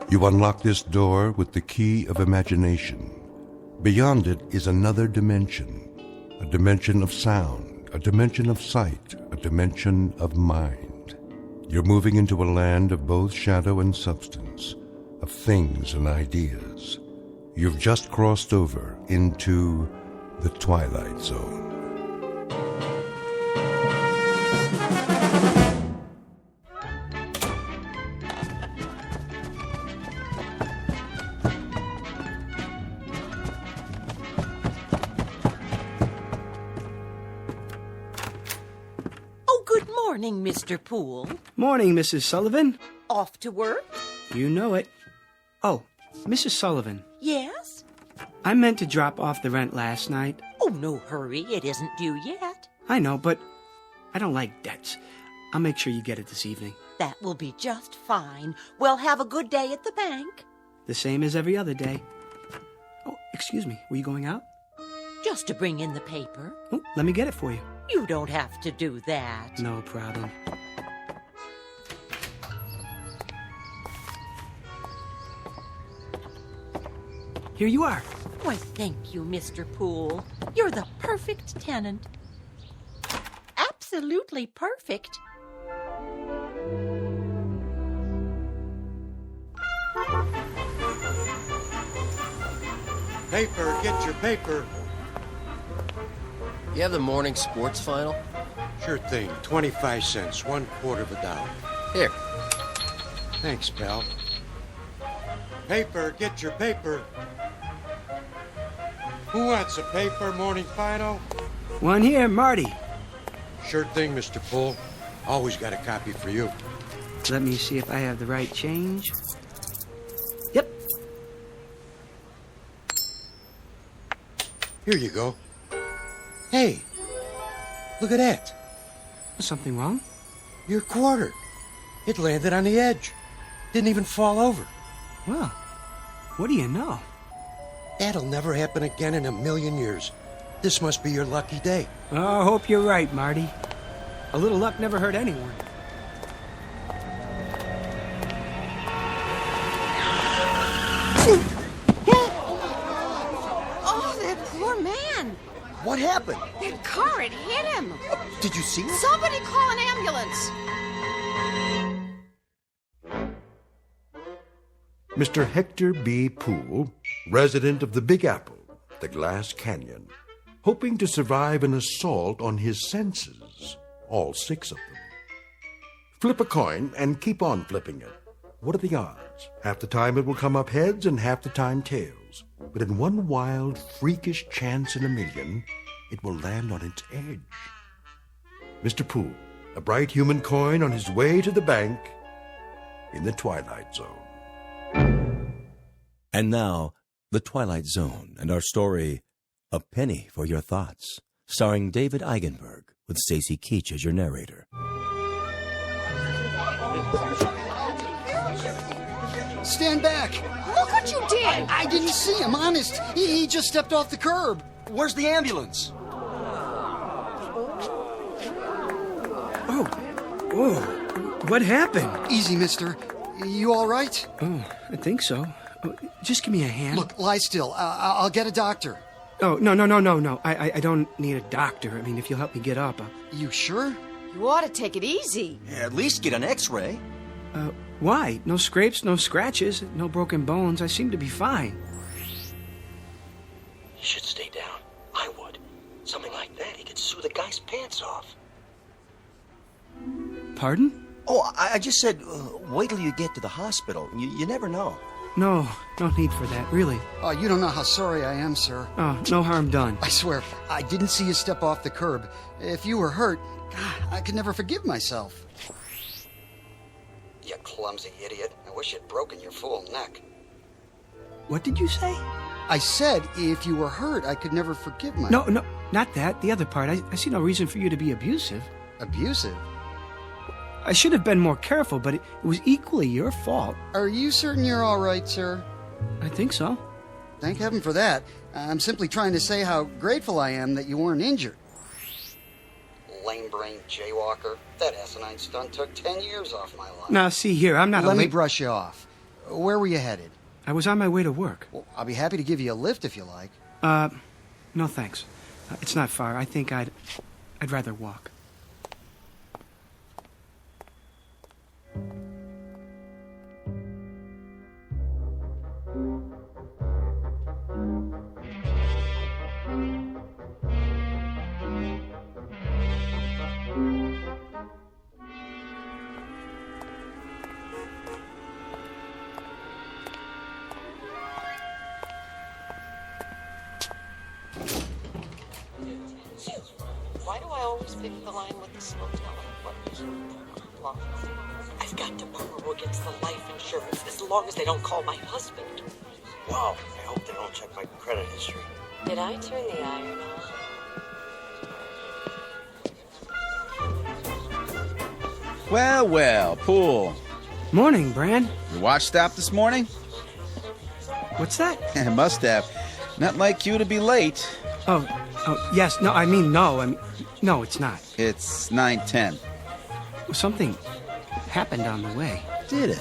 [SPEAKER 1] You unlock this door with the key of imagination. Beyond it is another dimension, a dimension of sound, a dimension of sight, a dimension of mind. You're moving into a land of both shadow and substance, of things and ideas. You've just crossed over into the Twilight Zone.
[SPEAKER 3] Morning, Mr. Poole.
[SPEAKER 14] Morning, Mrs. Sullivan.
[SPEAKER 3] Off to work?
[SPEAKER 14] You know it. Oh, Mrs. Sullivan.
[SPEAKER 3] Yes?
[SPEAKER 14] I meant to drop off the rent last night.
[SPEAKER 3] Oh, no hurry. It isn't due yet.
[SPEAKER 14] I know, but I don't like debts. I'll make sure you get it this evening.
[SPEAKER 3] That will be just fine. Well, have a good day at the bank.
[SPEAKER 14] The same as every other day. Oh, excuse me. Were you going out?
[SPEAKER 3] Just to bring in the paper.
[SPEAKER 14] Oh, let me get it for you.
[SPEAKER 3] You don't have to do that.
[SPEAKER 14] No problem. Here you are.
[SPEAKER 3] Why, thank you, Mr. Poole. You're the perfect tenant. Absolutely perfect.
[SPEAKER 6] Paper, get your paper.
[SPEAKER 16] You have the morning sports final?
[SPEAKER 6] Sure thing. 25 cents, $1/4 of a dollar.
[SPEAKER 16] Here.
[SPEAKER 6] Thanks, pal. Paper, get your paper. Who wants a paper, morning final?
[SPEAKER 14] One here, Marty.
[SPEAKER 6] Sure thing, Mr. Poole. Always got a copy for you.
[SPEAKER 14] Let me see if I have the right change. Yep.
[SPEAKER 6] Here you go. Hey, look at that.
[SPEAKER 14] Something wrong?
[SPEAKER 6] Your quarter. It landed on the edge. Didn't even fall over.
[SPEAKER 14] Well, what do you know?
[SPEAKER 6] That'll never happen again in a million years. This must be your lucky day.
[SPEAKER 14] Oh, I hope you're right, Marty. A little luck never hurt anyone.
[SPEAKER 3] Oh, that poor man.
[SPEAKER 18] What happened?
[SPEAKER 3] That car, it hit him.
[SPEAKER 18] Did you see it?
[SPEAKER 3] Somebody call an ambulance.
[SPEAKER 1] Mr. Hector B. Poole, resident of the Big Apple, the Glass Canyon, hoping to survive an assault on his senses, all 6 of them. Flip a coin and keep on flipping it. What are the odds? Half the time it will come up heads and half the time tails. But in one wild, freakish chance in a million, it will land on its edge. Mr. Poole, a bright human coin on his way to the bank in the Twilight Zone.
[SPEAKER 19] And now, The Twilight Zone and our story, A Penny for Your Thoughts, starring David Eigenberg with Stacy Keach as your narrator.
[SPEAKER 13] Stand back!
[SPEAKER 21] Look what you did!
[SPEAKER 13] I didn't see him, honest. He just stepped off the curb.
[SPEAKER 18] Where's the ambulance?
[SPEAKER 14] Oh, what happened?
[SPEAKER 13] Easy, mister. You all right?
[SPEAKER 14] Oh, I think so. Oh, just give me a hand.
[SPEAKER 13] Look, lie still. I'll get a doctor.
[SPEAKER 14] Oh, no. I don't need a doctor. I mean, if you'll help me get up.
[SPEAKER 13] You sure?
[SPEAKER 21] You ought to take it easy.
[SPEAKER 18] At least get an x-ray.
[SPEAKER 14] Why? No scrapes, no scratches, no broken bones. I seem to be fine.
[SPEAKER 18] You should stay down. I would. Something like that, he could sue the guy's pants off.
[SPEAKER 14] Pardon?
[SPEAKER 18] Oh, I just said, wait till you get to the hospital. You never know.
[SPEAKER 14] No need for that, really.
[SPEAKER 13] Oh, you don't know how sorry I am, sir.
[SPEAKER 14] Oh, no harm done.
[SPEAKER 13] I swear, I didn't see you step off the curb. If you were hurt, God, I could never forgive myself.
[SPEAKER 22] You clumsy idiot. I wish you'd broken your fool neck.
[SPEAKER 14] What did you say?
[SPEAKER 13] I said, if you were hurt, I could never forgive myself.
[SPEAKER 14] No, not that. The other part. I see no reason for you to be abusive.
[SPEAKER 13] Abusive?
[SPEAKER 14] I should have been more careful, but it was equally your fault.
[SPEAKER 13] Are you certain you're all right, sir?
[SPEAKER 14] I think so.
[SPEAKER 13] Thank heaven for that. I'm simply trying to say how grateful I am that you weren't injured.
[SPEAKER 22] Lame-brained jaywalker. That asinine stunt took 10 years off my life.
[SPEAKER 14] Now, see here, I'm not
[SPEAKER 13] Let me brush you off. Where were you headed?
[SPEAKER 14] I was on my way to work.
[SPEAKER 13] Well, I'll be happy to give you a lift if you like.
[SPEAKER 14] No thanks. It's not far. I think I'd rather walk.
[SPEAKER 24] Why do I always pick the line with the slow telling? I've got to borrow against the life insurance as long as they don't call my husband.
[SPEAKER 22] Wow, I hope they don't check my credit history.
[SPEAKER 24] Did I turn the iron on?
[SPEAKER 25] Well, Poole.
[SPEAKER 14] Morning, Brand.
[SPEAKER 25] Your watch stopped this morning?
[SPEAKER 14] What's that?
[SPEAKER 25] It must have. Not like you to be late.
[SPEAKER 14] Oh, yes. No, no, it's not.
[SPEAKER 25] It's 9:10.
[SPEAKER 14] Something happened on the way.
[SPEAKER 25] Did it?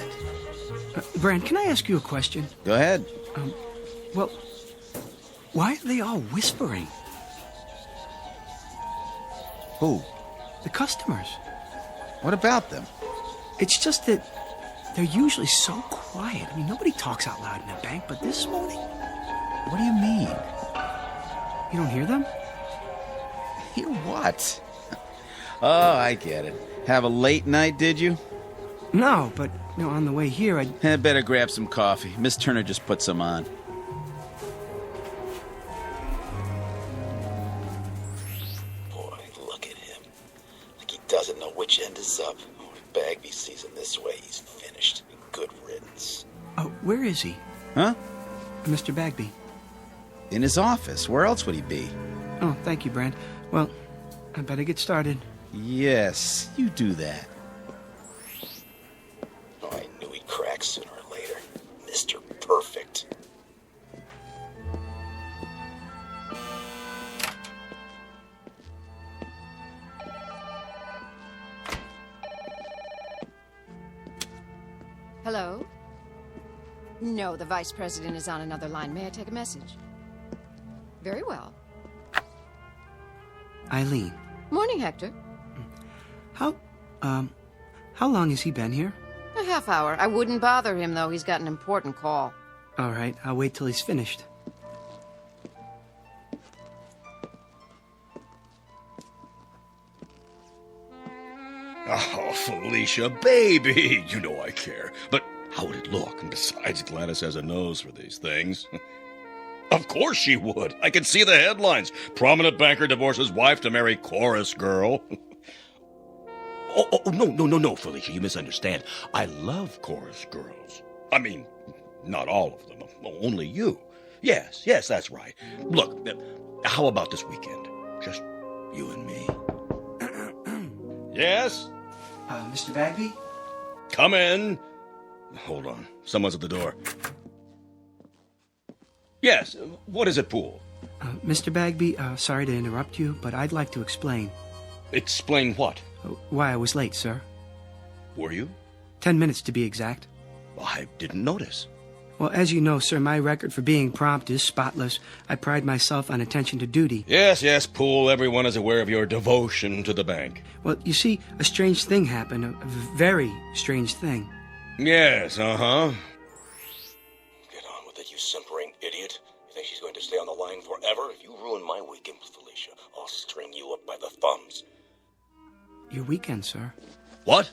[SPEAKER 14] Brand, can I ask you a question?
[SPEAKER 25] Go ahead.
[SPEAKER 14] Well, why are they all whispering?
[SPEAKER 25] Who?
[SPEAKER 14] The customers.
[SPEAKER 25] What about them?
[SPEAKER 14] It's just that they're usually so quiet. I mean, nobody talks out loud in a bank, but this morning...
[SPEAKER 25] What do you mean?
[SPEAKER 14] You don't hear them?
[SPEAKER 25] Hear what? Oh, I get it. Have a late night, did you?
[SPEAKER 14] No, but on the way here, I
[SPEAKER 25] better grab some coffee. Miss Turner just put some on.
[SPEAKER 26] Boy, look at him. Like he doesn't know which end is up. Oh, if Bagby sees him this way, he's finished. Good riddance.
[SPEAKER 14] Oh, where is he?
[SPEAKER 25] Huh?
[SPEAKER 14] Mr. Bagby.
[SPEAKER 25] In his office. Where else would he be?
[SPEAKER 14] Oh, thank you, Brand. Well, I better get started.
[SPEAKER 25] Yes, you do that.
[SPEAKER 26] Oh, I knew he'd crack sooner or later. Mr. Perfect.
[SPEAKER 21] Hello? No, the vice president is on another line. May I take a message? Very well.
[SPEAKER 14] Eileen.
[SPEAKER 21] Morning, Hector.
[SPEAKER 14] How long has he been here?
[SPEAKER 21] A half hour. I wouldn't bother him, though. He's got an important call.
[SPEAKER 14] All right, I'll wait till he's finished.
[SPEAKER 11] Oh, Felicia, baby, you know I care. But how would it look? And besides, Gladys has a nose for these things. Of course she would. I can see the headlines. Prominent banker divorces wife to marry chorus girl. Oh, no, Felicia, you misunderstand. I love chorus girls. I mean, not all of them, only you. Yes, that's right. Look, how about this weekend? Just you and me. Yes?
[SPEAKER 14] Mr. Bagby?
[SPEAKER 11] Come in. Hold on. Someone's at the door. Yes, what is it, Poole?
[SPEAKER 14] Mr. Bagby, sorry to interrupt you, but I'd like to explain.
[SPEAKER 11] Explain what?
[SPEAKER 14] Why I was late, sir.
[SPEAKER 11] Were you?
[SPEAKER 14] 10 minutes to be exact.
[SPEAKER 11] I didn't notice.
[SPEAKER 14] Well, as you know, sir, my record for being prompt is spotless. I pride myself on attention to duty.
[SPEAKER 11] Yes, Poole, everyone is aware of your devotion to the bank.
[SPEAKER 14] Well, you see, a strange thing happened, a very strange thing.
[SPEAKER 11] Yes, uh-huh.
[SPEAKER 26] Get on with it, you simpering idiot. You think she's going to stay on the line forever? If you ruin my weekend with Felicia, I'll string you up by the thumbs.
[SPEAKER 14] Your weekend, sir.
[SPEAKER 11] What?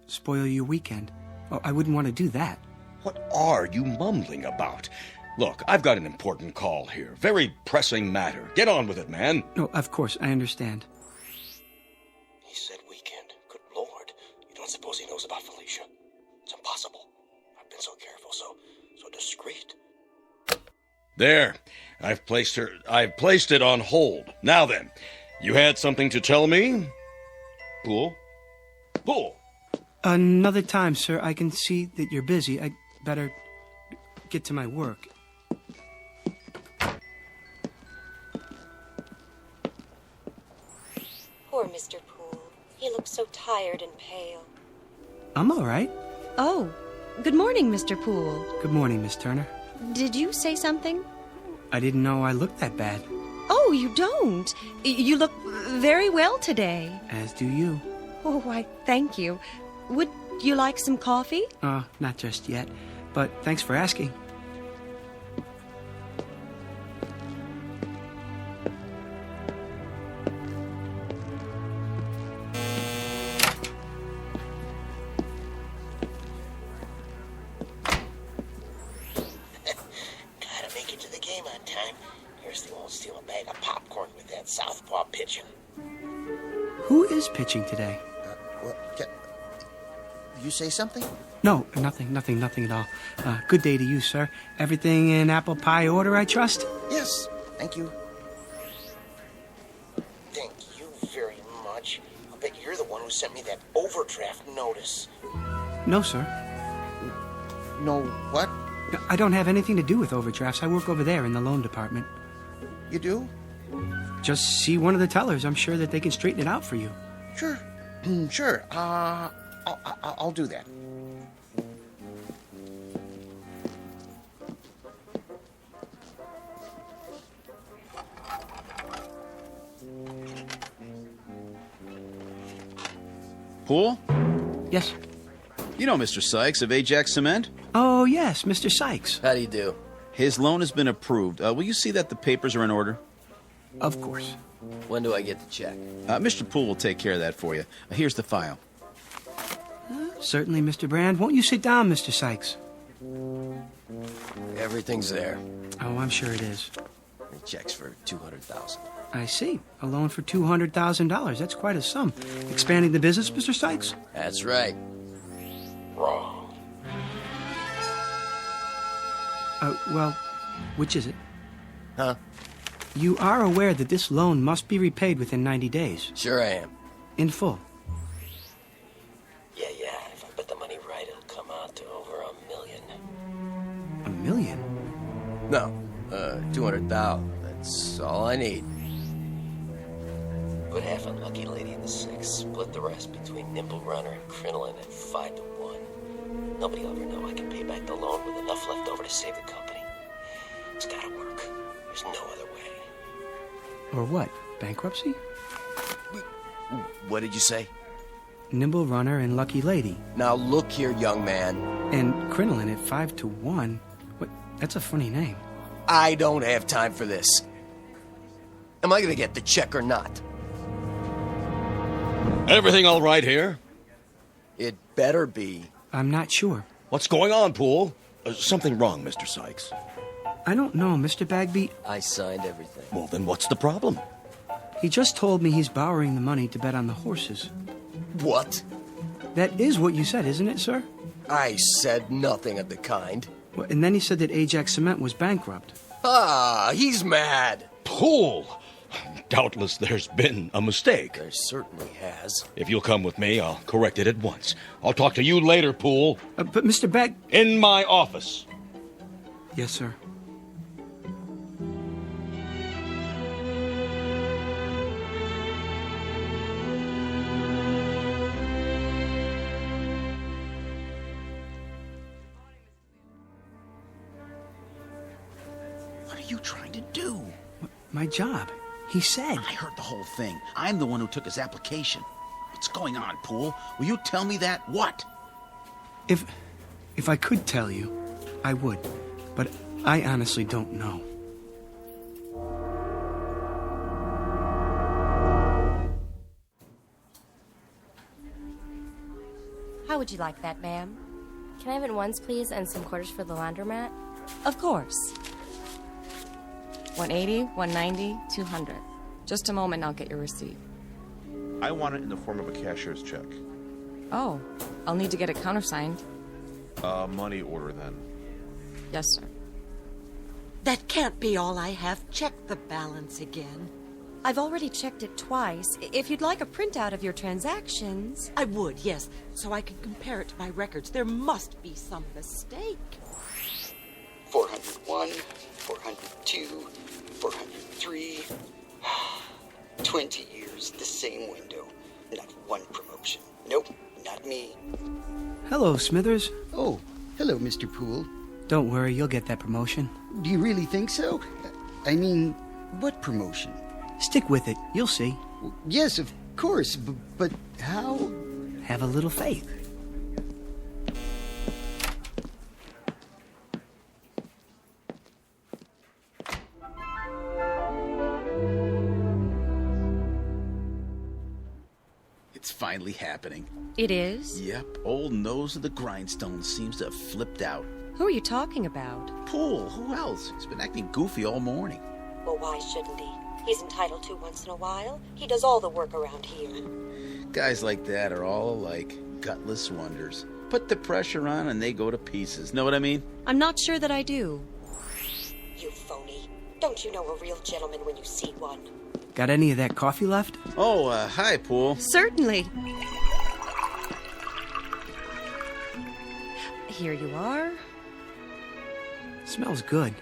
[SPEAKER 14] Spoil your weekend. Oh, I wouldn't want to do that.
[SPEAKER 11] What are you mumbling about? Look, I've got an important call here. Very pressing matter. Get on with it, man.
[SPEAKER 14] No, of course, I understand.
[SPEAKER 26] He said weekend. Good Lord. You don't suppose he knows about Felicia? It's impossible. I've been so careful, so discreet.
[SPEAKER 11] There. I've placed it on hold. Now then, you had something to tell me? Poole?
[SPEAKER 14] Another time, sir. I can see that you're busy. I'd better get to my work.
[SPEAKER 9] Poor Mr. Poole. He looks so tired and pale.
[SPEAKER 14] I'm all right.
[SPEAKER 9] Oh, good morning, Mr. Poole.
[SPEAKER 14] Good morning, Miss Turner.
[SPEAKER 9] Did you say something?
[SPEAKER 14] I didn't know I looked that bad.
[SPEAKER 9] Oh, you don't. You look very well today.
[SPEAKER 14] As do you.
[SPEAKER 9] Oh, why, thank you. Would you like some coffee?
[SPEAKER 14] Not just yet, but thanks for asking.
[SPEAKER 26] Gotta make it to the game on time. Here's the old steal a bag of popcorn with that southpaw pitching.
[SPEAKER 14] Who is pitching today?
[SPEAKER 12] You say something?
[SPEAKER 14] No, nothing at all. Good day to you, sir. Everything in apple pie order, I trust?
[SPEAKER 12] Yes, thank you.
[SPEAKER 26] Thank you very much. I'll bet you're the one who sent me that overdraft notice.
[SPEAKER 14] No, sir.
[SPEAKER 12] No, what?
[SPEAKER 14] I don't have anything to do with overdrafts. I work over there in the loan department.
[SPEAKER 12] You do?
[SPEAKER 14] Just see one of the tellers. I'm sure that they can straighten it out for you.
[SPEAKER 12] Sure. Sure. I'll do that.
[SPEAKER 25] Poole?
[SPEAKER 14] Yes?
[SPEAKER 25] You know Mr. Sykes of Ajax Cement?
[SPEAKER 14] Oh, yes, Mr. Sykes.
[SPEAKER 16] How do you do?
[SPEAKER 25] His loan has been approved. Will you see that the papers are in order?
[SPEAKER 14] Of course.
[SPEAKER 16] When do I get the check?
[SPEAKER 25] Mr. Poole will take care of that for you. Here's the file.
[SPEAKER 14] Certainly, Mr. Brand. Won't you sit down, Mr. Sykes?
[SPEAKER 16] Everything's there.
[SPEAKER 14] Oh, I'm sure it is.
[SPEAKER 16] The check's for $200,000.
[SPEAKER 14] I see. A loan for $200,000. That's quite a sum. Expanding the business, Mr. Sykes?
[SPEAKER 16] That's right. Wrong.
[SPEAKER 14] Well, which is it?
[SPEAKER 16] Huh?
[SPEAKER 14] You are aware that this loan must be repaid within 90 days.
[SPEAKER 16] Sure I am.
[SPEAKER 14] In full.
[SPEAKER 26] Yeah. If I bet the money right, it'll come out to over $1 million.
[SPEAKER 14] $1 million?
[SPEAKER 16] No, 200,000. That's all I need. Put half on Lucky Lady in the 6. Split the rest between Nimble Runner and Crinoline at 5 to 1. Nobody will ever know I can pay back the loan with enough left over to save the company. It's gotta work. There's no other way.
[SPEAKER 14] Or what? Bankruptcy?
[SPEAKER 16] What did you say?
[SPEAKER 14] Nimble Runner and Lucky Lady.
[SPEAKER 16] Now look here, young man.
[SPEAKER 14] And Crinoline at 5 to 1? What? That's a funny name.
[SPEAKER 16] I don't have time for this. Am I gonna get the check or not?
[SPEAKER 11] Everything all right here?
[SPEAKER 2] It better be.
[SPEAKER 14] I'm not sure.
[SPEAKER 11] What's going on, Poole? Something wrong, Mr. Sykes.
[SPEAKER 14] I don't know, Mr. Bagby.
[SPEAKER 2] I signed everything.
[SPEAKER 11] Well, then what's the problem?
[SPEAKER 14] He just told me he's borrowing the money to bet on the horses.
[SPEAKER 2] What?
[SPEAKER 14] That is what you said, isn't it, sir?
[SPEAKER 2] I said nothing of the kind.
[SPEAKER 14] Well, and then he said that Ajax Cement was bankrupt.
[SPEAKER 2] Ah, he's mad.
[SPEAKER 11] Poole! Doubtless there's been a mistake.
[SPEAKER 2] There certainly has.
[SPEAKER 11] If you'll come with me, I'll correct it at once. I'll talk to you later, Poole.
[SPEAKER 14] But Mr. Bag...
[SPEAKER 11] In my office.
[SPEAKER 14] Yes, sir.
[SPEAKER 25] What are you trying to do?
[SPEAKER 14] My job. He said.
[SPEAKER 25] I heard the whole thing. I'm the one who took his application. What's going on, Poole? Will you tell me that? What?
[SPEAKER 14] If I could tell you, I would. But I honestly don't know.
[SPEAKER 4] How would you like that, ma'am?
[SPEAKER 15] Can I have it once, please, and some quarters for the laundromat?
[SPEAKER 4] Of course. 180, 190, 200. Just a moment, I'll get your receipt.
[SPEAKER 17] I want it in the form of a cashier's check.
[SPEAKER 4] Oh, I'll need to get it countersigned.
[SPEAKER 17] Money order then.
[SPEAKER 4] Yes, sir.
[SPEAKER 24] That can't be all I have. Check the balance again.
[SPEAKER 9] I've already checked it twice. If you'd like a printout of your transactions...
[SPEAKER 24] I would, yes, so I can compare it to my records. There must be some mistake.
[SPEAKER 22] 401, 402, 403. 20 years, the same window. Not one promotion. Nope, not me.
[SPEAKER 14] Hello, Smithers.
[SPEAKER 13] Oh, hello, Mr. Poole.
[SPEAKER 14] Don't worry, you'll get that promotion.
[SPEAKER 13] Do you really think so? I mean, what promotion?
[SPEAKER 14] Stick with it. You'll see.
[SPEAKER 13] Yes, of course, but how?
[SPEAKER 14] Have a little faith.
[SPEAKER 25] It's finally happening.
[SPEAKER 9] It is?
[SPEAKER 25] Yep, old nose of the grindstone seems to have flipped out.
[SPEAKER 9] Who are you talking about?
[SPEAKER 25] Poole, who else? He's been acting goofy all morning.
[SPEAKER 24] Well, why shouldn't he? He's entitled to once in a while. He does all the work around here.
[SPEAKER 25] Guys like that are all alike, gutless wonders. Put the pressure on and they go to pieces. Know what I mean?
[SPEAKER 9] I'm not sure that I do.
[SPEAKER 24] You phony. Don't you know a real gentleman when you see one?
[SPEAKER 14] Got any of that coffee left?
[SPEAKER 25] Oh, hi, Poole.
[SPEAKER 9] Certainly. Here you are.
[SPEAKER 14] Smells good.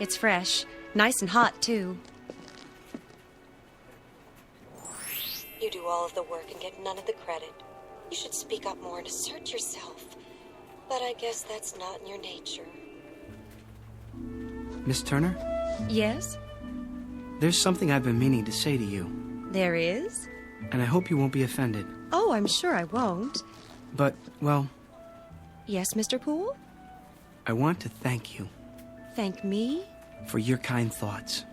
[SPEAKER 9] It's fresh. Nice and hot, too.
[SPEAKER 24] You do all of the work and get none of the credit. You should speak up more and assert yourself. But I guess that's not in your nature.
[SPEAKER 14] Miss Turner?
[SPEAKER 9] Yes?
[SPEAKER 14] There's something I've been meaning to say to you.
[SPEAKER 9] There is?
[SPEAKER 14] And I hope you won't be offended.
[SPEAKER 9] Oh, I'm sure I won't.
[SPEAKER 14] But, well...
[SPEAKER 9] Yes, Mr. Poole?
[SPEAKER 14] I want to thank you.
[SPEAKER 9] Thank me?
[SPEAKER 14] For your kind thoughts.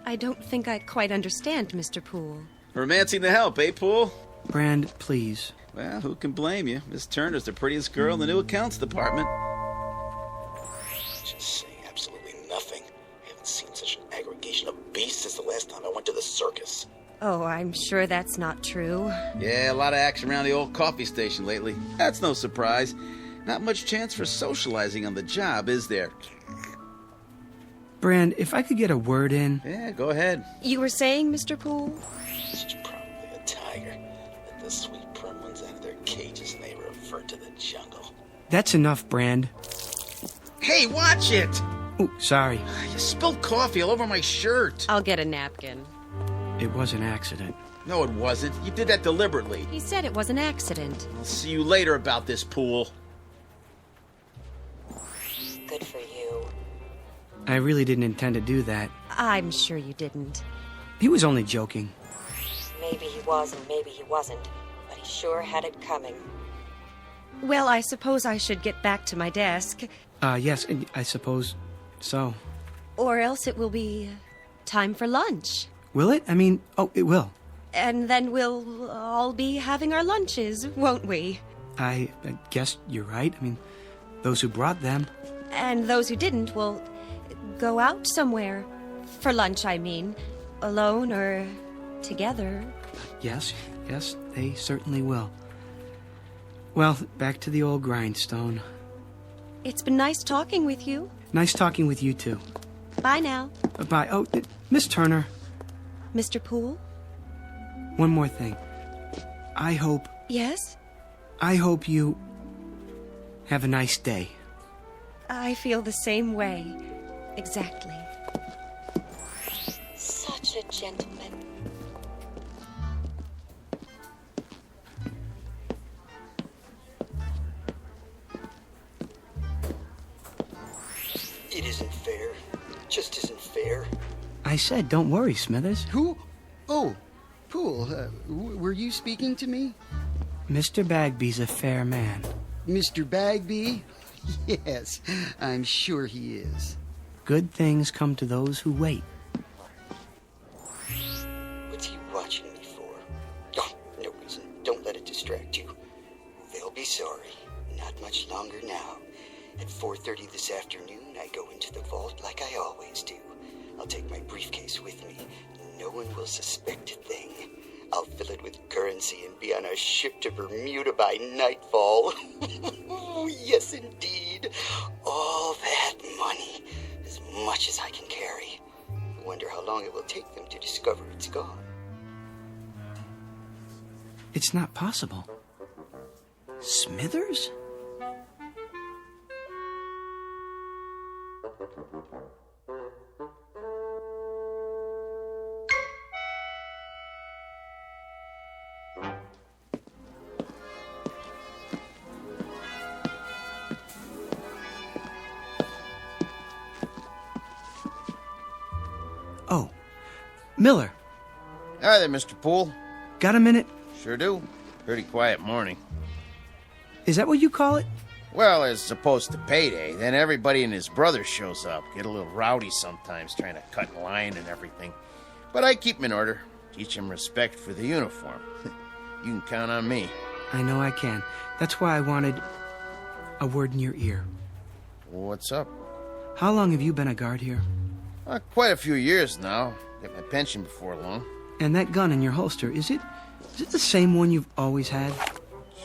[SPEAKER 9] I don't think I quite understand, Mr. Poole.
[SPEAKER 25] Romancing the help, eh, Poole?
[SPEAKER 14] Brand, please.
[SPEAKER 25] Well, who can blame you? Miss Turner's the prettiest girl in the new accounts department.
[SPEAKER 26] Just saying absolutely nothing. I haven't seen such an aggregation of beasts since the last time I went to the circus.
[SPEAKER 9] Oh, I'm sure that's not true.
[SPEAKER 25] Yeah, a lot of action around the old coffee station lately. That's no surprise. Not much chance for socializing on the job, is there?
[SPEAKER 14] Brand, if I could get a word in...
[SPEAKER 25] Yeah, go ahead.
[SPEAKER 9] You were saying, Mr. Poole?
[SPEAKER 26] She's probably a tiger. Let the sweet prim ones out of their cages and they revert to the jungle.
[SPEAKER 14] That's enough, Brand.
[SPEAKER 25] Hey, watch it!
[SPEAKER 14] Oh, sorry.
[SPEAKER 25] You spilled coffee all over my shirt.
[SPEAKER 9] I'll get a napkin.
[SPEAKER 14] It was an accident.
[SPEAKER 25] No, it wasn't. You did that deliberately.
[SPEAKER 9] He said it was an accident.
[SPEAKER 25] I'll see you later about this, Poole.
[SPEAKER 24] Good for you.
[SPEAKER 14] I really didn't intend to do that.
[SPEAKER 9] I'm sure you didn't.
[SPEAKER 14] He was only joking.
[SPEAKER 24] Maybe he was and maybe he wasn't, but he sure had it coming.
[SPEAKER 9] Well, I suppose I should get back to my desk.
[SPEAKER 14] Yes, I suppose so.
[SPEAKER 9] Or else it will be time for lunch.
[SPEAKER 14] Will it? I mean, oh, it will.
[SPEAKER 9] And then we'll all be having our lunches, won't we?
[SPEAKER 14] I guess you're right. I mean, those who brought them.
[SPEAKER 9] And those who didn't will go out somewhere. For lunch, I mean. Alone or together.
[SPEAKER 14] Yes, they certainly will. Well, back to the old grindstone.
[SPEAKER 9] It's been nice talking with you.
[SPEAKER 14] Nice talking with you, too.
[SPEAKER 9] Bye now.
[SPEAKER 14] Bye. Oh, Miss Turner.
[SPEAKER 9] Mr. Poole?
[SPEAKER 14] One more thing. I hope...
[SPEAKER 9] Yes?
[SPEAKER 14] I hope you have a nice day.
[SPEAKER 9] I feel the same way. Exactly.
[SPEAKER 24] Such a gentleman.
[SPEAKER 22] It isn't fair. Just isn't fair.
[SPEAKER 14] I said, don't worry, Smithers.
[SPEAKER 13] Who? Oh, Poole, were you speaking to me?
[SPEAKER 14] Mr. Bagby's a fair man.
[SPEAKER 13] Mr. Bagby? Yes, I'm sure he is.
[SPEAKER 14] Good things come to those who wait.
[SPEAKER 22] What's he watching me for? Oh, no reason. Don't let it distract you. They'll be sorry. Not much longer now. At 4:30 this afternoon, I go into the vault like I always do. I'll take my briefcase with me. No one will suspect a thing. I'll fill it with currency and be on a ship to Bermuda by nightfall. Yes, indeed. All that money. As much as I can carry. I wonder how long it will take them to discover it's gone.
[SPEAKER 14] It's not possible. Smithers? Oh, Miller.
[SPEAKER 5] Hi there, Mr. Poole.
[SPEAKER 14] Got a minute?
[SPEAKER 5] Sure do. Pretty quiet morning.
[SPEAKER 14] Is that what you call it?
[SPEAKER 5] Well, as opposed to payday, then everybody and his brother shows up. Get a little rowdy sometimes, trying to cut in line and everything. But I keep 'em in order. Teach 'em respect for the uniform. You can count on me.
[SPEAKER 14] I know I can. That's why I wanted a word in your ear.
[SPEAKER 5] What's up?
[SPEAKER 14] How long have you been a guard here?
[SPEAKER 5] Quite a few years now. Get my pension before long.
[SPEAKER 14] And that gun in your holster, is it the same one you've always had?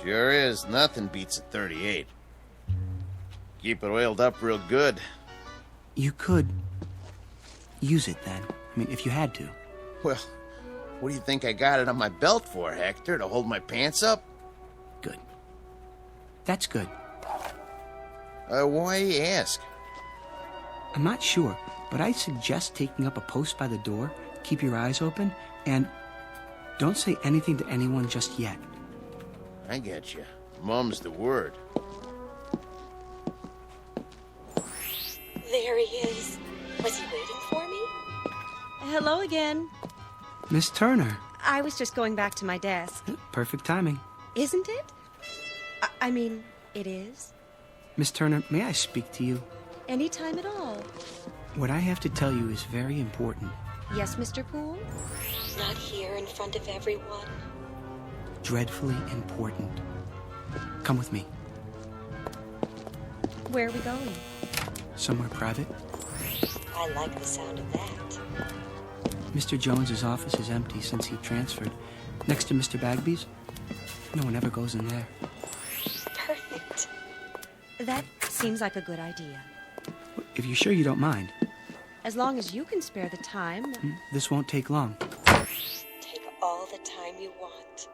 [SPEAKER 5] Sure is. Nothing beats a 38. Keep it oiled up real good.
[SPEAKER 14] You could use it then. I mean, if you had to.
[SPEAKER 5] Well, what do you think I got it on my belt for, Hector? To hold my pants up?
[SPEAKER 14] Good. That's good.
[SPEAKER 5] Why do you ask?
[SPEAKER 14] I'm not sure, but I suggest taking up a post by the door, keep your eyes open, and don't say anything to anyone just yet.
[SPEAKER 5] I get you. Mum's the word.
[SPEAKER 24] There he is. Was he waiting for me?
[SPEAKER 9] Hello again.
[SPEAKER 14] Miss Turner.
[SPEAKER 9] I was just going back to my desk.
[SPEAKER 14] Perfect timing.
[SPEAKER 9] Isn't it? I mean, it is.
[SPEAKER 14] Miss Turner, may I speak to you?
[SPEAKER 9] Any time at all.
[SPEAKER 14] What I have to tell you is very important.
[SPEAKER 9] Yes, Mr. Poole?
[SPEAKER 24] Not here in front of everyone.
[SPEAKER 14] Dreadfully important. Come with me.
[SPEAKER 9] Where are we going?
[SPEAKER 14] Somewhere private.
[SPEAKER 24] I like the sound of that.
[SPEAKER 14] Mr. Jones's office is empty since he transferred. Next to Mr. Bagby's. No one ever goes in there.
[SPEAKER 24] Perfect.
[SPEAKER 9] That seems like a good idea.
[SPEAKER 14] If you're sure you don't mind.
[SPEAKER 9] As long as you can spare the time.
[SPEAKER 14] This won't take long.
[SPEAKER 24] Take all the time you want.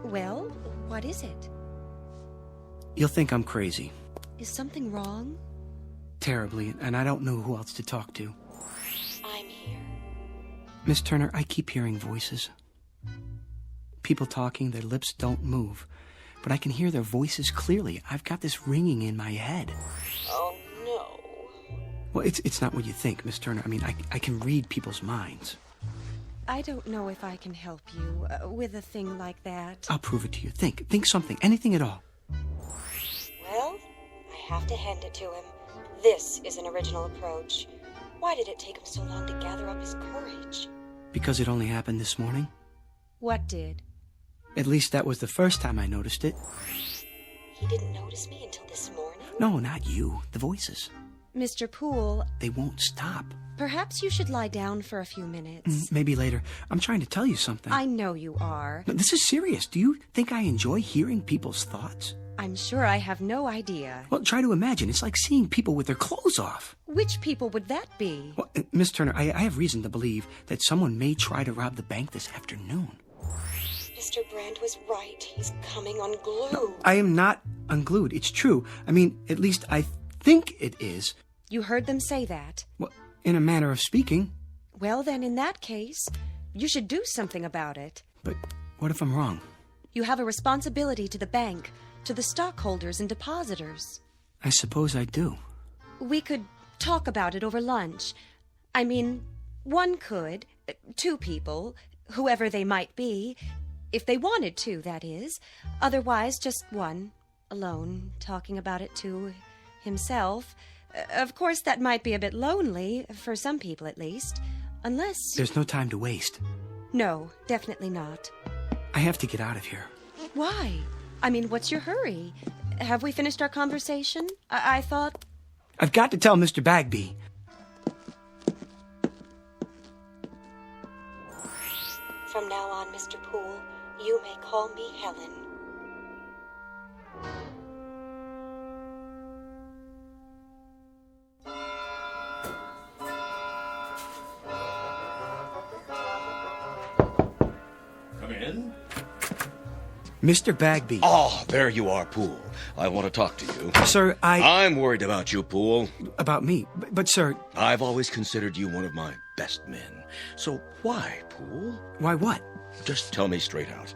[SPEAKER 9] Well, what is it?
[SPEAKER 14] You'll think I'm crazy.
[SPEAKER 9] Is something wrong?
[SPEAKER 14] Terribly, and I don't know who else to talk to.
[SPEAKER 24] I'm here.
[SPEAKER 14] Miss Turner, I keep hearing voices. People talking, their lips don't move. But I can hear their voices clearly. I've got this ringing in my head.
[SPEAKER 24] Oh, no.
[SPEAKER 14] Well, it's not what you think, Miss Turner. I mean, I can read people's minds.
[SPEAKER 9] I don't know if I can help you with a thing like that.
[SPEAKER 14] I'll prove it to you. Think something, anything at all.
[SPEAKER 24] Well, I have to hand it to him. This is an original approach. Why did it take him so long to gather up his courage?
[SPEAKER 14] Because it only happened this morning.
[SPEAKER 9] What did?
[SPEAKER 14] At least that was the first time I noticed it.
[SPEAKER 24] He didn't notice me until this morning?
[SPEAKER 14] No, not you. The voices.
[SPEAKER 9] Mr. Poole,
[SPEAKER 14] They won't stop.
[SPEAKER 9] perhaps you should lie down for a few minutes.
[SPEAKER 14] Maybe later. I'm trying to tell you something.
[SPEAKER 9] I know you are.
[SPEAKER 14] No, this is serious. Do you think I enjoy hearing people's thoughts?
[SPEAKER 9] I'm sure I have no idea.
[SPEAKER 14] Well, try to imagine. It's like seeing people with their clothes off.
[SPEAKER 9] Which people would that be?
[SPEAKER 14] Well, Miss Turner, I have reason to believe that someone may try to rob the bank this afternoon.
[SPEAKER 24] Mr. Brand was right. He's coming unglued.
[SPEAKER 14] I am not unglued. It's true. I mean, at least I think it is.
[SPEAKER 9] You heard them say that.
[SPEAKER 14] Well, in a manner of speaking.
[SPEAKER 9] Well, then, in that case, you should do something about it.
[SPEAKER 14] But what if I'm wrong?
[SPEAKER 9] You have a responsibility to the bank, to the stockholders and depositors.
[SPEAKER 14] I suppose I do.
[SPEAKER 9] We could talk about it over lunch. I mean, one could, two people, whoever they might be, if they wanted to, that is. Otherwise, just one, alone, talking about it to himself. Of course, that might be a bit lonely, for some people at least, unless...
[SPEAKER 14] There's no time to waste.
[SPEAKER 9] No, definitely not.
[SPEAKER 14] I have to get out of here.
[SPEAKER 9] Why? I mean, what's your hurry? Have we finished our conversation? I thought...
[SPEAKER 14] I've got to tell Mr. Bagby.
[SPEAKER 24] From now on, Mr. Poole, you may call me Helen.
[SPEAKER 11] Come in.
[SPEAKER 14] Mr. Bagby.
[SPEAKER 11] Oh, there you are, Poole. I want to talk to you.
[SPEAKER 14] Sir,
[SPEAKER 11] I'm worried about you, Poole.
[SPEAKER 14] About me? But sir...
[SPEAKER 11] I've always considered you one of my best men. So why, Poole?
[SPEAKER 14] Why what?
[SPEAKER 11] Just tell me straight out.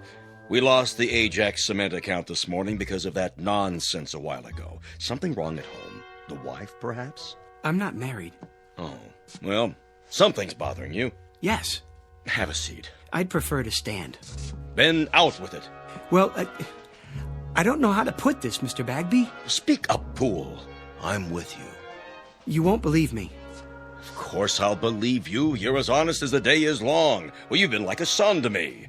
[SPEAKER 11] We lost the Ajax cement account this morning because of that nonsense a while ago. Something wrong at home? The wife, perhaps?
[SPEAKER 14] I'm not married.
[SPEAKER 11] Oh, well, something's bothering you.
[SPEAKER 14] Yes.
[SPEAKER 11] Have a seat.
[SPEAKER 14] I'd prefer to stand.
[SPEAKER 11] Then out with it.
[SPEAKER 14] Well, I don't know how to put this, Mr. Bagby.
[SPEAKER 11] Speak up, Poole. I'm with you.
[SPEAKER 14] You won't believe me.
[SPEAKER 11] Of course I'll believe you. You're as honest as the day is long. Well, you've been like a son to me.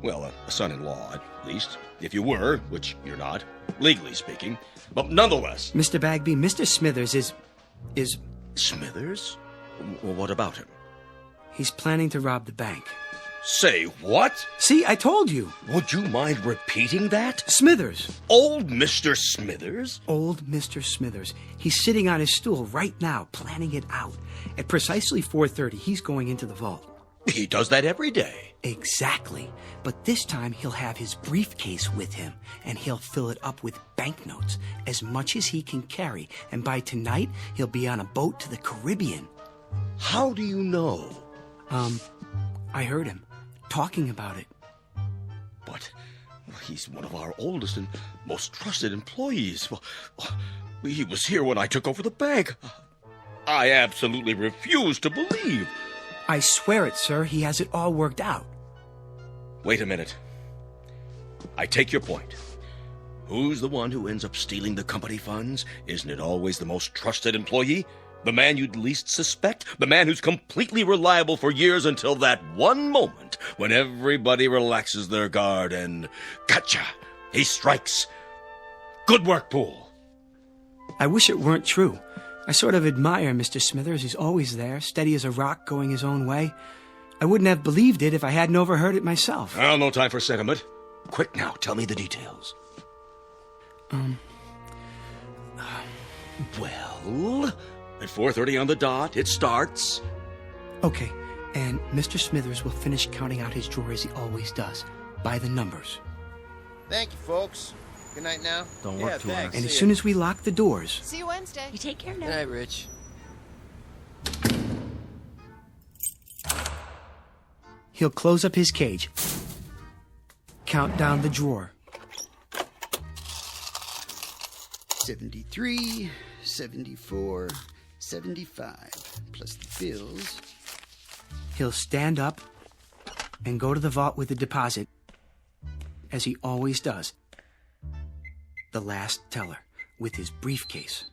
[SPEAKER 11] Well, a son-in-law, at least. If you were, which you're not, legally speaking. But nonetheless...
[SPEAKER 14] Mr. Bagby, Mr. Smithers is...
[SPEAKER 11] Smithers? Well, what about him?
[SPEAKER 14] He's planning to rob the bank.
[SPEAKER 11] Say what?
[SPEAKER 14] See, I told you.
[SPEAKER 11] Would you mind repeating that?
[SPEAKER 14] Smithers.
[SPEAKER 11] Old Mr. Smithers?
[SPEAKER 14] Old Mr. Smithers. He's sitting on his stool right now, planning it out. At precisely 4:30, he's going into the vault.
[SPEAKER 11] He does that every day.
[SPEAKER 14] Exactly. But this time he'll have his briefcase with him, and he'll fill it up with banknotes, as much as he can carry. And by tonight, he'll be on a boat to the Caribbean.
[SPEAKER 11] How do you know?
[SPEAKER 14] I heard him talking about it.
[SPEAKER 11] But he's one of our oldest and most trusted employees. Well, he was here when I took over the bank. I absolutely refuse to believe.
[SPEAKER 14] I swear it, sir. He has it all worked out.
[SPEAKER 11] Wait a minute. I take your point. Who's the one who ends up stealing the company funds? Isn't it always the most trusted employee? The man you'd least suspect? The man who's completely reliable for years until that one moment when everybody relaxes their guard and... Gotcha! He strikes. Good work, Poole.
[SPEAKER 14] I wish it weren't true. I sort of admire Mr. Smithers. He's always there, steady as a rock, going his own way. I wouldn't have believed it if I hadn't overheard it myself.
[SPEAKER 11] Well, no time for sentiment. Quick now, tell me the details. Well, at 4:30 on the dot, it starts.
[SPEAKER 14] Okay, and Mr. Smithers will finish counting out his drawer as he always does, by the numbers.
[SPEAKER 5] Thank you, folks. Good night now.
[SPEAKER 18] Don't work too hard.
[SPEAKER 14] And as soon as we lock the doors...
[SPEAKER 21] See you Wednesday.
[SPEAKER 9] You take care now.
[SPEAKER 5] Good night, Rich.
[SPEAKER 14] He'll close up his cage, count down the drawer.
[SPEAKER 13] 73, 74, 75, plus the bills.
[SPEAKER 14] He'll stand up and go to the vault with the deposit, as he always does. The last teller, with his briefcase.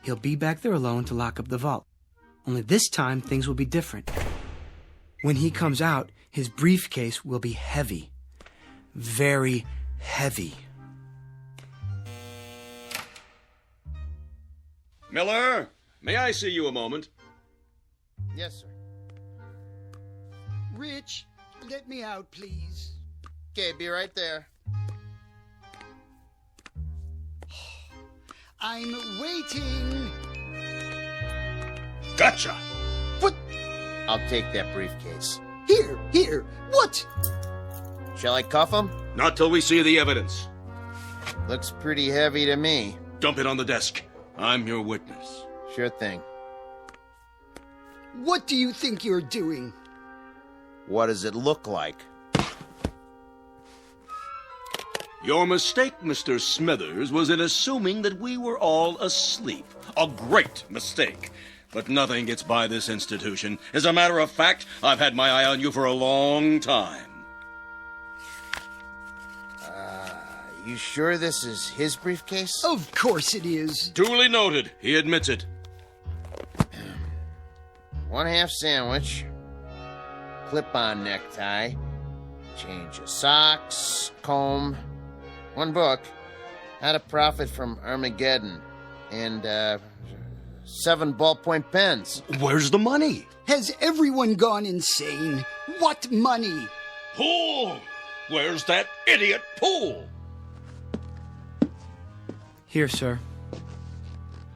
[SPEAKER 14] He'll be back there alone to lock up the vault. Only this time, things will be different. When he comes out, his briefcase will be heavy. Very heavy.
[SPEAKER 11] Miller, may I see you a moment?
[SPEAKER 12] Yes, sir.
[SPEAKER 13] Rich, let me out, please.
[SPEAKER 12] Okay, be right there.
[SPEAKER 13] I'm waiting.
[SPEAKER 11] Gotcha!
[SPEAKER 13] What?
[SPEAKER 12] I'll take that briefcase.
[SPEAKER 13] Here. What?
[SPEAKER 12] Shall I cuff him?
[SPEAKER 11] Not till we see the evidence.
[SPEAKER 12] Looks pretty heavy to me.
[SPEAKER 11] Dump it on the desk. I'm your witness.
[SPEAKER 12] Sure thing.
[SPEAKER 13] What do you think you're doing?
[SPEAKER 12] What does it look like?
[SPEAKER 11] Your mistake, Mr. Smithers, was in assuming that we were all asleep. A great mistake. But nothing gets by this institution. As a matter of fact, I've had my eye on you for a long time.
[SPEAKER 12] You sure this is his briefcase?
[SPEAKER 13] Of course it is.
[SPEAKER 11] Duly noted. He admits it.
[SPEAKER 12] 1/2 sandwich. Clip-on necktie. Change of socks. Comb. 1 book. How to Profit from Armageddon. And, 7 ballpoint pens.
[SPEAKER 11] Where's the money?
[SPEAKER 13] Has everyone gone insane? What money?
[SPEAKER 11] Pool! Where's that idiot Pool?
[SPEAKER 14] Here, sir.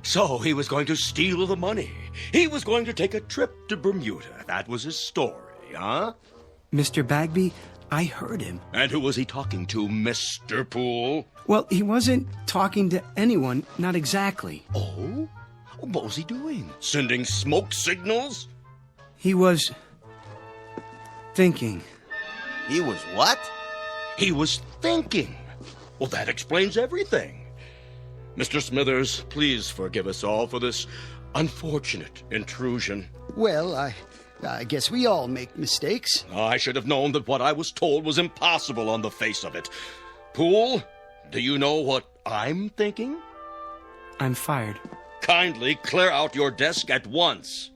[SPEAKER 11] So he was going to steal the money. He was going to take a trip to Bermuda. That was his story, huh?
[SPEAKER 14] Mr. Bagby, I heard him.
[SPEAKER 11] And who was he talking to, Mr. Poole?
[SPEAKER 14] Well, he wasn't talking to anyone, not exactly.
[SPEAKER 11] Oh? What was he doing? Sending smoke signals?
[SPEAKER 14] He was thinking.
[SPEAKER 12] He was what?
[SPEAKER 11] He was thinking. Well, that explains everything. Mr. Smithers, please forgive us all for this unfortunate intrusion.
[SPEAKER 13] Well, I guess we all make mistakes.
[SPEAKER 11] I should have known that what I was told was impossible on the face of it. Poole, do you know what I'm thinking?
[SPEAKER 14] I'm fired.
[SPEAKER 11] Kindly clear out your desk at once.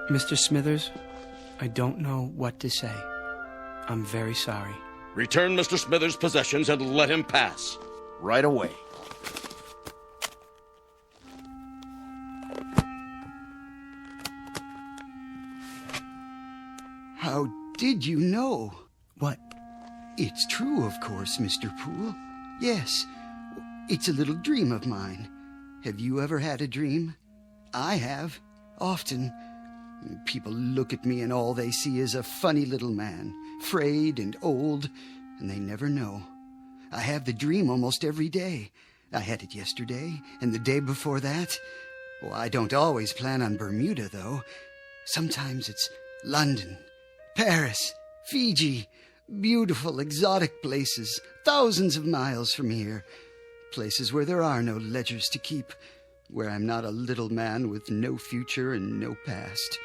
[SPEAKER 14] Mr. Smithers, I don't know what to say. I'm very sorry.
[SPEAKER 11] Return Mr. Smithers' possessions and let him pass.
[SPEAKER 12] Right away.
[SPEAKER 13] How did you know?
[SPEAKER 14] What?
[SPEAKER 13] It's true, of course, Mr. Poole. Yes, it's a little dream of mine. Have you ever had a dream? I have. Often. People look at me and all they see is a funny little man, frayed and old, and they never know. I have the dream almost every day. I had it yesterday, and the day before that. Well, I don't always plan on Bermuda, though. Sometimes it's London, Paris, Fiji, beautiful, exotic places, thousands of miles from here. Places where there are no ledgers to keep, where I'm not a little man with no future and no past.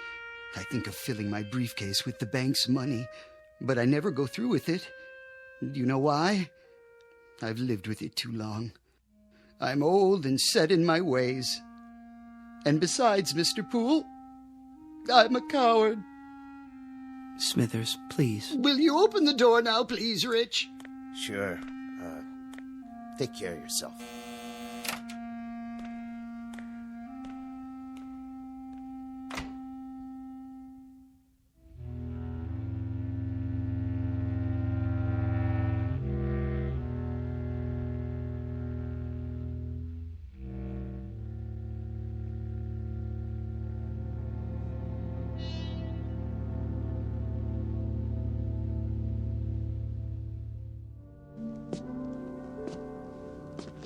[SPEAKER 13] I think of filling my briefcase with the bank's money, but I never go through with it. Do you know why? I've lived with it too long. I'm old and set in my ways. And besides, Mr. Poole, I'm a coward.
[SPEAKER 14] Smithers, please.
[SPEAKER 13] Will you open the door now, please, Rich?
[SPEAKER 12] Sure. Take care of yourself.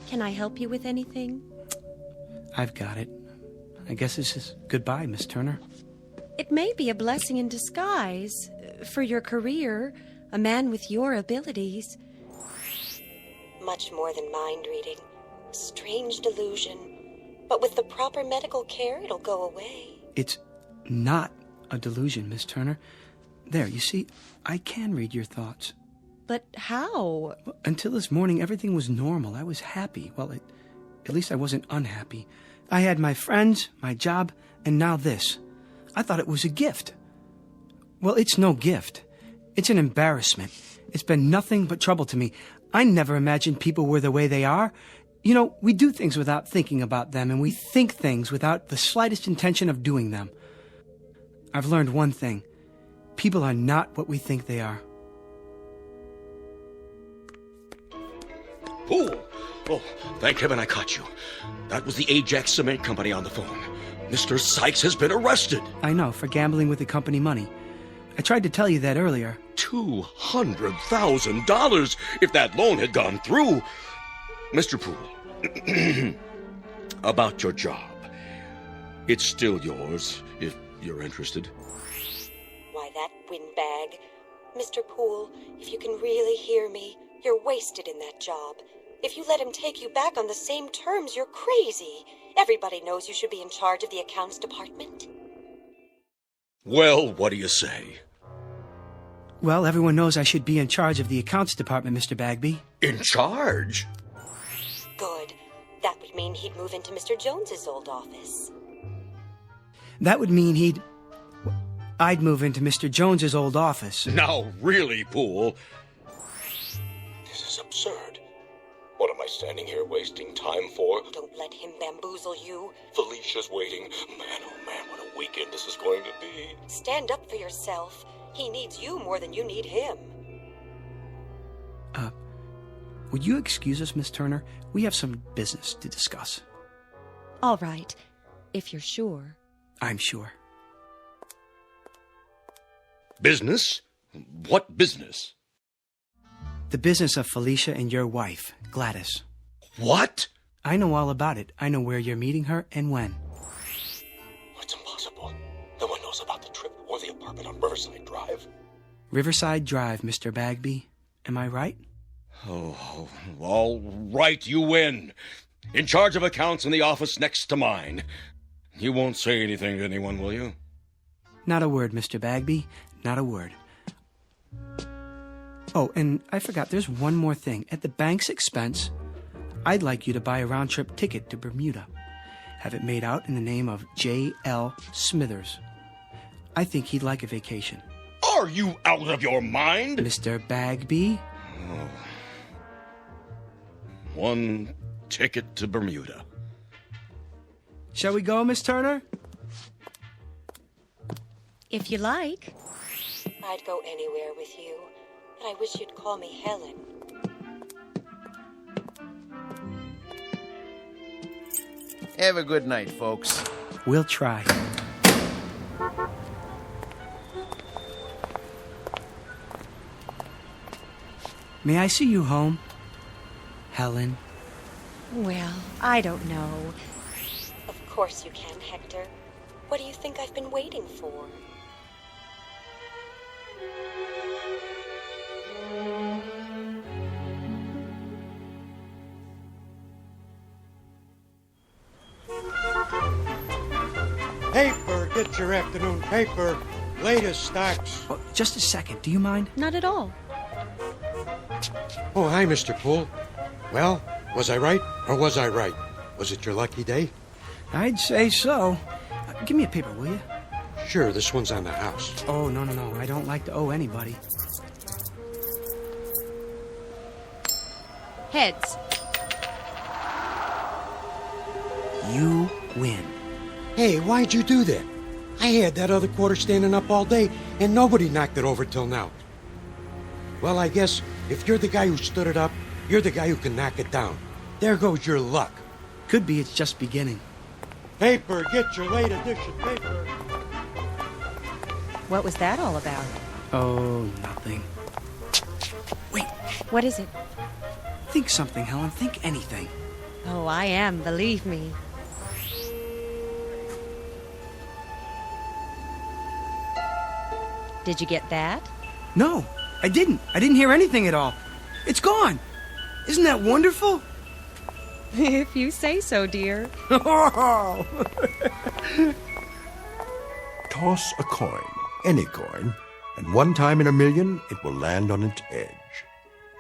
[SPEAKER 9] Can I help you with anything?
[SPEAKER 14] I've got it. I guess this is goodbye, Miss Turner.
[SPEAKER 9] It may be a blessing in disguise for your career, a man with your abilities.
[SPEAKER 24] Much more than mind reading. Strange delusion. But with the proper medical care, it'll go away.
[SPEAKER 14] It's not a delusion, Miss Turner. There, you see, I can read your thoughts.
[SPEAKER 9] But how?
[SPEAKER 14] Until this morning, everything was normal. I was happy. Well, At least I wasn't unhappy. I had my friends, my job, and now this. I thought it was a gift. Well, it's no gift. It's an embarrassment. It's been nothing but trouble to me. I never imagined people were the way they are. You know, we do things without thinking about them, and we think things without the slightest intention of doing them. I've learned one thing. People are not what we think they are.
[SPEAKER 11] Poole! Oh, thank heaven I caught you. That was the Ajax Cement Company on the phone. Mr. Sykes has been arrested.
[SPEAKER 14] I know, for gambling with the company money. I tried to tell you that earlier.
[SPEAKER 11] $200,000 if that loan had gone through. Mr. Poole, about your job. It's still yours, if you're interested.
[SPEAKER 24] Why, that windbag. Mr. Poole, if you can really hear me, you're wasted in that job. If you let him take you back on the same terms, you're crazy. Everybody knows you should be in charge of the accounts department.
[SPEAKER 11] Well, what do you say?
[SPEAKER 14] Well, everyone knows I should be in charge of the accounts department, Mr. Bagby.
[SPEAKER 11] In charge?
[SPEAKER 24] Good. That would mean he'd move into Mr. Jones's old office.
[SPEAKER 14] That would mean I'd move into Mr. Jones's old office.
[SPEAKER 11] Now, really, Poole. This is absurd. What am I standing here wasting time for?
[SPEAKER 24] Don't let him bamboozle you.
[SPEAKER 11] Felicia's waiting. Man, oh man, what a weekend this is going to be.
[SPEAKER 24] Stand up for yourself. He needs you more than you need him.
[SPEAKER 14] Would you excuse us, Miss Turner? We have some business to discuss.
[SPEAKER 9] All right, if you're sure.
[SPEAKER 14] I'm sure.
[SPEAKER 11] Business? What business?
[SPEAKER 14] The business of Felicia and your wife, Gladys.
[SPEAKER 11] What?
[SPEAKER 14] I know all about it. I know where you're meeting her and when.
[SPEAKER 11] It's impossible. No one knows about the trip or the apartment on Riverside Drive.
[SPEAKER 14] Riverside Drive, Mr. Bagby. Am I right?
[SPEAKER 11] Oh, all right, you win. In charge of accounts in the office next to mine. You won't say anything to anyone, will you?
[SPEAKER 14] Not a word, Mr. Bagby. Not a word. Oh, and I forgot, there's one more thing. At the bank's expense, I'd like you to buy a round-trip ticket to Bermuda. Have it made out in the name of J.L. Smithers. I think he'd like a vacation.
[SPEAKER 11] Are you out of your mind?
[SPEAKER 14] Mr. Bagby?
[SPEAKER 11] Oh. One ticket to Bermuda.
[SPEAKER 14] Shall we go, Miss Turner?
[SPEAKER 9] If you like.
[SPEAKER 24] I'd go anywhere with you, but I wish you'd call me Helen.
[SPEAKER 5] Have a good night, folks.
[SPEAKER 14] We'll try. May I see you home, Helen?
[SPEAKER 9] Well, I don't know.
[SPEAKER 24] Of course you can, Hector. What do you think I've been waiting for?
[SPEAKER 1] Paper, get your afternoon paper. Latest stocks.
[SPEAKER 14] Oh, just a second, do you mind?
[SPEAKER 9] Not at all.
[SPEAKER 1] Oh, hi, Mr. Poole. Well, was I right or was I right? Was it your lucky day?
[SPEAKER 14] I'd say so. Give me a paper, will you?
[SPEAKER 1] Sure, this one's on the house.
[SPEAKER 14] Oh, no. I don't like to owe anybody.
[SPEAKER 9] Heads.
[SPEAKER 14] You win.
[SPEAKER 1] Hey, why'd you do that? I had that other quarter standing up all day, and nobody knocked it over till now. Well, I guess if you're the guy who stood it up, you're the guy who can knock it down. There goes your luck.
[SPEAKER 14] Could be it's just beginning.
[SPEAKER 1] Paper, get your late edition paper.
[SPEAKER 9] What was that all about?
[SPEAKER 14] Oh, nothing. Wait.
[SPEAKER 9] What is it?
[SPEAKER 14] Think something, Helen. Think anything.
[SPEAKER 9] Oh, I am, believe me. Did you get that?
[SPEAKER 14] No, I didn't. I didn't hear anything at all. It's gone. Isn't that wonderful?
[SPEAKER 9] If you say so, dear.
[SPEAKER 1] Toss a coin, any coin, and one time in a million, it will land on its edge.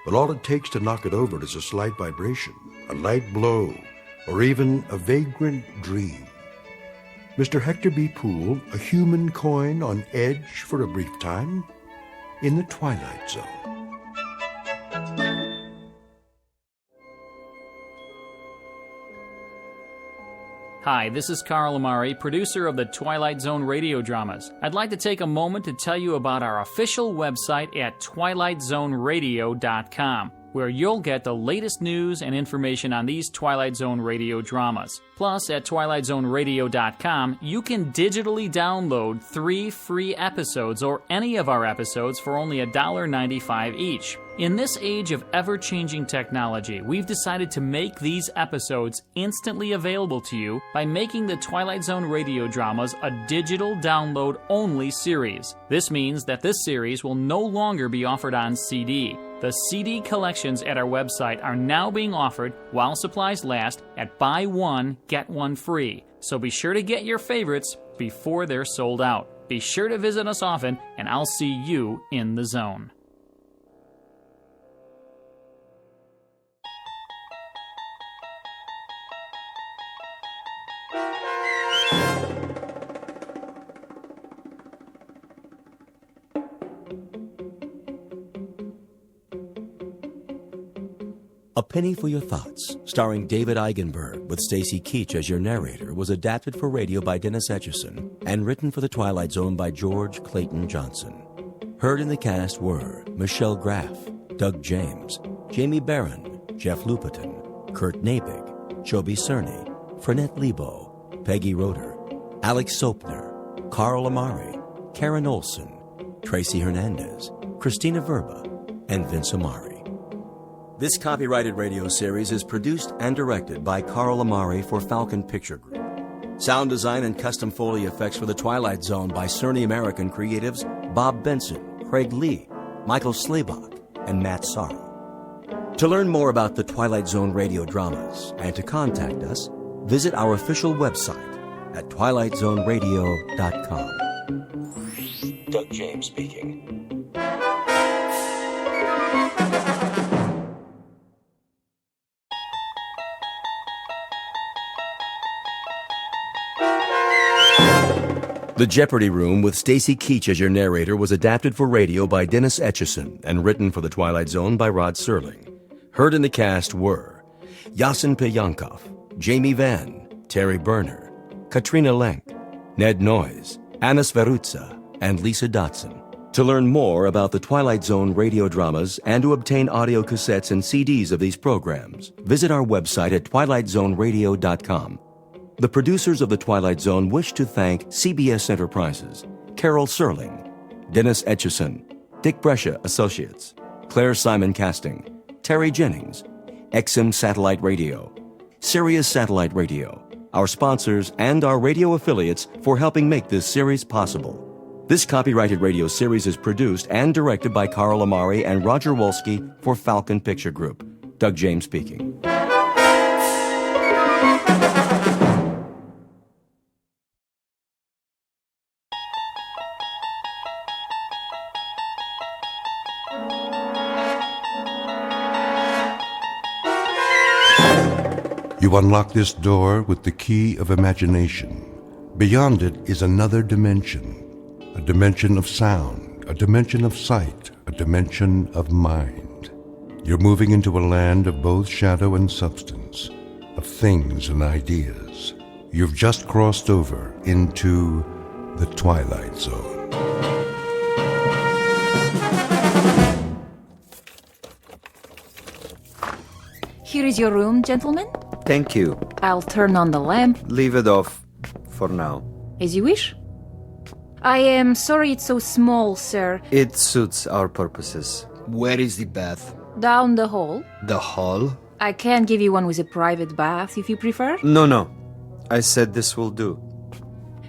[SPEAKER 1] But all it takes to knock it over is a slight vibration, a light blow, or even a vagrant dream. Mr. Hector B. Poole, a human coin on edge for a brief time in the Twilight Zone.
[SPEAKER 6] Hi, this is Carl Amari, producer of the Twilight Zone radio dramas. I'd like to take a moment to tell you about our official website at twilightzoneradio.com, where you'll get the latest news and information on these Twilight Zone radio dramas. Plus, at twilightzoneradio.com, you can digitally download 3 free episodes or any of our episodes for only $1.95 each. In this age of ever-changing technology, we've decided to make these episodes instantly available to you by making the Twilight Zone radio dramas a digital download-only series. This means that this series will no longer be offered on CD. The CD collections at our website are now being offered while supplies last at buy one, get one free. So be sure to get your favorites before they're sold out. Be sure to visit us often, and I'll see you in the zone.
[SPEAKER 19] A Penny for Your Thoughts, starring David Eigenberg with Stacy Keach as your narrator, was adapted for radio by Dennis Etchison and written for The Twilight Zone by George Clayton Johnson. Heard in the cast were Michelle Graff, Doug James, Jamie Barron, Jeff Lupetin, Kurt Nabig, Joby Cerny, Fernette Lebo, Peggy Roeder, Alex Sopner, Carl Amari, Karen Olson, Tracy Hernandez, Christina Verba, and Vince Amari. This copyrighted radio series is produced and directed by Carl Amari for Falcon Picture Group. Sound design and custom Foley effects for The Twilight Zone by Cerny American creatives Bob Benson, Craig Lee, Michael Slaybach, and Matt Sorrow. To learn more about the Twilight Zone radio dramas and to contact us, visit our official website at twilightzoneradio.com.
[SPEAKER 16] Doug James speaking.
[SPEAKER 19] The Jeopardy Room with Stacy Keach as your narrator was adapted for radio by Dennis Etchison and written for The Twilight Zone by Rod Serling. Heard in the cast were Yasin Peyankov, Jamie Vann, Terry Berner, Katrina Lenk, Ned Noyes, Anna Sverutza, and Lisa Dotson. To learn more about the Twilight Zone radio dramas and to obtain audio cassettes and CDs of these programs, visit our website at twilightzoneradio.com. The producers of The Twilight Zone wish to thank CBS Enterprises, Carol Serling, Dennis Etchison, Dick Brescia Associates, Claire Simon Casting, Terry Jennings, XM Satellite Radio, Sirius Satellite Radio, our sponsors, and our radio affiliates for helping make this series possible. This copyrighted radio series is produced and directed by Carl Amari and Roger Wolski for Falcon Picture Group. Doug James speaking.
[SPEAKER 1] You unlock this door with the key of imagination. Beyond it is another dimension, a dimension of sound, a dimension of sight, a dimension of mind. You're moving into a land of both shadow and substance, of things and ideas. You've just crossed over into the Twilight Zone.
[SPEAKER 7] Here is your room, gentlemen.
[SPEAKER 8] Thank you.
[SPEAKER 7] I'll turn on the lamp.
[SPEAKER 8] Leave it off for now.
[SPEAKER 7] As you wish. I am sorry it's so small, sir.
[SPEAKER 8] It suits our purposes. Where is the bath?
[SPEAKER 7] Down the hall.
[SPEAKER 8] The hall?
[SPEAKER 7] I can give you one with a private bath if you prefer.
[SPEAKER 8] No. I said this will do.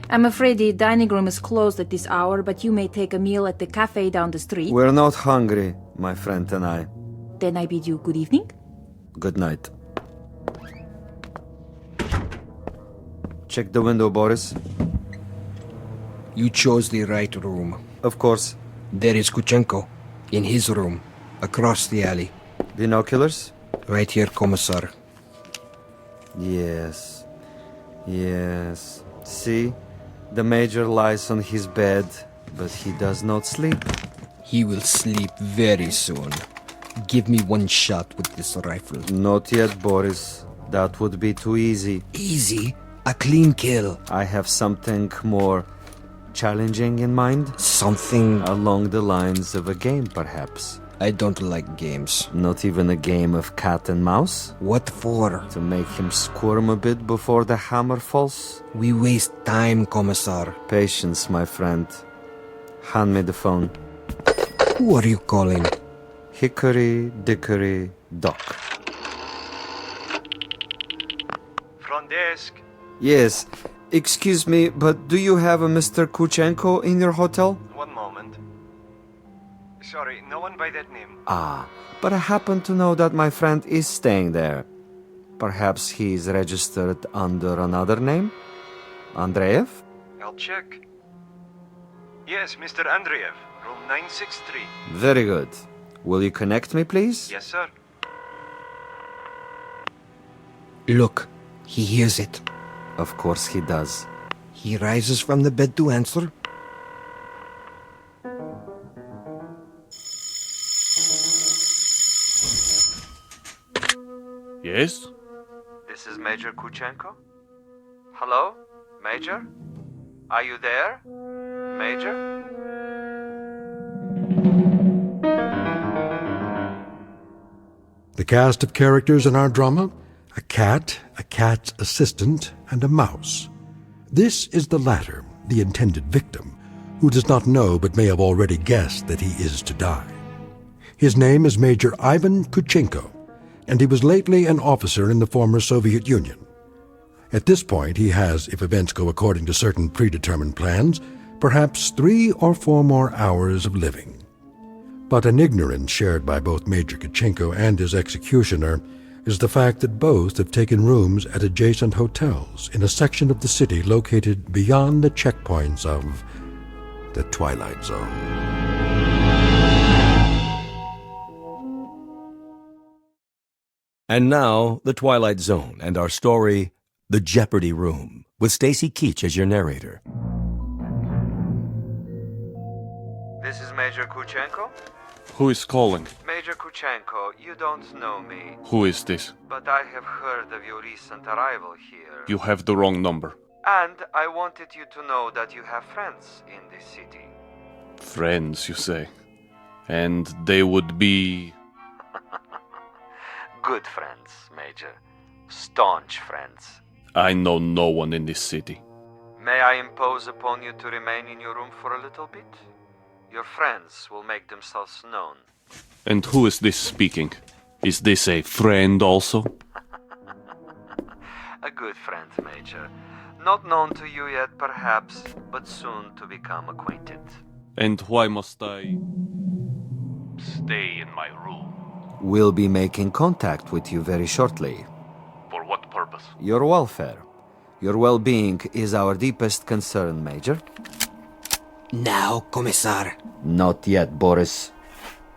[SPEAKER 7] I'm afraid the dining room is closed at this hour, but you may take a meal at the cafe down the street.
[SPEAKER 8] We're not hungry, my friend and I.
[SPEAKER 7] Then I bid you good evening.
[SPEAKER 8] Good night. Check the window, Boris.
[SPEAKER 10] You chose the right room.
[SPEAKER 8] Of course.
[SPEAKER 10] There is Kuchenko, in his room, across the alley.
[SPEAKER 8] Binoculars?
[SPEAKER 10] Right here, Commissar.
[SPEAKER 8] Yes. Yes. See? The Major lies on his bed, but he does not sleep.
[SPEAKER 10] He will sleep very soon. Give me one shot with this rifle.
[SPEAKER 8] Not yet, Boris. That would be too easy.
[SPEAKER 10] Easy? A clean kill.
[SPEAKER 8] I have something more challenging in mind.
[SPEAKER 10] Something
[SPEAKER 8] along the lines of a game, perhaps.
[SPEAKER 10] I don't like games.
[SPEAKER 8] Not even a game of cat and mouse?
[SPEAKER 10] What for?
[SPEAKER 8] To make him squirm a bit before the hammer falls?
[SPEAKER 10] We waste time, Commissar.
[SPEAKER 8] Patience, my friend. Hand me the phone.
[SPEAKER 10] Who are you calling?
[SPEAKER 8] Hickory Dickory Dock.
[SPEAKER 2] Front desk.
[SPEAKER 8] Yes. Excuse me, but do you have a Mr. Kuchenko in your hotel?
[SPEAKER 2] One moment. Sorry, no one by that name.
[SPEAKER 8] Ah, but I happen to know that my friend is staying there. Perhaps he is registered under another name? Andreev?
[SPEAKER 2] I'll check. Yes, Mr. Andreev, room 963.
[SPEAKER 8] Very good. Will you connect me, please?
[SPEAKER 2] Yes, sir.
[SPEAKER 10] Look, he hears it.
[SPEAKER 8] Of course he does.
[SPEAKER 10] He rises from the bed to answer.
[SPEAKER 2] Yes?
[SPEAKER 8] This is Major Kuchenko? Hello? Major? Are you there? Major?
[SPEAKER 1] The cast of characters in our drama: a cat, a cat's assistant, and a mouse. This is the latter, the intended victim, who does not know but may have already guessed that he is to die. His name is Major Ivan Kuchenko, and he was lately an officer in the former Soviet Union. At this point, he has, if events go according to certain predetermined plans, perhaps 3 or 4 more hours of living. But an ignorance shared by both Major Kuchenko and his executioner is the fact that both have taken rooms at adjacent hotels in a section of the city located beyond the checkpoints of the Twilight Zone.
[SPEAKER 19] And now, The Twilight Zone and our story, The Jeopardy Room, with Stacy Keach as your narrator.
[SPEAKER 8] This is Major Kuchenko?
[SPEAKER 2] Who is calling?
[SPEAKER 8] Major Kuchenko, you don't know me.
[SPEAKER 2] Who is this?
[SPEAKER 8] But I have heard of your recent arrival here.
[SPEAKER 2] You have the wrong number.
[SPEAKER 8] And I wanted you to know that you have friends in this city.
[SPEAKER 2] Friends, you say? And they would be...
[SPEAKER 8] Good friends, Major. Staunch friends.
[SPEAKER 2] I know no one in this city.
[SPEAKER 8] May I impose upon you to remain in your room for a little bit? Your friends will make themselves known.
[SPEAKER 2] And who is this speaking? Is this a friend also?
[SPEAKER 8] A good friend, Major. Not known to you yet, perhaps, but soon to become acquainted.
[SPEAKER 2] And why must I stay in my room?
[SPEAKER 8] We'll be making contact with you very shortly.
[SPEAKER 2] For what purpose?
[SPEAKER 8] Your welfare. Your well-being is our deepest concern, Major.
[SPEAKER 10] Now, Commissar.
[SPEAKER 8] Not yet, Boris.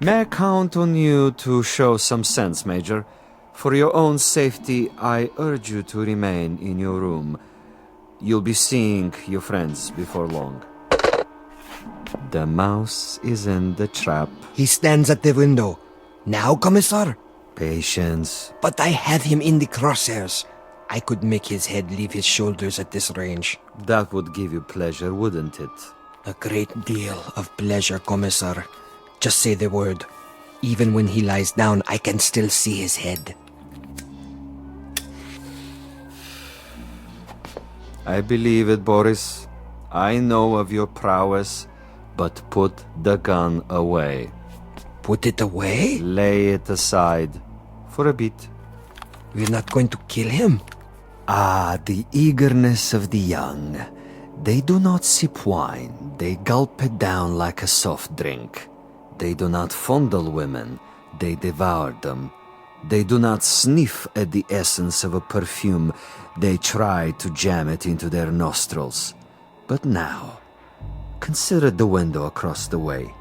[SPEAKER 8] May I count on you to show some sense, Major? For your own safety, I urge you to remain in your room. You'll be seeing your friends before long. The mouse is in the trap.
[SPEAKER 10] He stands at the window. Now, Commissar?
[SPEAKER 8] Patience.
[SPEAKER 10] But I have him in the crosshairs. I could make his head leave his shoulders at this range.
[SPEAKER 8] That would give you pleasure, wouldn't it?
[SPEAKER 10] A great deal of pleasure, Commissar. Just say the word. Even when he lies down, I can still see his head.
[SPEAKER 8] I believe it, Boris. I know of your prowess, but put the gun away.
[SPEAKER 10] Put it away?
[SPEAKER 8] Lay it aside. For a bit.
[SPEAKER 10] We're not going to kill him?
[SPEAKER 8] Ah, the eagerness of the young. They do not sip wine. They gulp it down like a soft drink. They do not fondle women. They devour them. They do not sniff at the essence of a perfume. They try to jam it into their nostrils. But now, consider the window across the way.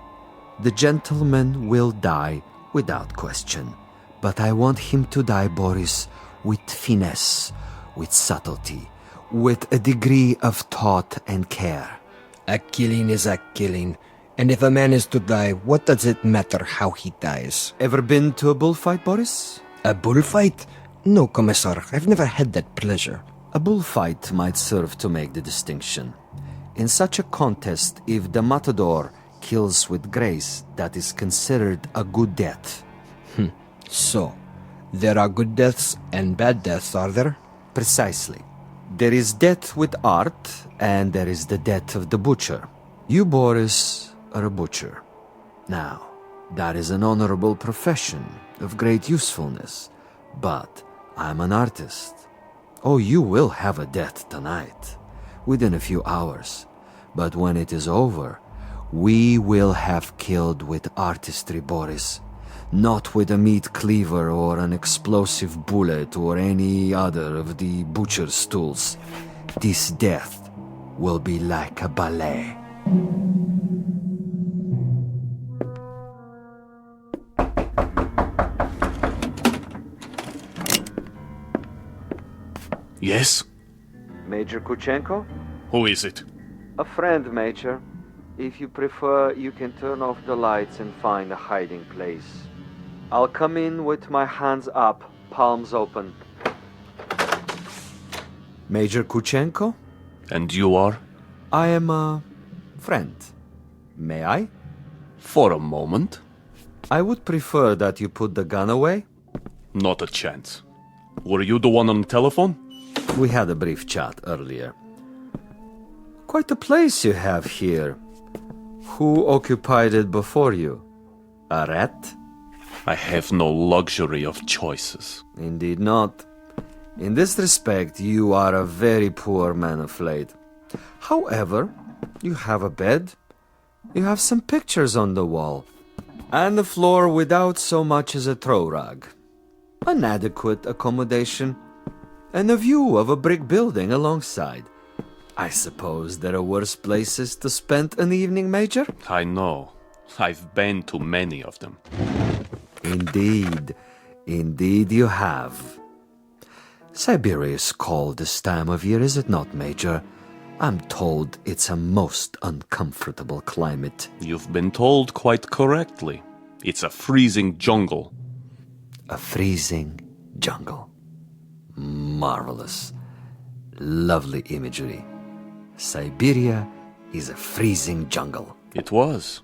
[SPEAKER 8] The gentleman will die without question. But I want him to die, Boris, with finesse, with subtlety, with a degree of thought and care.
[SPEAKER 10] A killing is a killing. And if a man is to die, what does it matter how he dies?
[SPEAKER 8] Ever been to a bullfight, Boris?
[SPEAKER 10] A bullfight? No, Commissar. I've never had that pleasure.
[SPEAKER 8] A bullfight might serve to make the distinction. In such a contest, if the matador kills with grace, that is considered a good death.
[SPEAKER 10] So, there are good deaths and bad deaths, are there?
[SPEAKER 8] Precisely. There is death with art, and there is the death of the butcher. You, Boris, are a butcher. Now, that is an honorable profession of great usefulness, but I'm an artist. Oh, you will have a death tonight, within a few hours, but when it is over, we will have killed with artistry, Boris, not with a meat cleaver or an explosive bullet or any other of the butcher's tools. This death will be like a ballet.
[SPEAKER 2] Yes?
[SPEAKER 8] Major Kuchenko?
[SPEAKER 2] Who is it?
[SPEAKER 8] A friend, Major. If you prefer, you can turn off the lights and find a hiding place. I'll come in with my hands up, palms open. Major Kuchenko?
[SPEAKER 2] And you are?
[SPEAKER 8] I am a friend. May I?
[SPEAKER 2] For a moment.
[SPEAKER 8] I would prefer that you put the gun away.
[SPEAKER 2] Not a chance. Were you the one on the telephone?
[SPEAKER 8] We had a brief chat earlier. Quite a place you have here. Who occupied it before you? A rat?
[SPEAKER 2] I have no luxury of choices.
[SPEAKER 8] Indeed not. In this respect, you are a very poor man of late. However, you have a bed, you have some pictures on the wall, and the floor without so much as a throw rug. An adequate accommodation, and a view of a brick building alongside. I suppose there are worse places to spend an evening, Major?
[SPEAKER 2] I know. I've been to many of them.
[SPEAKER 8] Indeed. Indeed you have. Siberia is cold this time of year, is it not, Major? I'm told it's a most uncomfortable climate.
[SPEAKER 2] You've been told quite correctly. It's a freezing jungle.
[SPEAKER 8] A freezing jungle. Marvelous. Lovely imagery. Siberia is a freezing jungle.
[SPEAKER 2] It was.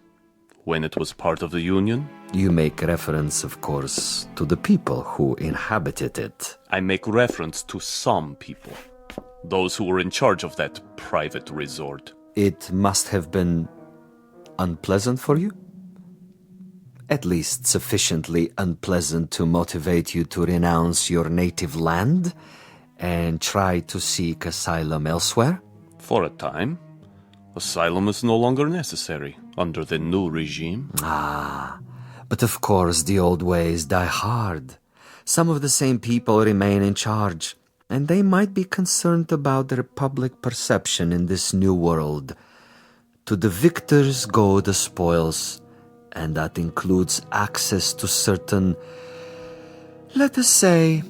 [SPEAKER 2] When it was part of the Union.
[SPEAKER 8] You make reference, of course, to the people who inhabited it.
[SPEAKER 2] I make reference to some people. Those who were in charge of that private resort.
[SPEAKER 8] It must have been unpleasant for you? At least sufficiently unpleasant to motivate you to renounce your native land and try to seek asylum elsewhere?
[SPEAKER 2] For a time. Asylum is no longer necessary under the new regime.
[SPEAKER 8] Ah, but of course the old ways die hard. Some of the same people remain in charge, and they might be concerned about their public perception in this new world. To the victors go the spoils, and that includes access to certain, let us say,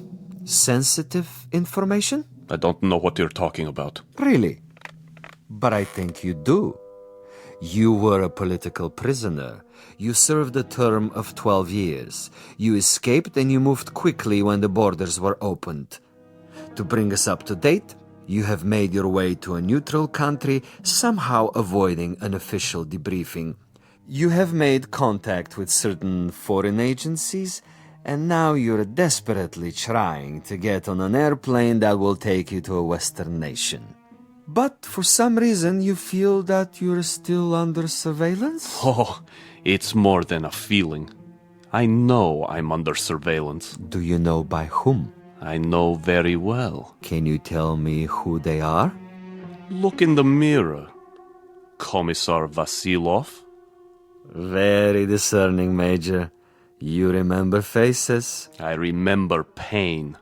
[SPEAKER 8] sensitive information?
[SPEAKER 2] I don't know what you're talking about.
[SPEAKER 8] Really? But I think you do. You were a political prisoner. You served a term of 12 years. You escaped and you moved quickly when the borders were opened. To bring us up to date, you have made your way to a neutral country, somehow avoiding an official debriefing. You have made contact with certain foreign agencies, and now you're desperately trying to get on an airplane that will take you to a Western nation. But for some reason you feel that you're still under surveillance?
[SPEAKER 2] Oh, it's more than a feeling. I know I'm under surveillance.
[SPEAKER 8] Do you know by whom?
[SPEAKER 2] I know very well.
[SPEAKER 8] Can you tell me who they are?
[SPEAKER 2] Look in the mirror. Commissar Vasilov.
[SPEAKER 8] Very discerning, Major. You remember faces?
[SPEAKER 2] I remember pain.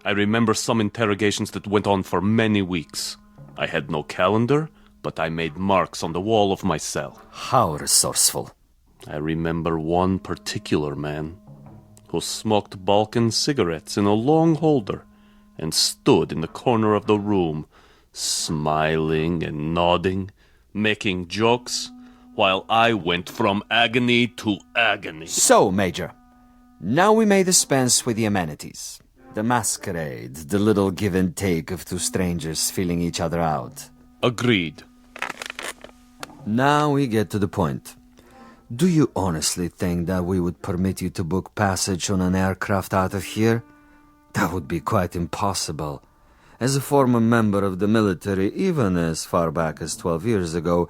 [SPEAKER 2] I remember some interrogations that went on for many weeks. I had no calendar, but I made marks on the wall of my cell.
[SPEAKER 8] How resourceful.
[SPEAKER 2] I remember one particular man who smoked Balkan cigarettes in a long holder and stood in the corner of the room, smiling and nodding, making jokes, while I went from agony to agony.
[SPEAKER 8] So, Major, now we may dispense with the amenities. The masquerade, the little give and take of two strangers feeling each other out.
[SPEAKER 2] Agreed.
[SPEAKER 8] Now we get to the point. Do you honestly think that we would permit you to book passage on an aircraft out of here? That would be quite impossible. As a former member of the military, even as far back as 12 years ago,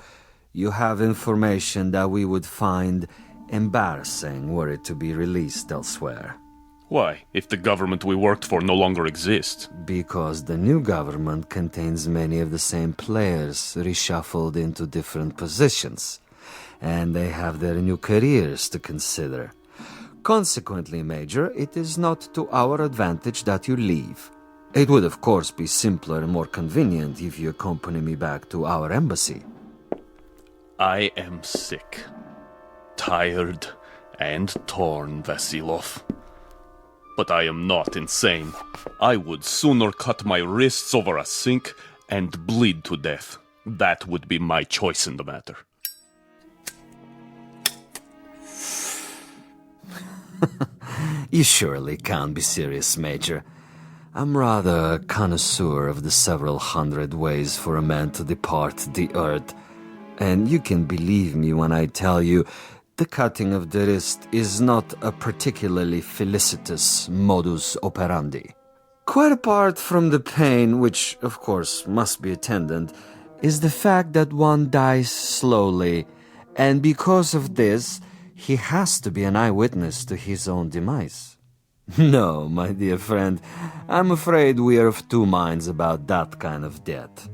[SPEAKER 8] you have information that we would find embarrassing were it to be released elsewhere.
[SPEAKER 2] Why, if the government we worked for no longer exists?
[SPEAKER 8] Because the new government contains many of the same players reshuffled into different positions, and they have their new careers to consider. Consequently, Major, it is not to our advantage that you leave. It would, of course, be simpler and more convenient if you accompany me back to our embassy.
[SPEAKER 2] I am sick, tired, and torn, Vasilov. But I am not insane. I would sooner cut my wrists over a sink and bleed to death. That would be my choice in the matter.
[SPEAKER 8] You surely can't be serious, Major. I'm rather a connoisseur of the several hundred ways for a man to depart the earth, and you can believe me when I tell you the cutting of the wrist is not a particularly felicitous modus operandi. Quite apart from the pain, which of course must be attendant, is the fact that one dies slowly, and because of this, he has to be an eyewitness to his own demise. No, my dear friend, I'm afraid we are of two minds about that kind of death.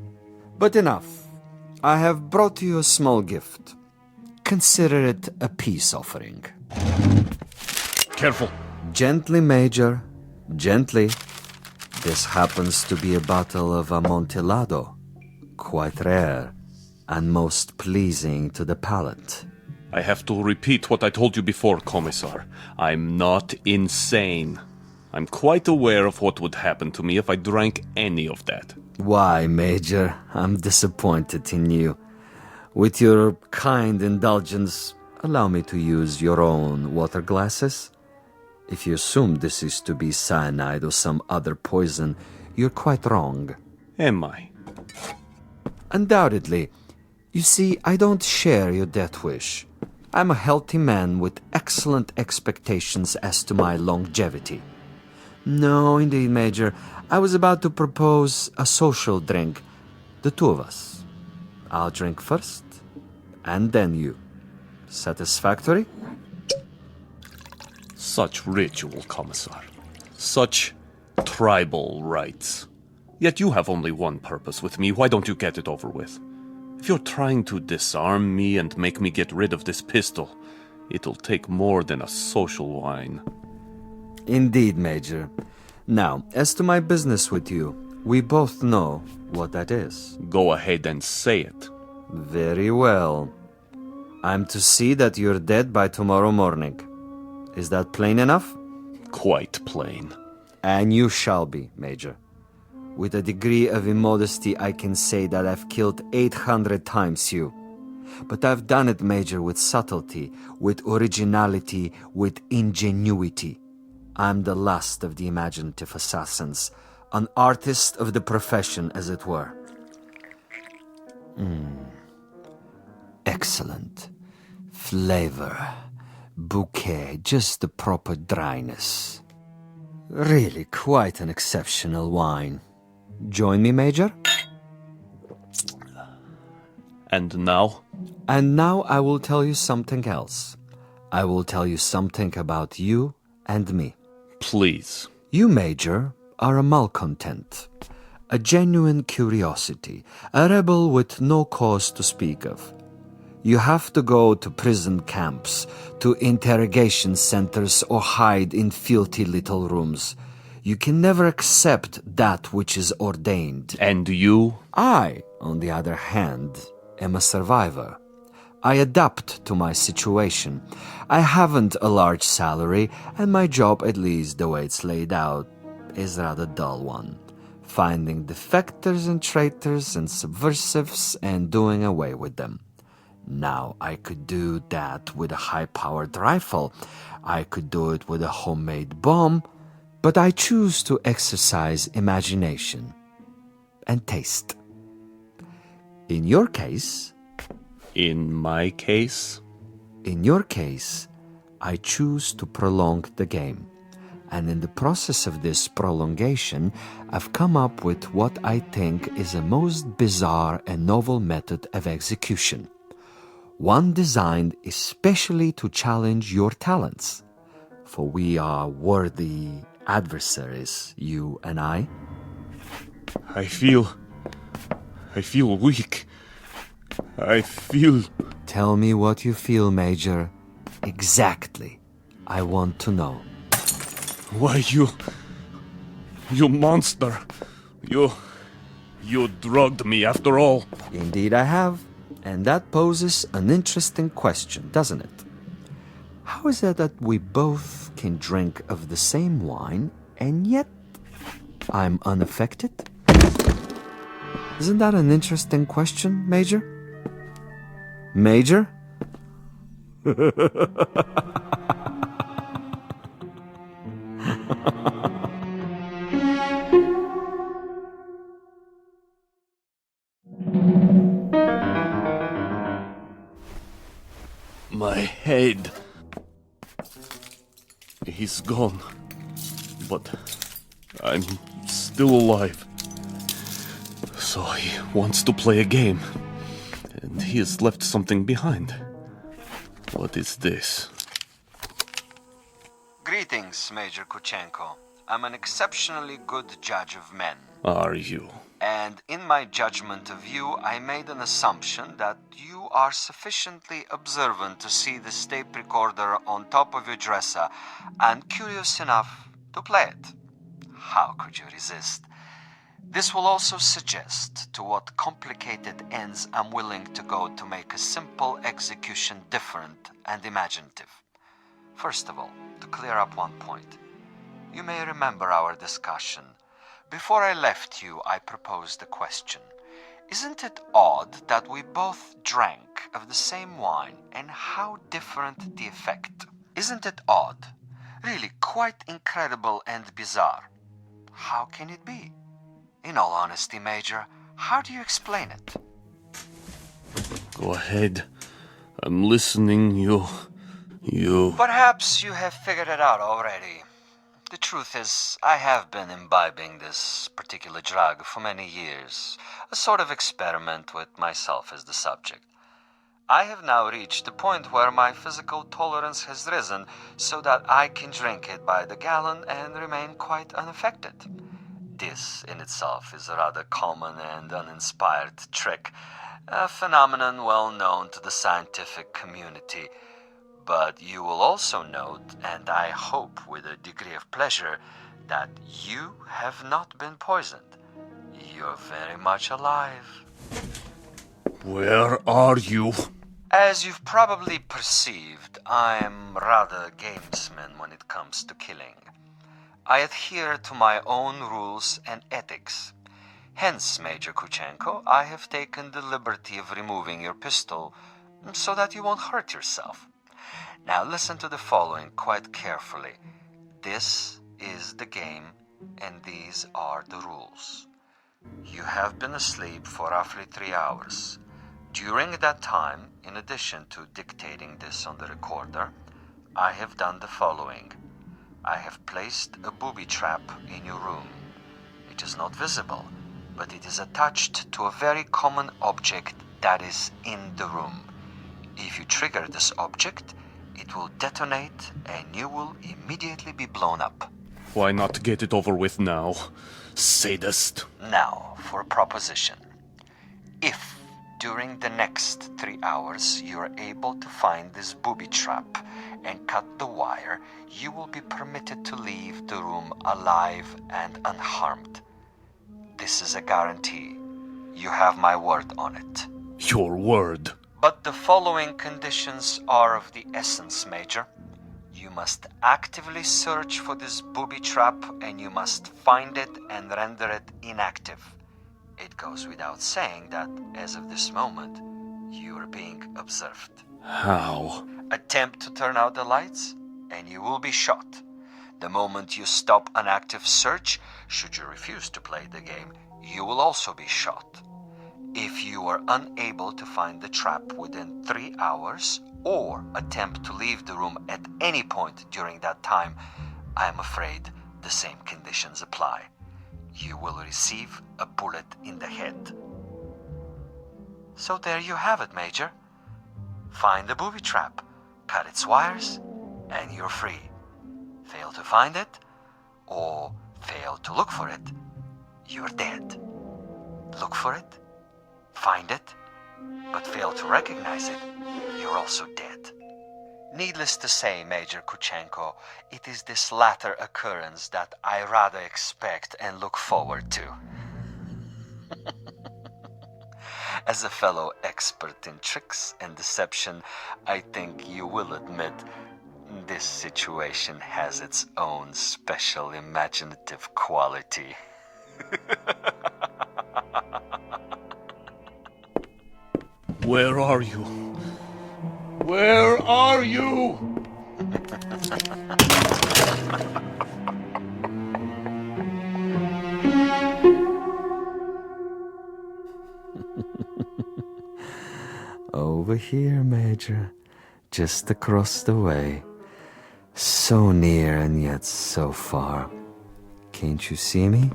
[SPEAKER 8] But enough. I have brought you a small gift. Consider it a peace offering.
[SPEAKER 2] Careful.
[SPEAKER 8] Gently, Major. Gently. This happens to be a bottle of Amontillado. Quite rare and most pleasing to the palate.
[SPEAKER 2] I have to repeat what I told you before, Commissar. I'm not insane. I'm quite aware of what would happen to me if I drank any of that.
[SPEAKER 8] Why, Major? I'm disappointed in you. With your kind indulgence, allow me to use your own water glasses. If you assume this is to be cyanide or some other poison, you're quite wrong.
[SPEAKER 2] Am I?
[SPEAKER 8] Undoubtedly. You see, I don't share your death wish. I'm a healthy man with excellent expectations as to my longevity. No, indeed, Major. I was about to propose a social drink. The two of us. I'll drink first, and then you. Satisfactory?
[SPEAKER 2] Such ritual, Commissar. Such tribal rites. Yet you have only one purpose with me. Why don't you get it over with? If you're trying to disarm me and make me get rid of this pistol, it'll take more than a social wine.
[SPEAKER 8] Indeed, Major. Now, as to my business with you, we both know what that is.
[SPEAKER 2] Go ahead and say it.
[SPEAKER 8] Very well. I'm to see that you're dead by tomorrow morning. Is that plain enough?
[SPEAKER 2] Quite plain.
[SPEAKER 8] And you shall be, Major. With a degree of immodesty, I can say that I've killed 800 times you. But I've done it, Major, with subtlety, with originality, with ingenuity. I'm the last of the imaginative assassins, an artist of the profession, as it were. Excellent. Flavor. Bouquet, just the proper dryness. Really quite an exceptional wine. Join me, Major?
[SPEAKER 2] And now?
[SPEAKER 8] And now I will tell you something else. I will tell you something about you and me.
[SPEAKER 2] Please.
[SPEAKER 8] You, Major, are a malcontent, a genuine curiosity, a rebel with no cause to speak of. You have to go to prison camps, to interrogation centers, or hide in filthy little rooms. You can never accept that which is ordained.
[SPEAKER 2] And you?
[SPEAKER 8] I, on the other hand, am a survivor. I adapt to my situation. I haven't a large salary, and my job, at least the way it's laid out, is a rather dull one. Finding defectors and traitors and subversives and doing away with them. Now, I could do that with a high-powered rifle. I could do it with a homemade bomb, but I choose to exercise imagination and taste. In your case...
[SPEAKER 2] In my case?
[SPEAKER 8] In your case, I choose to prolong the game. And in the process of this prolongation, I've come up with what I think is a most bizarre and novel method of execution. One designed especially to challenge your talents. For we are worthy adversaries, you and I.
[SPEAKER 2] I feel weak. I feel...
[SPEAKER 8] Tell me what you feel, Major. Exactly. I want to know.
[SPEAKER 2] Why, you monster. You drugged me after all.
[SPEAKER 8] Indeed I have. And that poses an interesting question, doesn't it? How is it that we both can drink of the same wine, and yet I'm unaffected? Isn't that an interesting question, Major? Major?
[SPEAKER 2] My head. He's gone. But I'm still alive. So he wants to play a game. And he has left something behind. What is this?
[SPEAKER 8] Greetings, Major Kuchenko. I'm an exceptionally good judge of men.
[SPEAKER 2] Are you?
[SPEAKER 8] And in my judgment of you, I made an assumption that you are sufficiently observant to see the tape recorder on top of your dresser and curious enough to play it. How could you resist? This will also suggest to what complicated ends I'm willing to go to make a simple execution different and imaginative. First of all, to clear up one point. You may remember our discussion. Before I left you, I proposed a question. Isn't it odd that we both drank of the same wine and how different the effect? Isn't it odd? Really quite incredible and bizarre. How can it be? In all honesty, Major, how do you explain it?
[SPEAKER 2] Go ahead. I'm listening. You...
[SPEAKER 8] Perhaps you have figured it out already. The truth is, I have been imbibing this particular drug for many years, a sort of experiment with myself as the subject. I have now reached a point where my physical tolerance has risen so that I can drink it by the gallon and remain quite unaffected. This in itself is a rather common and uninspired trick, a phenomenon well known to the scientific community. But you will also note, and I hope with a degree of pleasure, that you have not been poisoned. You're very much alive.
[SPEAKER 2] Where are you?
[SPEAKER 8] As you've probably perceived, I'm rather a gamesman when it comes to killing. I adhere to my own rules and ethics. Hence, Major Kuchenko, I have taken the liberty of removing your pistol so that you won't hurt yourself. Now listen to the following quite carefully. This is the game, and these are the rules. You have been asleep for roughly 3 hours. During that time, in addition to dictating this on the recorder, I have done the following. I have placed a booby trap in your room. It is not visible, but it is attached to a very common object that is in the room. If you trigger this object, it will detonate and you will immediately be blown up.
[SPEAKER 2] Why not get it over with now, sadist?
[SPEAKER 8] Now, for a proposition. If, during the next 3 hours, you are able to find this booby trap and cut the wire, you will be permitted to leave the room alive and unharmed. This is a guarantee. You have my word on it.
[SPEAKER 2] Your word?
[SPEAKER 8] But the following conditions are of the essence, Major. You must actively search for this booby trap, and you must find it and render it inactive. It goes without saying that, as of this moment, you are being observed.
[SPEAKER 2] How?
[SPEAKER 8] Attempt to turn out the lights, and you will be shot. The moment you stop an active search, should you refuse to play the game, you will also be shot. If you are unable to find the trap within 3 hours, or attempt to leave the room at any point during that time, I am afraid the same conditions apply. You will receive a bullet in the head. So there you have it, Major. Find the booby trap, cut its wires, and you're free. Fail to find it, or fail to look for it, you're dead. Look for it, find it, but fail to recognize it, you're also dead. Needless to say, Major Kuchenko, it is this latter occurrence that I rather expect and look forward to. As a fellow expert in tricks and deception, I think you will admit this situation has its own special imaginative quality.
[SPEAKER 2] Where are you? Where are you?
[SPEAKER 8] Over here, Major. Just across the way. So near and yet so far. Can't you see me?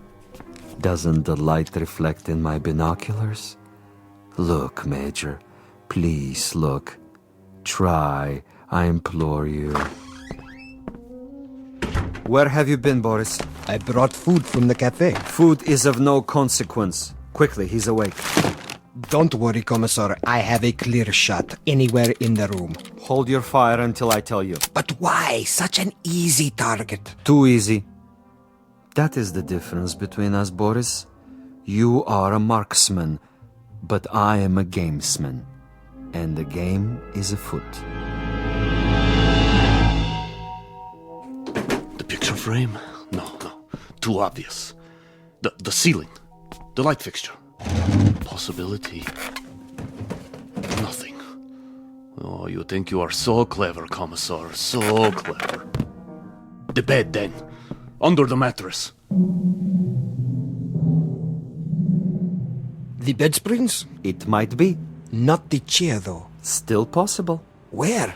[SPEAKER 8] Doesn't the light reflect in my binoculars? Look, Major. Please look. Try, I implore you. Where have you been, Boris?
[SPEAKER 10] I brought food from the cafe.
[SPEAKER 8] Food is of no consequence. Quickly, he's awake.
[SPEAKER 10] Don't worry, Commissar. I have a clear shot anywhere in the room.
[SPEAKER 8] Hold your fire until I tell you.
[SPEAKER 10] But why such an easy target?
[SPEAKER 8] Too easy. That is the difference between us, Boris. You are a marksman, but I am a gamesman. And the game is afoot.
[SPEAKER 2] The picture frame? No. Too obvious. The ceiling. The light fixture. Possibility. Nothing. Oh, you think you are so clever, Commissar. So clever. The bed, then. Under the mattress.
[SPEAKER 10] The bed springs?
[SPEAKER 8] It might be.
[SPEAKER 10] Not the chair, though.
[SPEAKER 8] Still possible.
[SPEAKER 10] Where?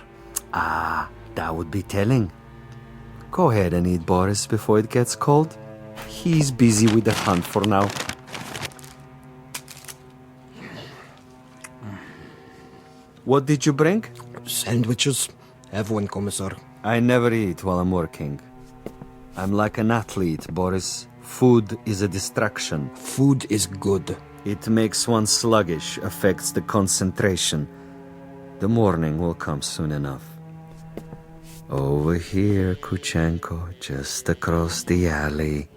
[SPEAKER 8] Ah, that would be telling. Go ahead and eat, Boris, before it gets cold. He's busy with the hunt for now. What did you bring?
[SPEAKER 10] Sandwiches. Have one, Commissar.
[SPEAKER 8] I never eat while I'm working. I'm like an athlete, Boris. Food is a distraction.
[SPEAKER 10] Food is good.
[SPEAKER 8] It makes one sluggish, affects the concentration. The morning will come soon enough. Over here, Kuchenko, just across the alley.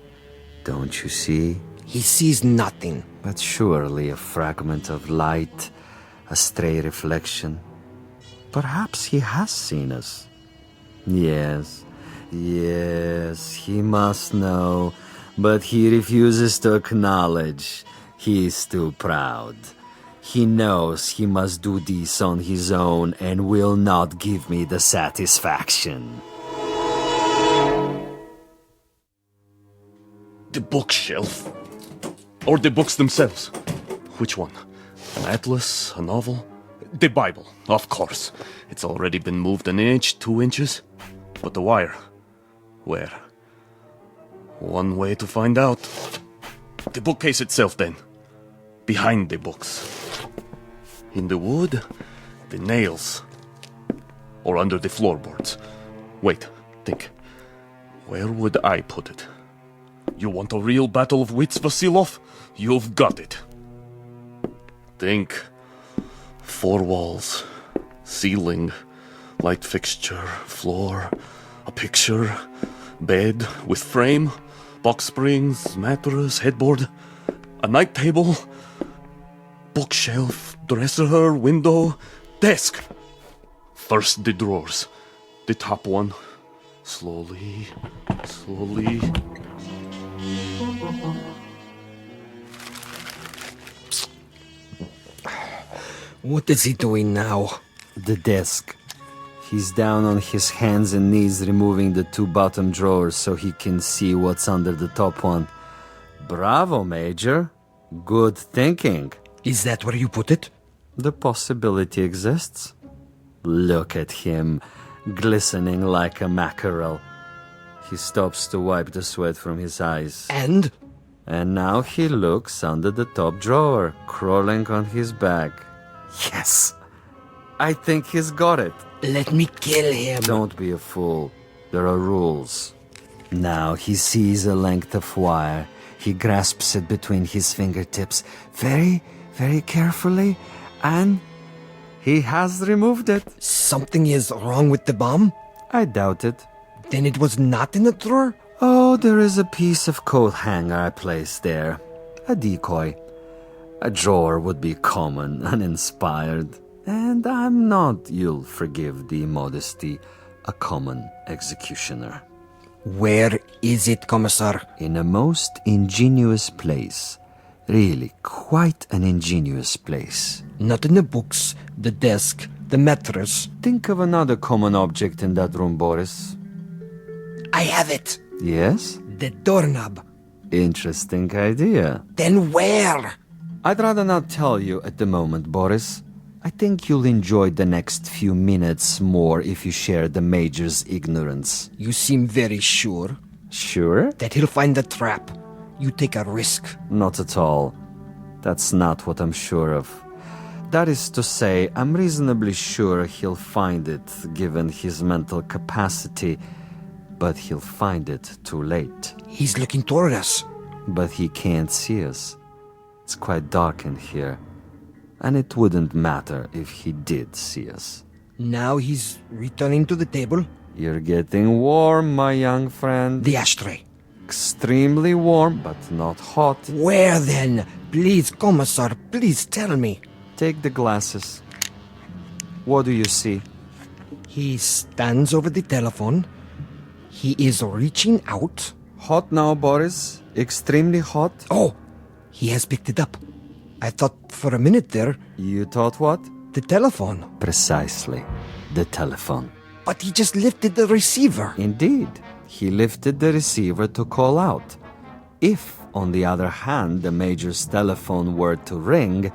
[SPEAKER 8] Don't you see?
[SPEAKER 10] He sees nothing.
[SPEAKER 8] But surely a fragment of light, a stray reflection. Perhaps he has seen us. Yes, he must know, but he refuses to acknowledge. He is too proud. He knows he must do this on his own and will not give me the satisfaction.
[SPEAKER 2] The bookshelf. Or the books themselves. Which one? An atlas? A novel? The Bible, of course. It's already been moved an inch, 2 inches. But the wire? Where? One way to find out. The bookcase itself, then. Behind the books. In the wood, the nails. Or under the floorboards. Wait, think. Where would I put it? You want a real battle of wits, Vasilov? You've got it. Think. 4 walls. Ceiling. Light fixture. Floor. A picture. Bed with frame. Box springs. Mattress. Headboard. A night table. Bookshelf. Dresser. Window. Desk! First the drawers. The top one. Slowly.
[SPEAKER 10] What is he doing now?
[SPEAKER 8] The desk. He's down on his hands and knees removing the 2 bottom drawers so he can see what's under the top one. Bravo, Major. Good thinking.
[SPEAKER 10] Is that where you put it?
[SPEAKER 8] The possibility exists. Look at him, glistening like a mackerel. He stops to wipe the sweat from his eyes.
[SPEAKER 10] And?
[SPEAKER 8] And now he looks under the top drawer, crawling on his back. Yes! I think he's got it.
[SPEAKER 10] Let me kill him.
[SPEAKER 8] Don't be a fool. There are rules. Now he sees a length of wire. He grasps it between his fingertips very, very carefully, and he has removed it.
[SPEAKER 10] Something is wrong with the bomb?
[SPEAKER 8] I doubt it.
[SPEAKER 10] Then it was not in the drawer?
[SPEAKER 8] Oh, there is a piece of coat hanger I placed there. A decoy. A drawer would be common, uninspired. And I'm not, you'll forgive the modesty, a common executioner.
[SPEAKER 10] Where is it, Commissar?
[SPEAKER 8] In a most ingenious place. Really, quite an ingenious place.
[SPEAKER 10] Not in the books, the desk, the mattress.
[SPEAKER 8] Think of another common object in that room, Boris.
[SPEAKER 10] I have it.
[SPEAKER 8] Yes?
[SPEAKER 10] The doorknob.
[SPEAKER 8] Interesting idea.
[SPEAKER 10] Then where?
[SPEAKER 8] I'd rather not tell you at the moment, Boris. I think you'll enjoy the next few minutes more if you share the Major's ignorance.
[SPEAKER 10] You seem very sure.
[SPEAKER 8] Sure?
[SPEAKER 10] That he'll find the trap. You take a risk.
[SPEAKER 8] Not at all. That's not what I'm sure of. That is to say, I'm reasonably sure he'll find it, given his mental capacity. But he'll find it too late.
[SPEAKER 10] He's looking toward us.
[SPEAKER 8] But he can't see us. It's quite dark in here. And it wouldn't matter if he did see us.
[SPEAKER 10] Now he's returning to the table.
[SPEAKER 8] You're getting warm, my young friend.
[SPEAKER 10] The ashtray.
[SPEAKER 8] Extremely warm, but not hot.
[SPEAKER 10] Where then? Please, Commissar, please tell me.
[SPEAKER 8] Take the glasses. What do you see?
[SPEAKER 10] He stands over the telephone. He is reaching out.
[SPEAKER 8] Hot now, Boris. Extremely hot.
[SPEAKER 10] Oh, he has picked it up. I thought for a minute there...
[SPEAKER 8] You thought what?
[SPEAKER 10] The telephone.
[SPEAKER 8] Precisely. The telephone.
[SPEAKER 10] But he just lifted the receiver.
[SPEAKER 8] Indeed. He lifted the receiver to call out. If, on the other hand, the Major's telephone were to ring,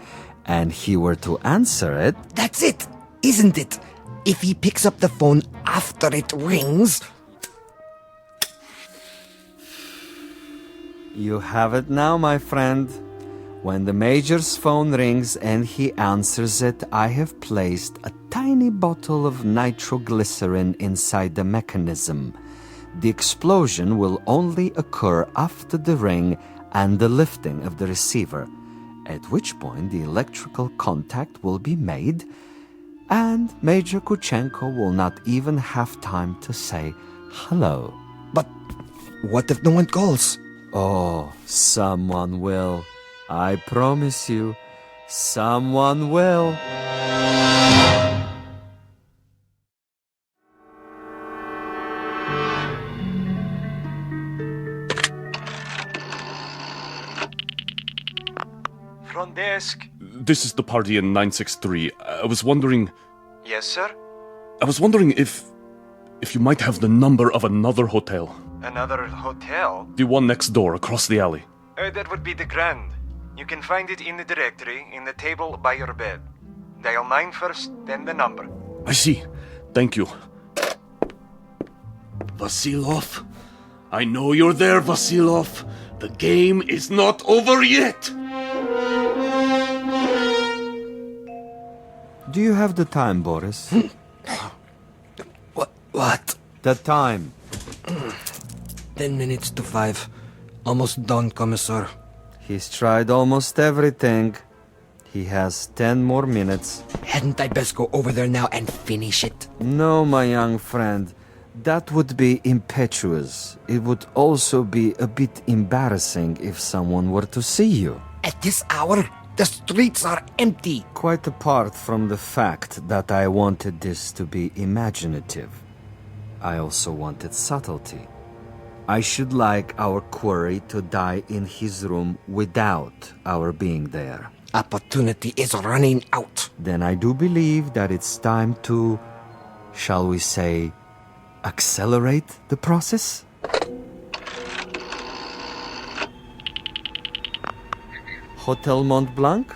[SPEAKER 8] and he were to answer it...
[SPEAKER 10] That's it, isn't it? If he picks up the phone after it rings...
[SPEAKER 8] You have it now, my friend. When the Major's phone rings and he answers it, I have placed a tiny bottle of nitroglycerin inside the mechanism. The explosion will only occur after the ring and the lifting of the receiver, at which point the electrical contact will be made, and Major Kuchenko will not even have time to say hello.
[SPEAKER 10] But what if no one calls?
[SPEAKER 8] Oh, someone will. I promise you, someone will.
[SPEAKER 3] Front desk.
[SPEAKER 2] This is the party in 963. I was wondering...
[SPEAKER 3] Yes, sir?
[SPEAKER 2] I was wondering if you might have the number of another hotel.
[SPEAKER 3] Another hotel?
[SPEAKER 2] The one next door, across the alley.
[SPEAKER 3] That would be the Grand. You can find it in the directory, in the table by your bed. Dial 9 first, then the number.
[SPEAKER 2] I see. Thank you. Vasilov? I know you're there, Vasilov. The game is not over yet.
[SPEAKER 8] Do you have the time, Boris?
[SPEAKER 10] What?
[SPEAKER 8] The time.
[SPEAKER 10] 10 minutes to 5. Almost done, Commissar.
[SPEAKER 8] He's tried almost everything. He has 10 more minutes.
[SPEAKER 10] Hadn't I best go over there now and finish it?
[SPEAKER 8] No, my young friend. That would be impetuous. It would also be a bit embarrassing if someone were to see you.
[SPEAKER 10] At this hour? The streets are empty.
[SPEAKER 8] Quite apart from the fact that I wanted this to be imaginative, I also wanted subtlety. I should like our quarry to die in his room without our being there.
[SPEAKER 10] Opportunity is running out.
[SPEAKER 8] Then I do believe that it's time to, shall we say, accelerate the process? Hotel Mont Blanc?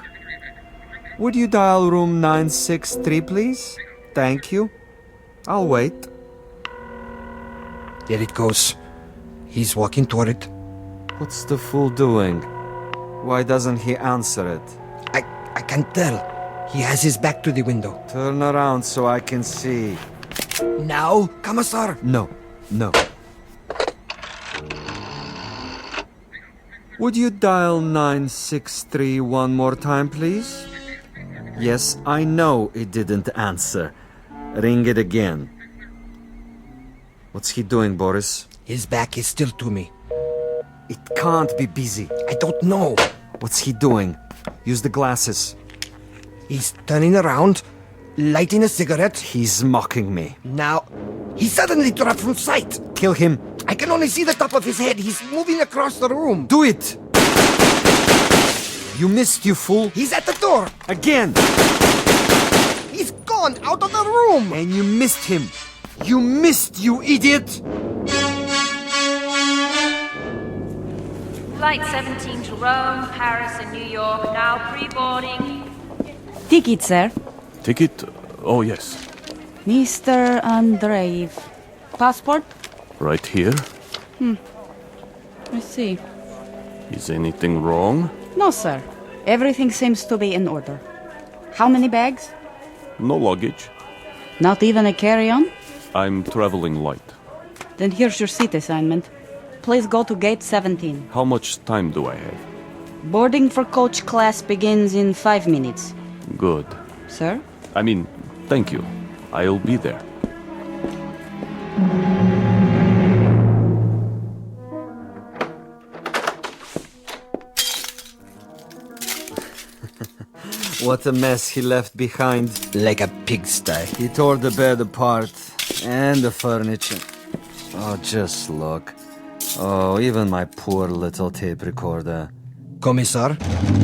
[SPEAKER 8] Would you dial room 963, please? Thank you. I'll wait.
[SPEAKER 10] There it goes. He's walking toward it.
[SPEAKER 8] What's the fool doing? Why doesn't he answer it?
[SPEAKER 10] I can't tell. He has his back to the window.
[SPEAKER 8] Turn around so I can see.
[SPEAKER 10] Now, Commissar?
[SPEAKER 8] No. Would you dial 963 one more time, please? Yes, I know it didn't answer. Ring it again. What's he doing, Boris?
[SPEAKER 10] His back is still to me.
[SPEAKER 8] It can't be busy.
[SPEAKER 10] I don't know.
[SPEAKER 8] What's he doing? Use the glasses.
[SPEAKER 10] He's turning around, lighting a cigarette.
[SPEAKER 8] He's mocking me.
[SPEAKER 10] Now, he suddenly dropped from sight.
[SPEAKER 8] Kill him.
[SPEAKER 10] I can only see the top of his head. He's moving across the room.
[SPEAKER 8] Do it! You missed, you fool.
[SPEAKER 10] He's at the door.
[SPEAKER 8] Again.
[SPEAKER 10] He's gone out of the room.
[SPEAKER 8] And you missed him. You missed, you idiot.
[SPEAKER 4] Flight 17 to Rome, Paris, and New York, now pre-boarding.
[SPEAKER 15] Ticket, sir.
[SPEAKER 2] Ticket? Oh, yes.
[SPEAKER 15] Mr. Andreev. Passport?
[SPEAKER 2] Right here.
[SPEAKER 15] I see.
[SPEAKER 2] Is anything wrong?
[SPEAKER 15] No, sir. Everything seems to be in order. How many bags?
[SPEAKER 2] No luggage.
[SPEAKER 15] Not even a carry-on?
[SPEAKER 2] I'm traveling light.
[SPEAKER 15] Then here's your seat assignment. Please go to gate 17.
[SPEAKER 2] How much time do I have?
[SPEAKER 15] Boarding for coach class begins in 5 minutes.
[SPEAKER 2] Good.
[SPEAKER 15] Sir?
[SPEAKER 2] Thank you. I'll be there.
[SPEAKER 8] What a mess he left behind.
[SPEAKER 10] Like a pigsty.
[SPEAKER 8] He tore the bed apart. And the furniture. Oh, just look. Oh, even my poor little tape recorder.
[SPEAKER 10] Commissar?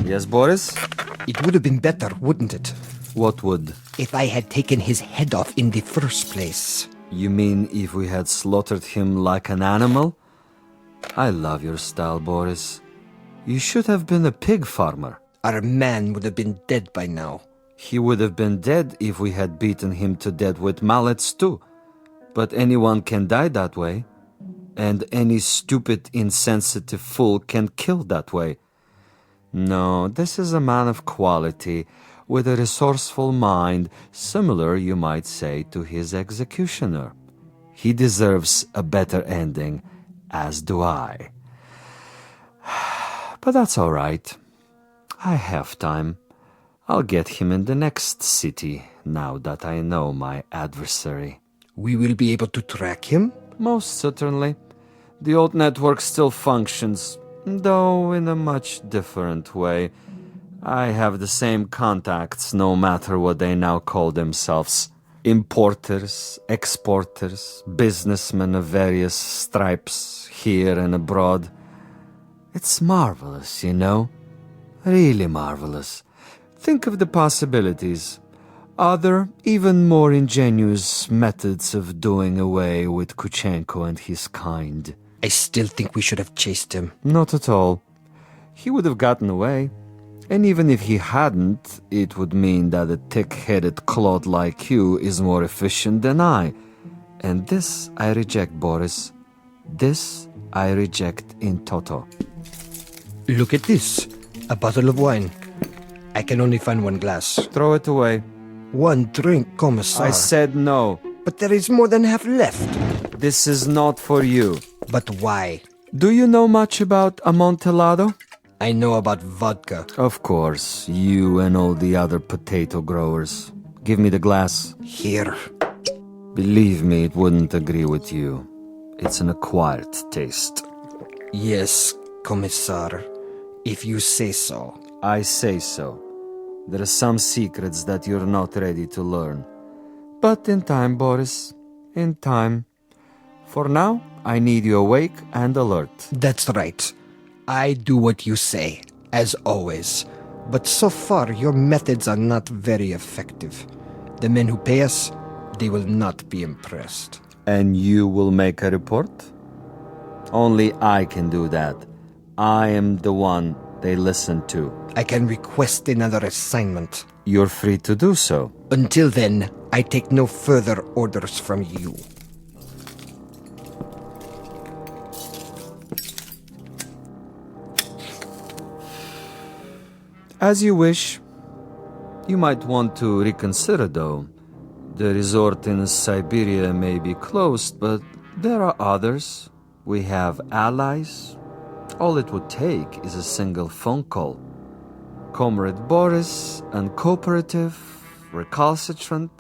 [SPEAKER 8] Yes, Boris?
[SPEAKER 10] It would have been better, wouldn't it?
[SPEAKER 8] What would?
[SPEAKER 10] If I had taken his head off in the first place.
[SPEAKER 8] You mean if we had slaughtered him like an animal? I love your style, Boris. You should have been a pig farmer.
[SPEAKER 10] Our man would have been dead by now.
[SPEAKER 8] He would have been dead if we had beaten him to death with mallets too. But anyone can die that way. And any stupid, insensitive fool can kill that way. No, this is a man of quality, with a resourceful mind, similar, you might say, to his executioner. He deserves a better ending, as do I. But that's all right. I have time. I'll get him in the next city, now that I know my adversary.
[SPEAKER 10] We will be able to track him?
[SPEAKER 8] Most certainly. The old network still functions, though in a much different way. I have the same contacts, no matter what they now call themselves. Importers, exporters, businessmen of various stripes, here and abroad. It's marvelous, you know. Really marvelous. Think of the possibilities. Other, even more ingenious methods of doing away with Kuchenko and his kind.
[SPEAKER 10] I still think we should have chased him.
[SPEAKER 8] Not at all. He would have gotten away. And even if he hadn't, it would mean that a thick-headed clod like you is more efficient than I. And this I reject, Boris. This I reject in toto.
[SPEAKER 10] Look at this. A bottle of wine. I can only find one glass.
[SPEAKER 8] Throw it away.
[SPEAKER 10] One drink, Commissar.
[SPEAKER 8] I said no.
[SPEAKER 10] But there is more than half left.
[SPEAKER 8] This is not for you.
[SPEAKER 10] But why?
[SPEAKER 8] Do you know much about Amontillado?
[SPEAKER 10] I know about vodka.
[SPEAKER 8] Of course, you and all the other potato growers. Give me the glass.
[SPEAKER 10] Here.
[SPEAKER 8] Believe me, it wouldn't agree with you. It's an acquired taste.
[SPEAKER 10] Yes, Commissar. If you say so.
[SPEAKER 8] I say so. There are some secrets that you're not ready to learn. But in time, Boris, in time. For now, I need you awake and alert.
[SPEAKER 10] That's right. I do what you say, as always. But so far, your methods are not very effective. The men who pay us, they will not be impressed.
[SPEAKER 8] And you will make a report? Only I can do that. I am the one they listen to.
[SPEAKER 10] I can request another assignment.
[SPEAKER 8] You're free to do so.
[SPEAKER 10] Until then, I take no further orders from you.
[SPEAKER 8] As you wish. You might want to reconsider, though. The resort in Siberia may be closed, but there are others. We have allies. All it would take is a single phone call. Comrade Boris, uncooperative, recalcitrant,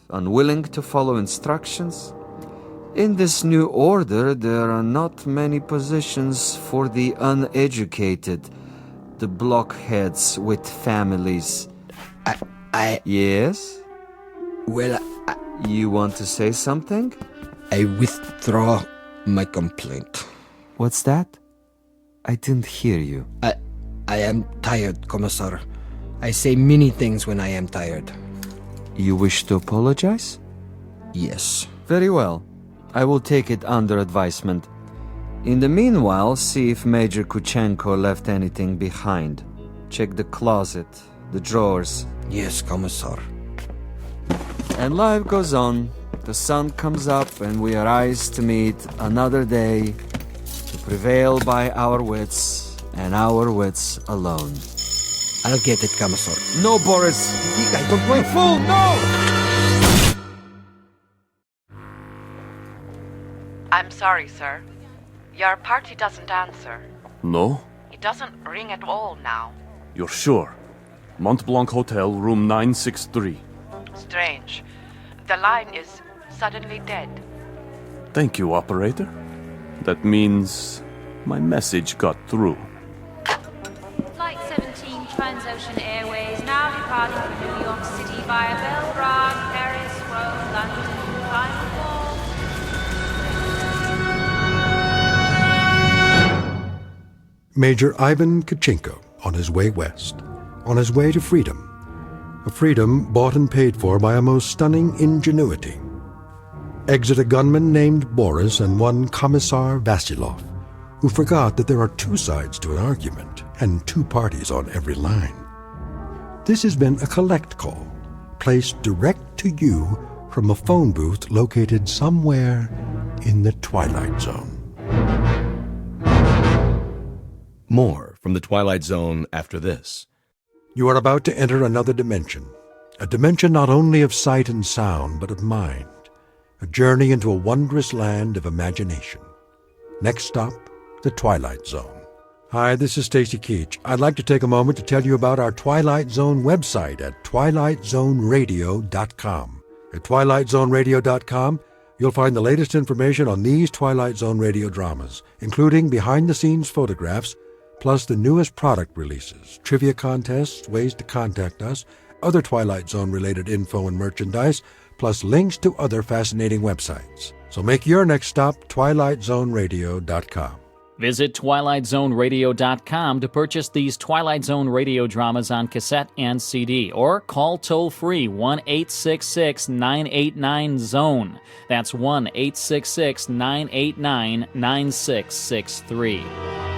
[SPEAKER 8] unwilling to follow instructions. In this new order, there are not many positions for the uneducated, the blockheads with families. Yes?
[SPEAKER 10] Well,
[SPEAKER 8] You want to say something?
[SPEAKER 10] I withdraw my complaint.
[SPEAKER 8] What's that? I didn't hear you.
[SPEAKER 10] I am tired, Commissar. I say many things when I am tired.
[SPEAKER 8] You wish to apologize?
[SPEAKER 10] Yes.
[SPEAKER 8] Very well. I will take it under advisement. In the meanwhile, see if Major Kuchenko left anything behind. Check the closet, the drawers.
[SPEAKER 10] Yes, Commissar.
[SPEAKER 8] And life goes on. The sun comes up and we arise to meet another day, to prevail by our wits and our wits alone.
[SPEAKER 10] I'll get it, Commissar.
[SPEAKER 8] No, Boris!
[SPEAKER 10] I don't want...
[SPEAKER 8] Fool, no!
[SPEAKER 17] I'm sorry, sir. Your party doesn't answer.
[SPEAKER 2] No?
[SPEAKER 17] It doesn't ring at all now.
[SPEAKER 2] You're sure? Mont Blanc Hotel, room 963.
[SPEAKER 17] Strange. The line is suddenly dead.
[SPEAKER 2] Thank you, operator. That means my message got through.
[SPEAKER 4] Flight 17 Transocean Airways now departing from New York City via Belgrade, Paris, Rome, London, final call.
[SPEAKER 1] Major Ivan Kuchenko on his way west, on his way to freedom. A freedom bought and paid for by a most stunning ingenuity. Exit a gunman named Boris and one Commissar Vasilov, who forgot that there are two sides to an argument and two parties on every line. This has been a collect call, placed direct to you from a phone booth located somewhere in the Twilight Zone.
[SPEAKER 19] More from the Twilight Zone after this.
[SPEAKER 1] You are about to enter another dimension, a dimension not only of sight and sound, but of mind, a journey into a wondrous land of imagination. Next stop, the Twilight Zone. Hi, this is Stacy Keach. I'd like to take a moment to tell you about our Twilight Zone website at twilightzoneradio.com. At twilightzoneradio.com, you'll find the latest information on these Twilight Zone radio dramas, including behind-the-scenes photographs, plus the newest product releases, trivia contests, ways to contact us, other Twilight Zone-related info and merchandise, plus links to other fascinating websites. So make your next stop twilightzoneradio.com.
[SPEAKER 6] Visit twilightzoneradio.com to purchase these Twilight Zone radio dramas on cassette and CD, or call toll-free 1-866-989-ZONE. That's 1-866-989-9663.